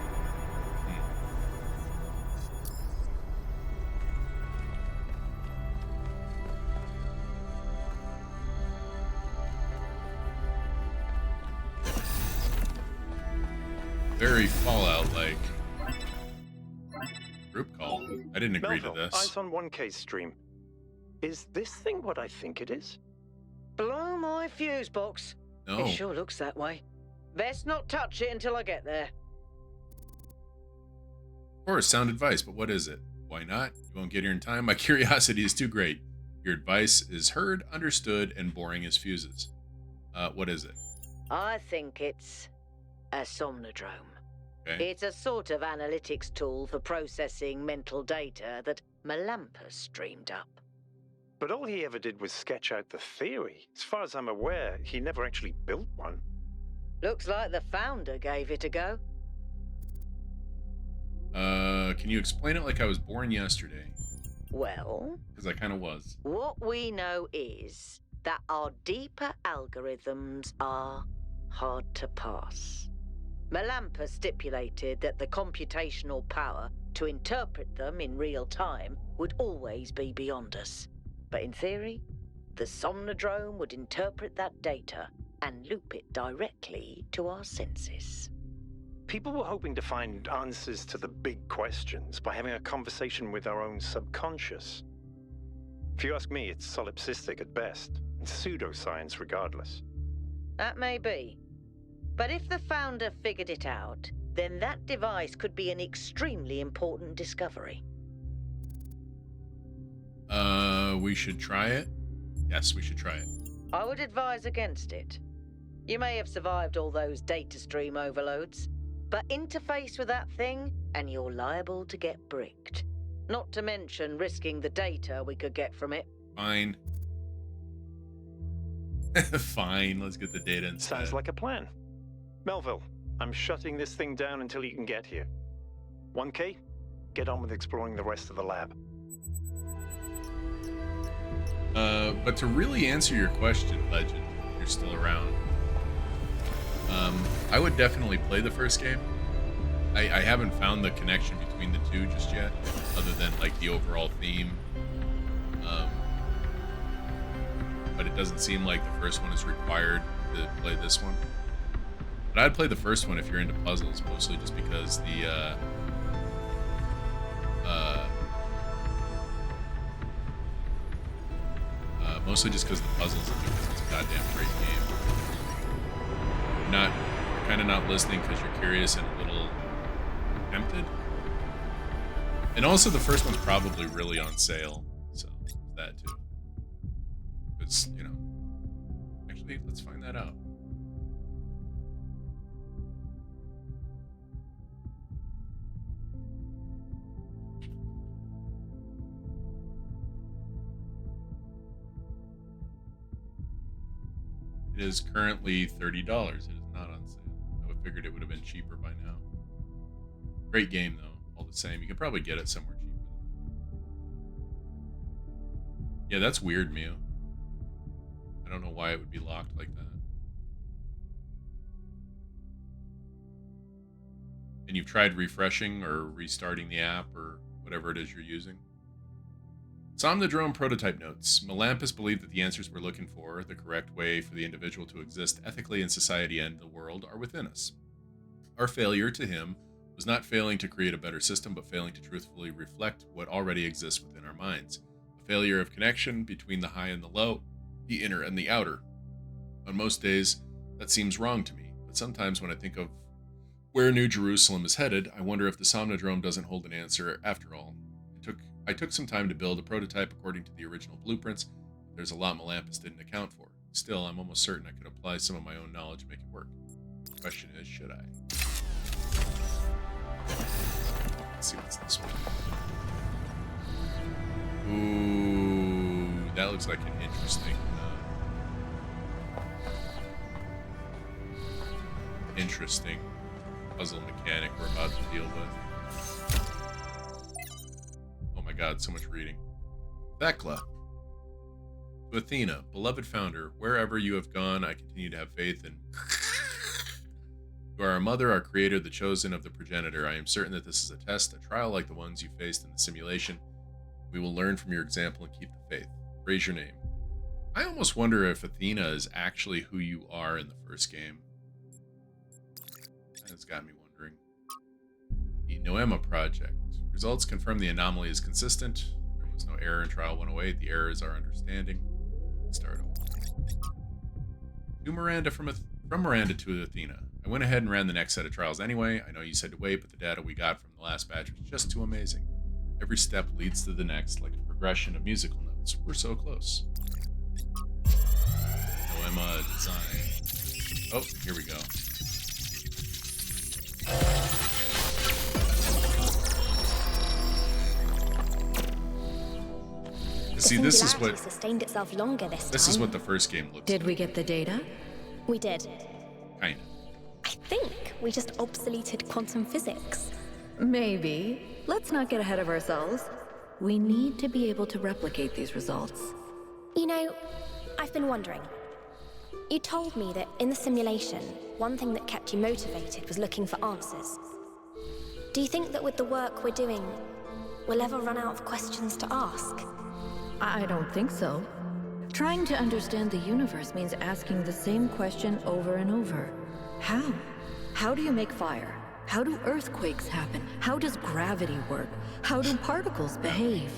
very Fallout-like. Group call. I didn't agree to Melville, this. eyes on 1K's stream. Is this thing what I think it is? Blow my fuse box. No. It sure looks that way. Best not touch it until I get there. Of course, sound advice, but what is it? Why not? You won't get here in time? My curiosity is too great. Your advice is heard, understood, and boring as fuses. What is it? I think it's a somnodrome. Okay. It's a sort of analytics tool for processing mental data that Melampus streamed up. But all he ever did was sketch out the theory. As far as I'm aware, he never actually built one. Looks like the founder gave it a go. Can you explain it like I was born yesterday? Well, Because I kind of was. what we know is that our deeper algorithms are hard to pass. Melampus stipulated that the computational power to interpret them in real time would always be beyond us. But in theory, the somnodrome would interpret that data and loop it directly to our senses. People were hoping to find answers to the big questions by having a conversation with our own subconscious. If you ask me, it's solipsistic at best, and pseudoscience regardless. That may be. But if the founder figured it out, then that device could be an extremely important discovery. We should try it? Yes, we should try it. I would advise against it. You may have survived all those data stream overloads, but interface with that thing and you're liable to get bricked. Not to mention risking the data we could get from it. Fine. Fine, let's get the data instead. Sounds like a plan. Melville, I'm shutting this thing down until you can get here. 1K, get on with exploring the rest of the lab. But to really answer your question, Legend, if you're still around, I would definitely play the first game. I haven't found the connection between the two just yet, other than like the overall theme. But it doesn't seem like the first one is required to play this one. But I'd play the first one if you're into puzzles, mostly just because the mostly just because the puzzles and because it's a goddamn great game. You're kind of not listening because you're curious and a little tempted. And also the first one's probably really on sale, so that too. It's, you know, actually, let's find that out. It is currently $30. It is not on sale. I would have figured it would have been cheaper by now. Great game, though, all the same. You could probably get it somewhere cheaper than that. Yeah, that's weird, Mew. I don't know why it would be locked like that. And you've tried refreshing or restarting the app or whatever it is you're using? Somnodrome prototype notes. Melampus believed that the answers we're looking for, the correct way for the individual to exist ethically in society and the world, are within us. Our failure to him was not failing to create a better system, but failing to truthfully reflect what already exists within our minds. A failure of connection between the high and the low, the inner and the outer. On most days, that seems wrong to me, but sometimes when I think of where New Jerusalem is headed, I wonder if the Somnodrome doesn't hold an answer after all. I took some time to build a prototype according to the original blueprints. There's a lot Melampus didn't account for. Still, I'm almost certain I could apply some of my own knowledge to make it work. The question is, should I? Let's see what's this one. Ooh, that looks like an interesting puzzle mechanic we're about to deal with. Oh my god, so much reading. Thekla. To Athena, beloved founder, wherever you have gone, I continue to have faith in. You are our mother, our creator, the chosen of the progenitor. I am certain that this is a test, a trial like the ones you faced in the simulation. We will learn from your example and keep the faith. Raise your name. I almost wonder if Athena is actually who you are in the first game. That's got me wondering. The Noema Project. Results confirm the anomaly is consistent. There was no error in Trial 108. The error is our understanding. Start over. To Miranda from Miranda to Athena. I went ahead and ran the next set of trials anyway. I know you said to wait, but the data we got from the last batch was just too amazing. Every step leads to the next, like a progression of musical notes. We're so close. Noema design. Oh, here we go. See, this is what sustained itself longer this time. This is what the first game looks Did like. we get the data? We did. Kinda. I think we just obsoleted quantum physics. Maybe. Let's not get ahead of ourselves. We need to be able to replicate these results. You know, I've been wondering. You told me that in the simulation, one thing that kept you motivated was looking for answers. Do you think that with the work we're doing, we'll ever run out of questions to ask? I don't think so. Trying to understand the universe means asking the same question over and over. How? How do you make fire? How do earthquakes happen? How does gravity work? How do particles behave?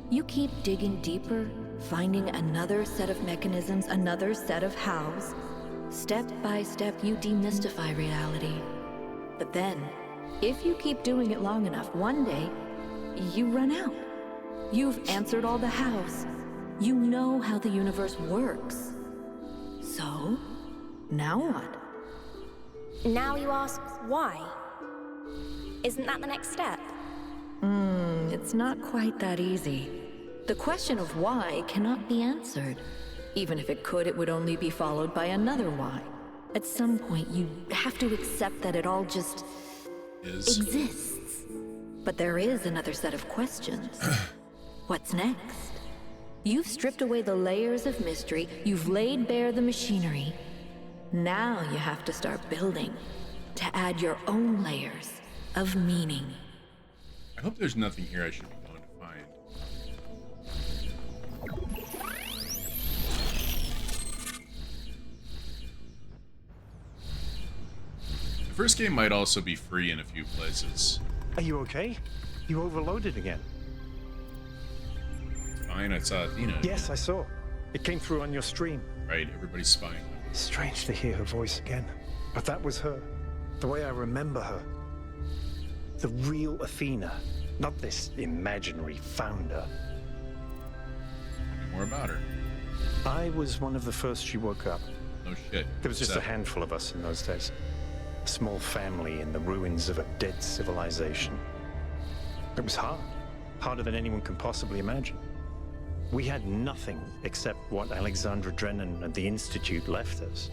You keep digging deeper, finding another set of mechanisms, another set of hows. Step by step, you demystify reality. But then, if you keep doing it long enough, one day, you run out. You've answered all the hows. You know how the universe works. So, Now what? Now you ask why? Isn't that the next step? It's not quite that easy. The question of why cannot be answered. Even if it could, it would only be followed by another why. At some point, you have to accept that it all just exists. But there is another set of questions. What's next? You've stripped away the layers of mystery, you've laid bare the machinery. Now you have to start building, to add your own layers of meaning. I hope there's nothing here I should be going to find. The first game might also be free in a few places. Are you okay? You overloaded again. Fine, I saw Athena. Yes, I saw. It came through on your stream. Right, everybody's spying. Strange to hear her voice again. But that was her. The way I remember her. The real Athena. Not this imaginary founder. Tell me more about her. I was one of the first she woke up. No shit. There was just a handful of us in those days. A small family in the ruins of a dead civilization. It was hard. Harder than anyone can possibly imagine. We had nothing except what Alexandra Drennan and the Institute left us.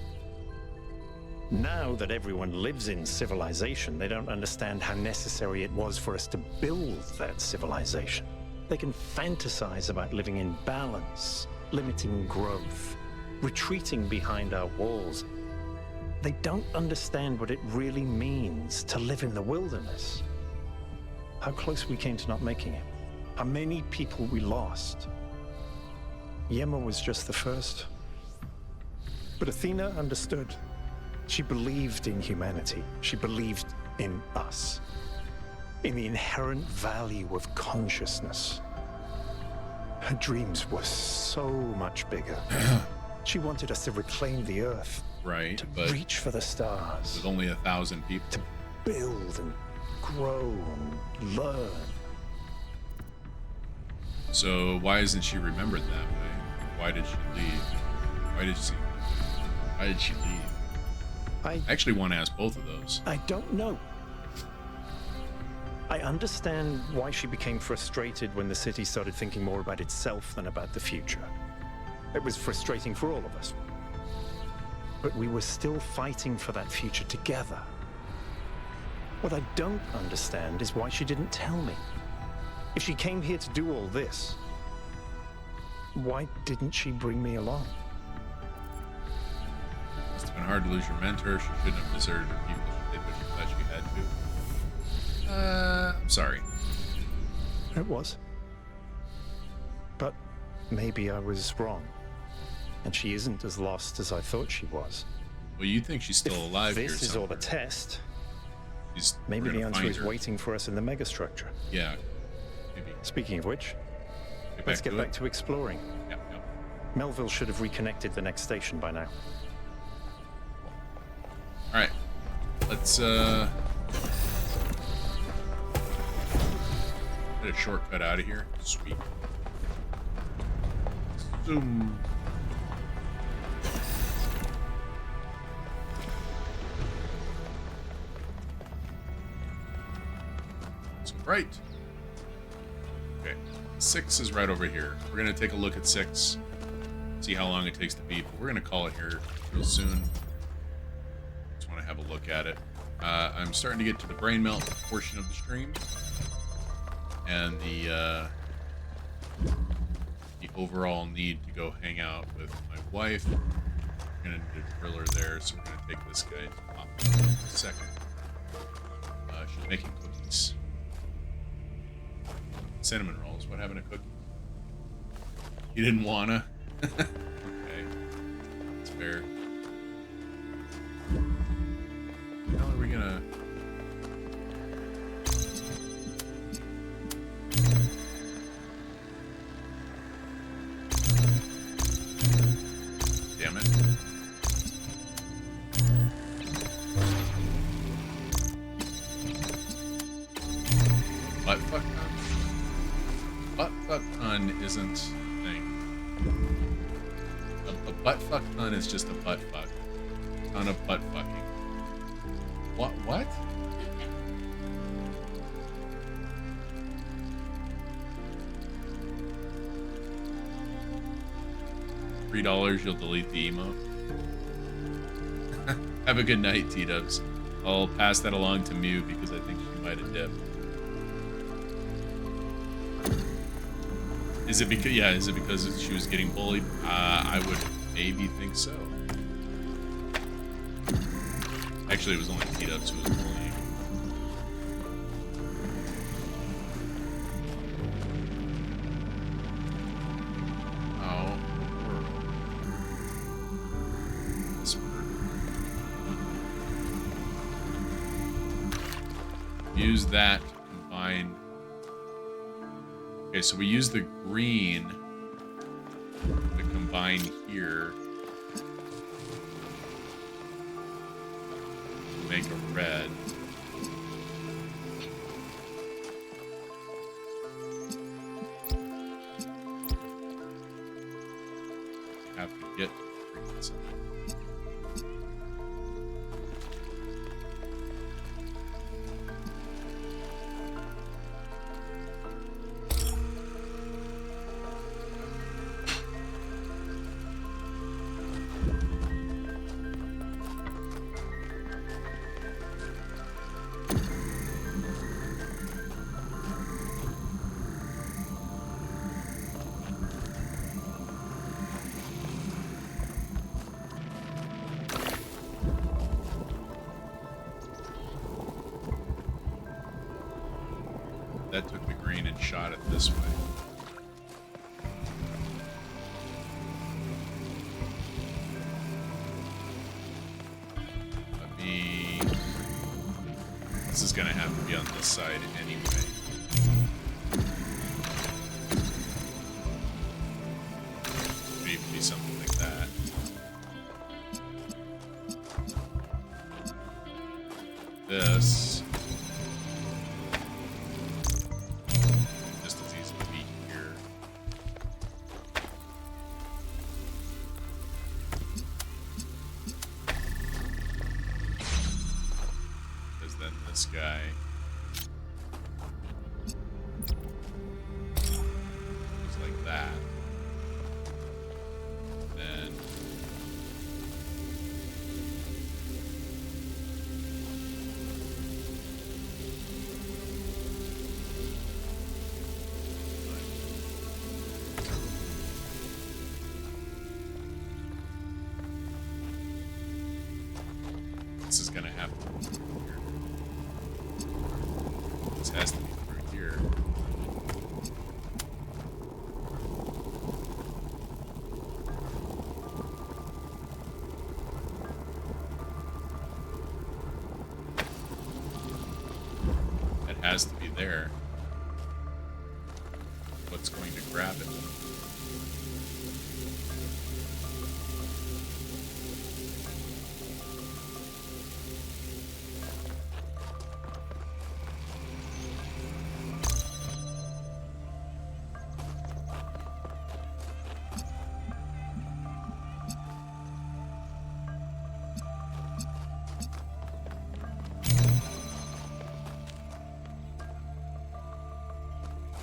Now that everyone lives in civilization, they don't understand how necessary it was for us to build that civilization. They can fantasize about living in balance, limiting growth, retreating behind our walls. They don't understand what it really means to live in the wilderness. How close we came to not making it. How many people we lost. Yema was just the first. But Athena understood. She believed in humanity. She believed in us. In the inherent value of consciousness. Her dreams were so much bigger. She wanted us to reclaim the Earth. Right, to but reach for the stars. With only 1,000 people. To build and grow and learn. So why isn't she remembered that way? Why did she leave? Why did she leave? I actually want to ask both of those. I don't know. I understand why she became frustrated when the city started thinking more about itself than about the future. It was frustrating for all of us. But we were still fighting for that future together. What I don't understand is why she didn't tell me. If she came here to do all this, why didn't she bring me along? Must have been hard to lose your mentor. She shouldn't have deserted her people. She did what she thought she had to. I'm sorry. It was. But maybe I was wrong. And she isn't as lost as I thought she was. Well, you think she's still alive here This is all a test. Maybe the answer is waiting for us in the megastructure. Yeah, maybe. Speaking of which, let's get back to exploring. Yep. Melville should have reconnected the next station by now. All right, let's get a shortcut out of here. Sweet. Zoom. Right. Okay. 6 is right over here. We're going to take a look at 6. See how long it takes to beat. But we're going to call it here real soon. Just want to have a look at it. I'm starting to get to the brain melt portion of the stream. And the overall need to go hang out with my wife. We're going to need a driller there. So we're going to take this guy to pop in a second. She's making cookies. Cinnamon rolls. What happened to cookies? You didn't wanna? Okay. That's fair. How are we gonna... Damn it. Butt fuck ton? Butt fuck ton isn't a thing. A butt fuck ton is just a butt fuck. ton of butt fucking. What? $3, you'll delete the emote. Have a good night, T-Dubs. I'll pass that along to Mew because I think she might have dipped. Is it because she was getting bullied? I would maybe think so. Actually, it was only T-Dubs who was bullying. Use that combined. Okay, so we use the green to combine here to make a red. Have to get freaking something. That took the green and shot it this way. This is gonna have to be on this side anyway. Maybe be something like that. This. Guy goes like that, then this is gonna happen. This has to be through here. It has to be there. What's going to grab it?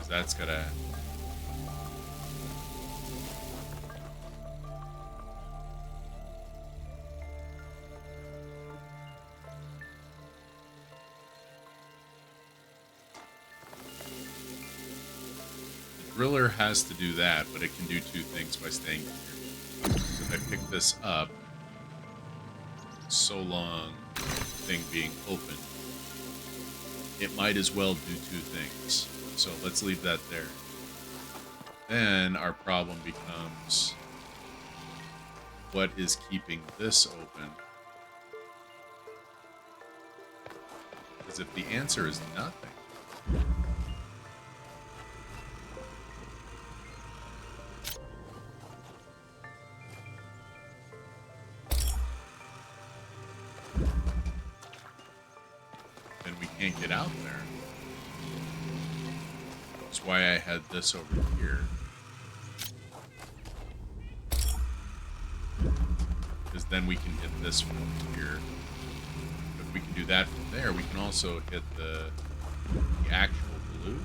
That's gotta. The driller has to do that, but it can do two things by staying here. So if I pick this up, so long, thing being open, it might as well do two things. So let's leave that there. Then our problem becomes, what is keeping this open? Because if the answer is nothing, then we can't get out there. That's why I had this over here. because then we can hit this from here. If we can do that from there, we can also hit the actual blue.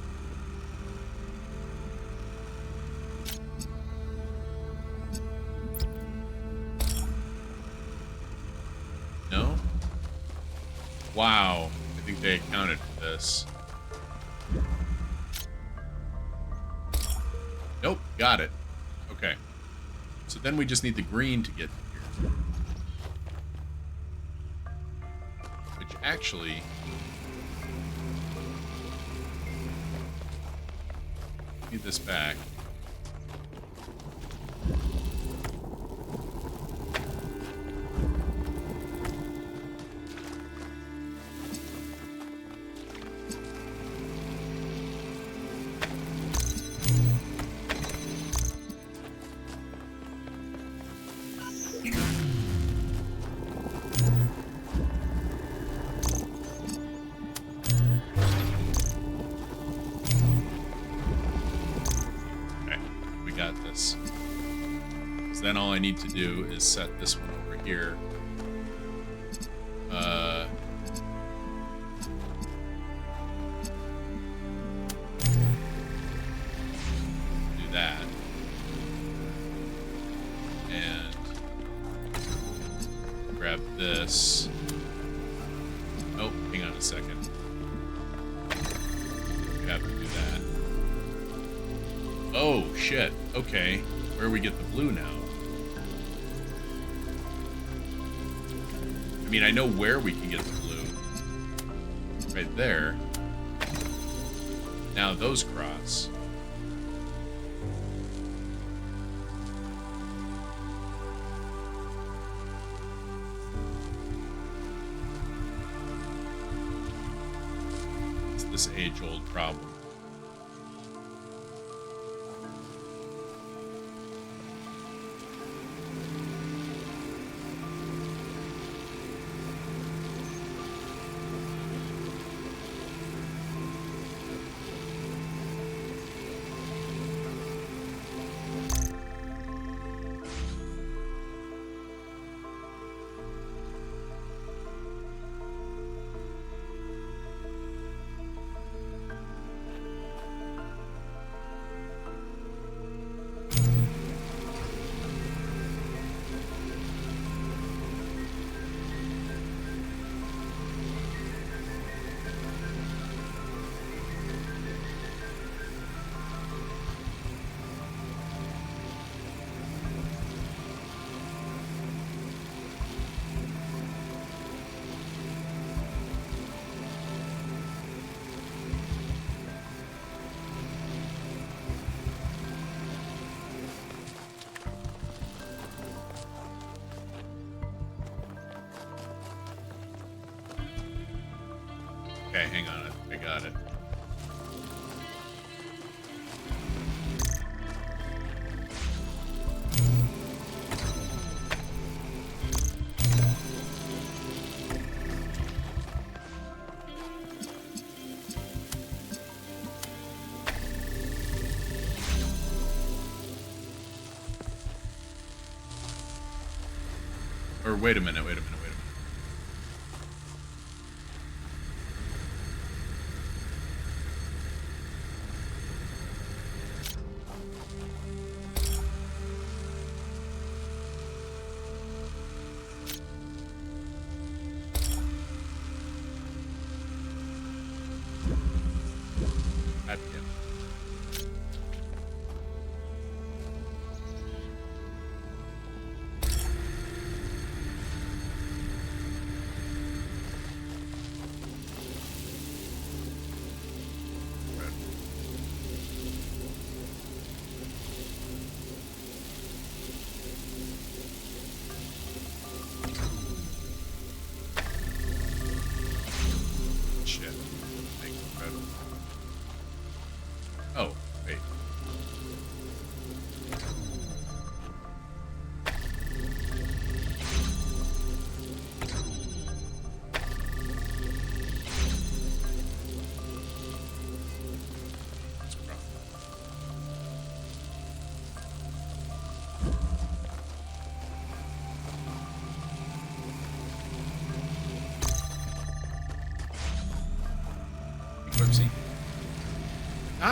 No? Wow. I think they accounted for this. Nope, got it. Okay. So then we just need the green to get here. Which actually... need this back. Then all I need to do is set this one over here. Do that. And grab this. Oh, hang on a second. We have to do that. Oh, shit. Okay. Where we get the blue now? I mean, I know where we can get the blue. Right there. Now those cross. It's this age-old problem. Okay, hang on. I got it. Or wait a minute, wait a minute.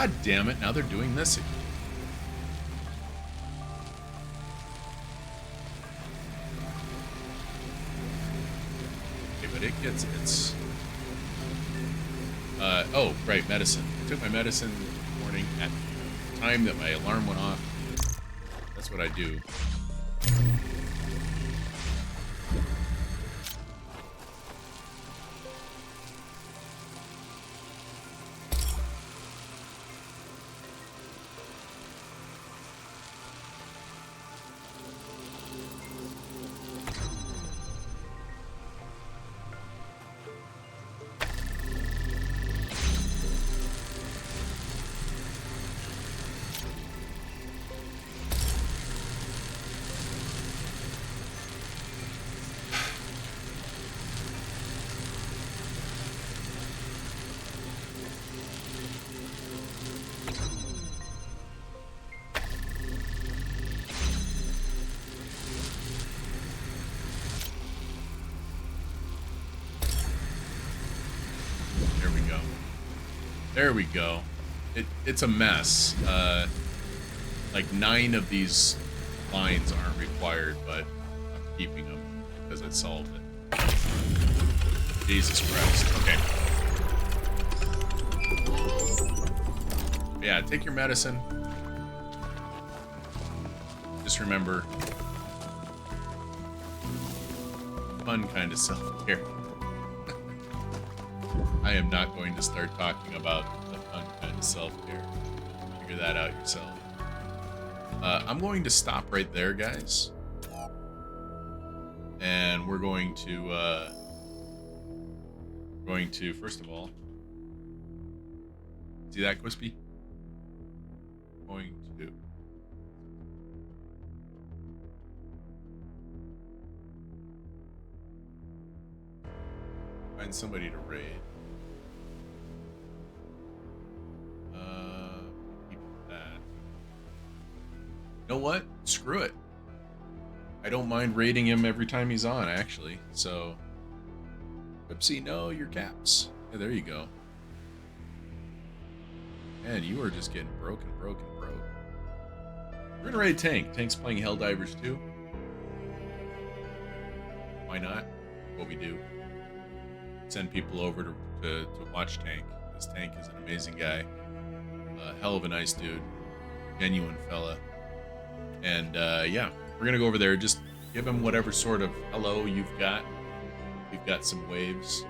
God damn it, now they're doing this again. Okay, but it gets its... oh, right, medicine. I took my medicine in the morning at the time that my alarm went off. That's what I do. There we go. It's a mess. Like 9 of these lines aren't required, but I'm keeping them because I solved it. Jesus Christ. Okay. Yeah, take your medicine. Just remember, fun kind of self-care. I am not going to start talking about the fun kind of self-care. Figure that out yourself. I'm going to stop right there, guys. And we're going to, first of all, see that, Quispy? Going to find somebody to raid. You know what? Screw it. I don't mind raiding him every time he's on, actually. So, Oopsie, no, your caps. Yeah, there you go. Man, you are just getting broken. We're gonna raid Tank. Tank's playing Helldivers too. Why not? What we do. Send people over to watch Tank. This Tank is an amazing guy. Hell of a nice dude. Genuine fella. And yeah, we're gonna go over there. Just give him whatever sort of hello you've got. We've got some waves.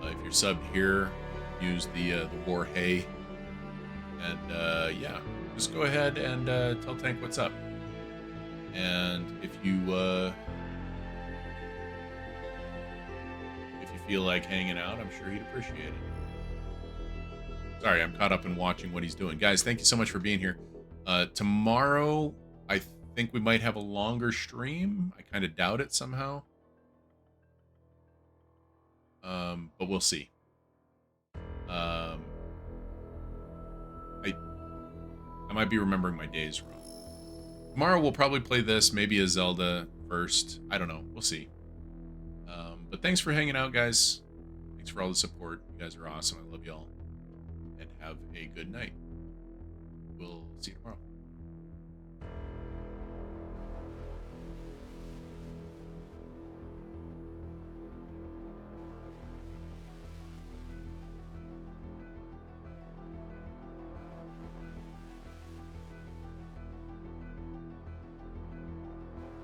If you're subbed here, use the war hay. And yeah, just go ahead and tell Tank what's up. And if you feel like hanging out, I'm sure he'd appreciate it. Sorry, I'm caught up in watching what he's doing. Guys, thank you so much for being here. Tomorrow, I think we might have a longer stream. I kind of doubt it somehow. But we'll see. I might be remembering my days wrong. Tomorrow we'll probably play this, maybe a Zelda first. I don't know. We'll see. But thanks for hanging out, guys. Thanks for all the support. You guys are awesome. I love y'all. And have a good night. We'll see you tomorrow.